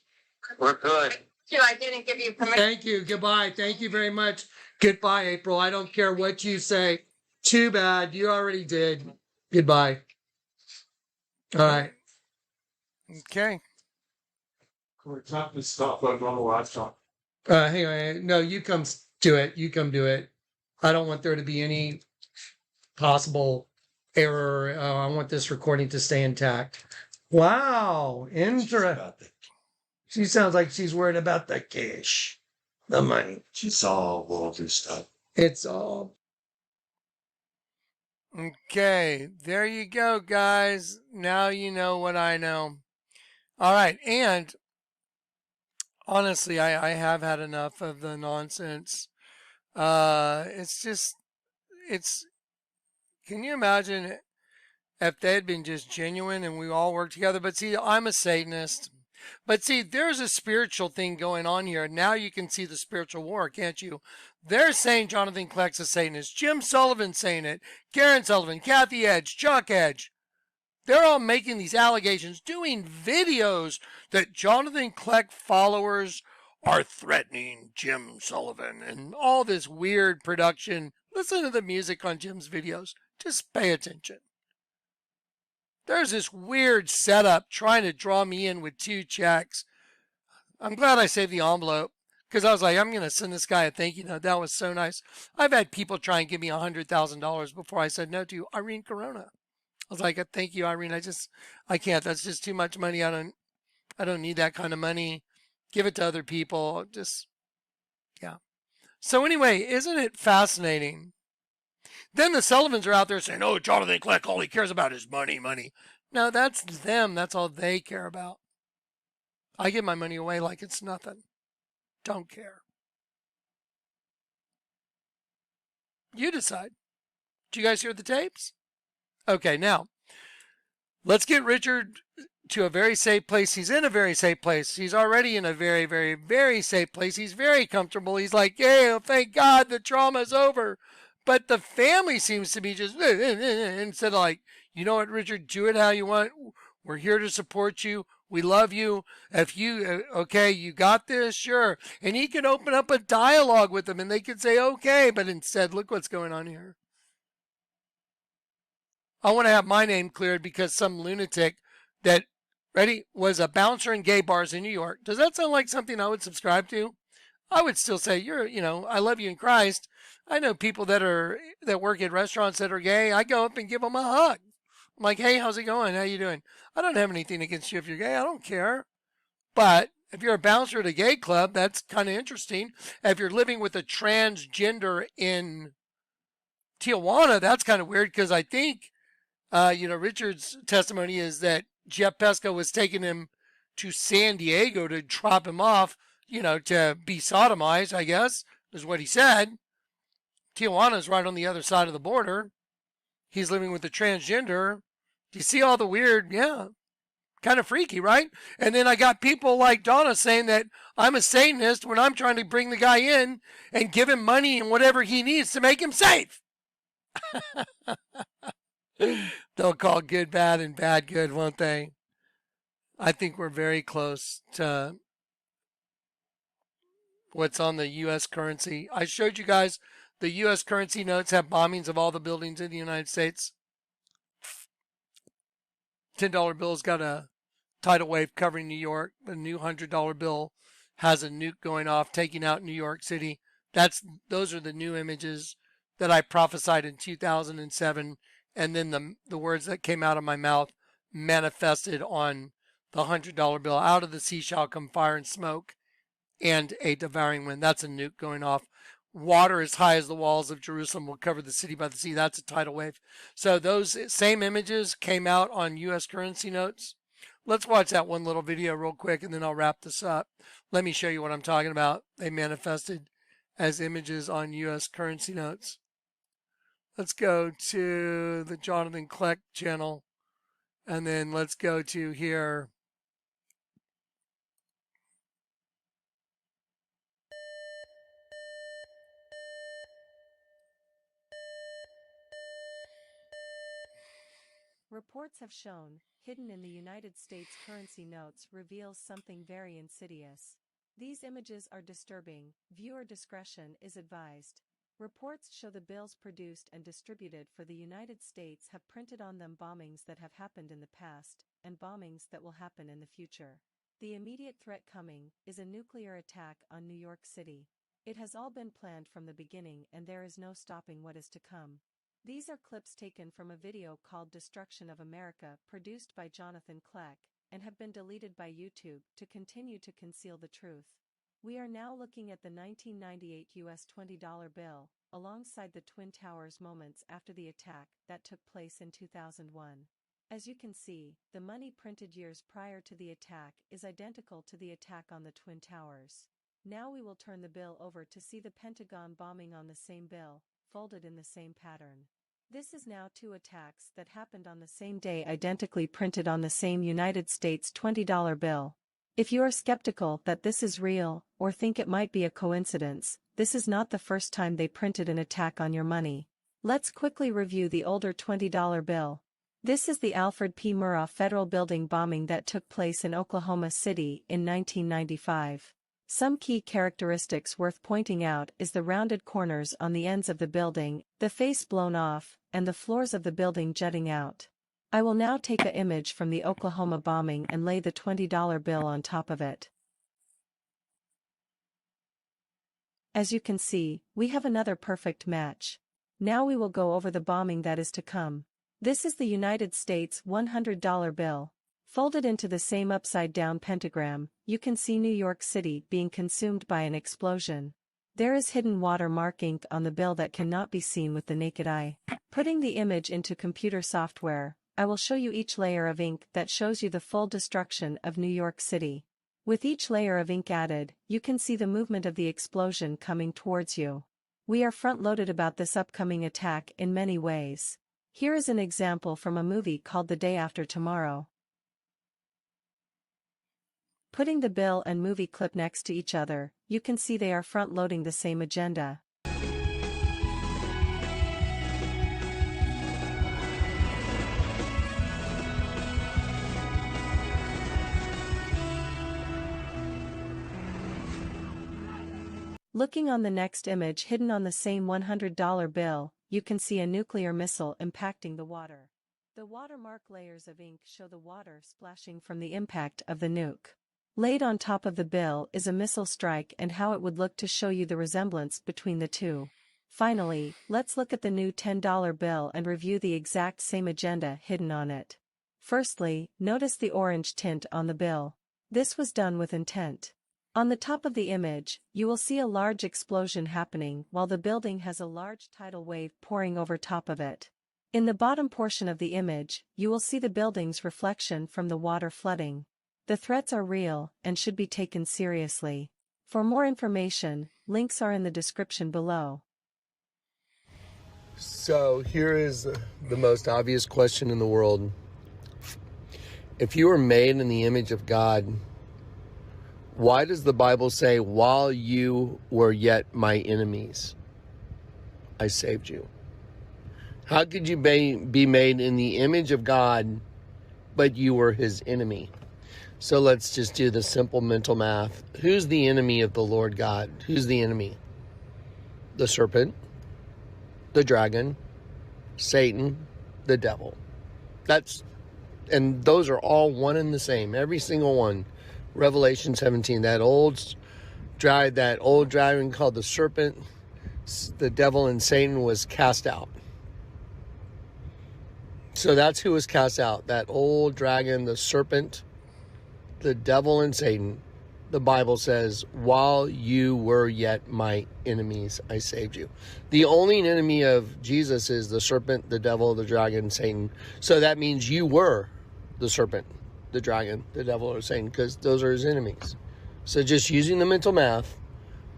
S2: We're good.
S9: I didn't give you permission.
S1: Thank you. Goodbye. Thank you very much. Goodbye, April. I don't care what you say. Too bad. You already did. Goodbye. All right. Okay.
S8: We're talking stuff like on the laptop.
S1: Hang on. No, you come do it. You come do it. I don't want there to be any possible error. I want this recording to stay intact. Wow. Interesting. She sounds like she's worried about the cash, the money.
S4: She's all Walter stuff.
S1: It's all. Okay. There you go, guys. Now you know what I know. All right. And honestly, I have had enough of the nonsense. Can you imagine if they had been just genuine and we all worked together? But see, I'm a Satanist. But see, there's a spiritual thing going on here. Now you can see the spiritual war, can't you? They're saying Jonathan Kleck's a Satanist. Jim Sullivan's saying it. Karen Sullivan, Kathy Edge, Chuck Edge. They're all making these allegations, doing videos that Jonathan Kleck followers are threatening Jim Sullivan and all this weird production. Listen to the music on Jim's videos. Just pay attention. There's this weird setup trying to draw me in with 2 checks. I'm glad I saved the envelope because I was like, I'm going to send this guy a thank you note. That was so nice. I've had people try and give me $100,000 before I said no to Irene Corona. I was like, thank you, Irene. I can't. That's just too much money. I don't need that kind of money. Give it to other people. Yeah. So anyway, isn't it fascinating? Then the Sullivans are out there saying, oh, Jonathan Kleck, all he cares about is money, money. No, that's them. That's all they care about. I give my money away like it's nothing. Don't care. You decide. Did you guys hear the tapes? Okay, now, let's get Richard to a very safe place. He's in a very safe place. He's already in a very, very, very safe place. He's very comfortable. He's like, yeah, thank God the trauma's over. But the family seems to be just, instead of like, you know what, Richard, do it how you want. We're here to support you. We love you. If you, okay, you got this, sure. And he can open up a dialogue with them and they can say, okay. But instead, look what's going on here. I want to have my name cleared because some lunatic that, was a bouncer in gay bars in New York. Does that sound like something I would subscribe to? I would still say I love you in Christ. I know people that work at restaurants that are gay. I go up and give them a hug. I'm like, hey, how's it going? How you doing? I don't have anything against you if you're gay. I don't care. But if you're a bouncer at a gay club, that's kind of interesting. If you're living with a transgender in Tijuana, that's kind of weird because I think, Richard's testimony is that Jeff Pesco was taking him to San Diego to drop him off, to be sodomized, I guess, is what he said. Tijuana's right on the other side of the border. He's living with a transgender. Do you see all the weird? Yeah. Kind of freaky, right? And then I got people like Donna saying that I'm a Satanist when I'm trying to bring the guy in and give him money and whatever he needs to make him safe. They'll call good bad and bad good, won't they? I think we're very close to what's on the U.S. currency. I showed you guys the U.S. currency notes have bombings of all the buildings in the United States. $10 bill's got a tidal wave covering New York. The new $100 bill has a nuke going off, taking out New York City. Those are the new images that I prophesied in 2007, and then the words that came out of my mouth manifested on the $100 bill. Out of the sea shall come fire and smoke, and a devouring wind. That's a nuke going off. Water as high as the walls of Jerusalem will cover the city by the sea. That's a tidal wave. So those same images came out on U.S. currency notes. Let's watch that one little video real quick, and then I'll wrap this up. Let me show you what I'm talking about. They manifested as images on U.S. currency notes. Let's go to the Jonathan Kleck channel, and then let's go to here.
S10: Reports have shown, hidden in the United States currency notes reveals something very insidious. These images are disturbing. Viewer discretion is advised. Reports show the bills produced and distributed for the United States have printed on them bombings that have happened in the past, and bombings that will happen in the future. The immediate threat coming is a nuclear attack on New York City. It has all been planned from the beginning, and there is no stopping what is to come. These are clips taken from a video called Destruction of America produced by Jonathan Kleck, and have been deleted by YouTube to continue to conceal the truth. We are now looking at the 1998 US $20 bill, alongside the Twin Towers moments after the attack that took place in 2001. As you can see, the money printed years prior to the attack is identical to the attack on the Twin Towers. Now we will turn the bill over to see the Pentagon bombing on the same bill, folded in the same pattern. This is now two attacks that happened on the same day identically printed on the same United States $20 bill. If you are skeptical that this is real, or think it might be a coincidence, this is not the first time they printed an attack on your money. Let's quickly review the older $20 bill. This is the Alfred P. Murrah Federal Building bombing that took place in Oklahoma City in 1995. Some key characteristics worth pointing out is the rounded corners on the ends of the building, the face blown off, and the floors of the building jutting out. I will now take an image from the Oklahoma bombing and lay the $20 bill on top of it. As you can see, we have another perfect match. Now we will go over the bombing that is to come. This is the United States $100 bill. Folded into the same upside-down pentagram, you can see New York City being consumed by an explosion. There is hidden watermark ink on the bill that cannot be seen with the naked eye. Putting the image into computer software, I will show you each layer of ink that shows you the full destruction of New York City. With each layer of ink added, you can see the movement of the explosion coming towards you. We are front-loaded about this upcoming attack in many ways. Here is an example from a movie called The Day After Tomorrow. Putting the bill and movie clip next to each other, you can see they are front-loading the same agenda. Looking on the next image hidden on the same $100 bill, you can see a nuclear missile impacting the water. The watermark layers of ink show the water splashing from the impact of the nuke. Laid on top of the bill is a missile strike and how it would look to show you the resemblance between the two. Finally, let's look at the new $10 bill and review the exact same agenda hidden on it. Firstly, notice the orange tint on the bill. This was done with intent. On the top of the image, you will see a large explosion happening while the building has a large tidal wave pouring over top of it. In the bottom portion of the image, you will see the building's reflection from the water flooding. The threats are real and should be taken seriously. For more information, links are in the description below.
S3: So here is the most obvious question in the world. If you were made in the image of God, why does the Bible say, while you were yet my enemies, I saved you? How could you be made in the image of God, but you were his enemy? So let's just do the simple mental math. Who's the enemy of the Lord God? Who's the enemy? The serpent, the dragon, Satan, the devil. And those are all one and the same. Every single one. Revelation 17, that old dragon called the serpent, the devil and Satan was cast out. So that's who was cast out. That old dragon, the serpent, the devil and Satan. The Bible says, while you were yet my enemies, I saved you. The only enemy of Jesus is the serpent, the devil, the dragon, Satan. So that means you were the serpent, the dragon, the devil, or Satan, because those are his enemies. So just using the mental math,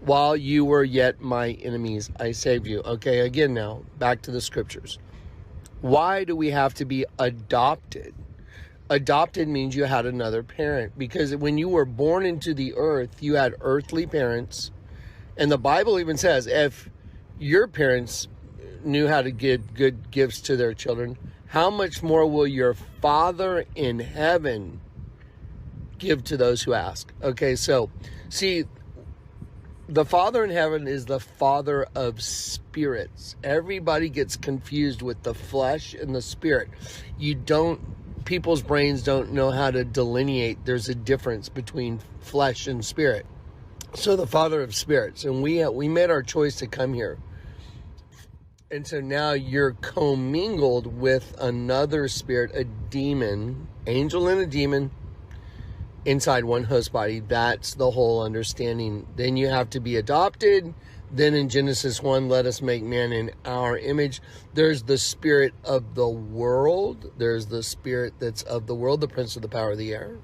S3: while you were yet my enemies, I saved you. Okay, again now, back to the scriptures. Why do we have to be adopted? Adopted means you had another parent, because when you were born into the earth, you had earthly parents. And the Bible even says, if your parents knew how to give good gifts to their children, how much more will your Father in heaven give to those who ask? Okay, so see, the Father in heaven is the Father of spirits. Everybody gets confused with the flesh and the spirit. People's brains don't know how to delineate. There's a difference between flesh and spirit. So the Father of spirits, and we made our choice to come here. And so now you're commingled with another spirit, a demon, angel and a demon, inside one host body. That's the whole understanding. Then you have to be adopted. Then in Genesis 1, let us make man in our image. There's the spirit of the world. There's the spirit that's of the world, the prince of the power of the air.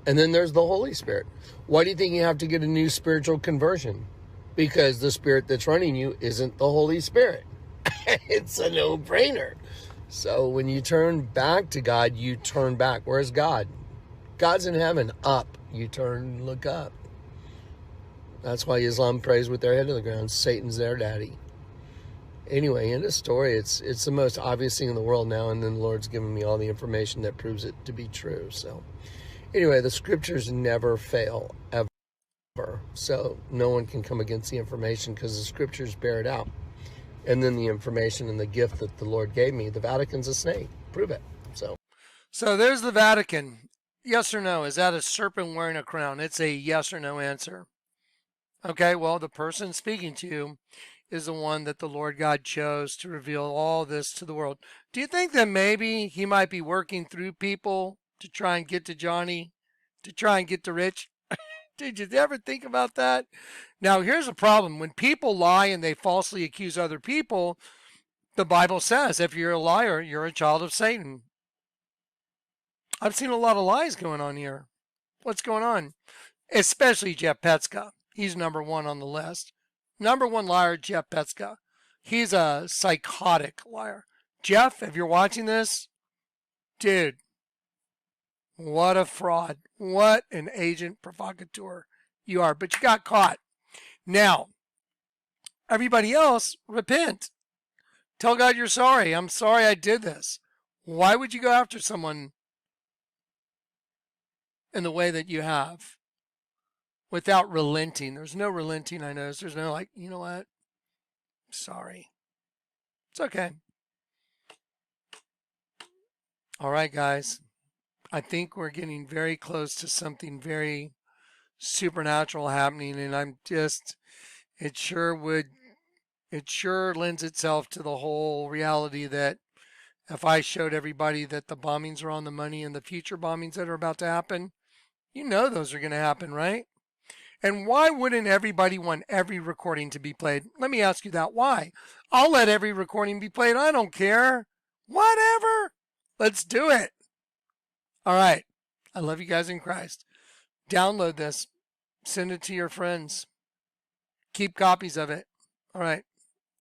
S3: And then there's the Holy Spirit. Why do you think you have to get a new spiritual conversion? Because the spirit that's running you isn't the Holy Spirit. It's a no-brainer. So when you turn back to God, you turn back. Where's God? God's in heaven. Up. You turn, look up. That's why Islam prays with their head to the ground. Satan's their daddy. Anyway, in this story, it's the most obvious thing in the world now, and then the Lord's given me all the information that proves it to be true. So anyway, the scriptures never fail, ever. So no one can come against the information because the scriptures bear it out. And then the information and the gift that the Lord gave me, the Vatican's a snake. Prove it.
S1: So there's the Vatican. Yes or no? Is that a serpent wearing a crown? It's a yes or no answer. Okay, well, the person speaking to you is the one that the Lord God chose to reveal all this to the world. Do you think that maybe he might be working through people to try and get to Johnny, to try and get to Rich? Did you ever think about that? Now, here's a problem. When people lie and they falsely accuse other people, the Bible says if you're a liar, you're a child of Satan. I've seen a lot of lies going on here. What's going on? Especially Jeff Petska. He's number one on the list. Number one liar, Jeff Petska. He's a psychotic liar. Jeff, if you're watching this, dude, what a fraud. What an agent provocateur you are. But you got caught. Now, everybody else, repent. Tell God you're sorry. I'm sorry I did this. Why would you go after someone in the way that you have? Without relenting. There's no relenting, I notice. There's no like, you know what? Sorry. It's okay. All right, guys. I think we're getting very close to something very supernatural happening, and it sure lends itself to the whole reality that if I showed everybody that the bombings are on the money and the future bombings that are about to happen, those are going to happen, right? And why wouldn't everybody want every recording to be played? Let me ask you that. Why? I'll let every recording be played. I don't care. Whatever. Let's do it. All right. I love you guys in Christ. Download this. Send it to your friends. Keep copies of it. All right.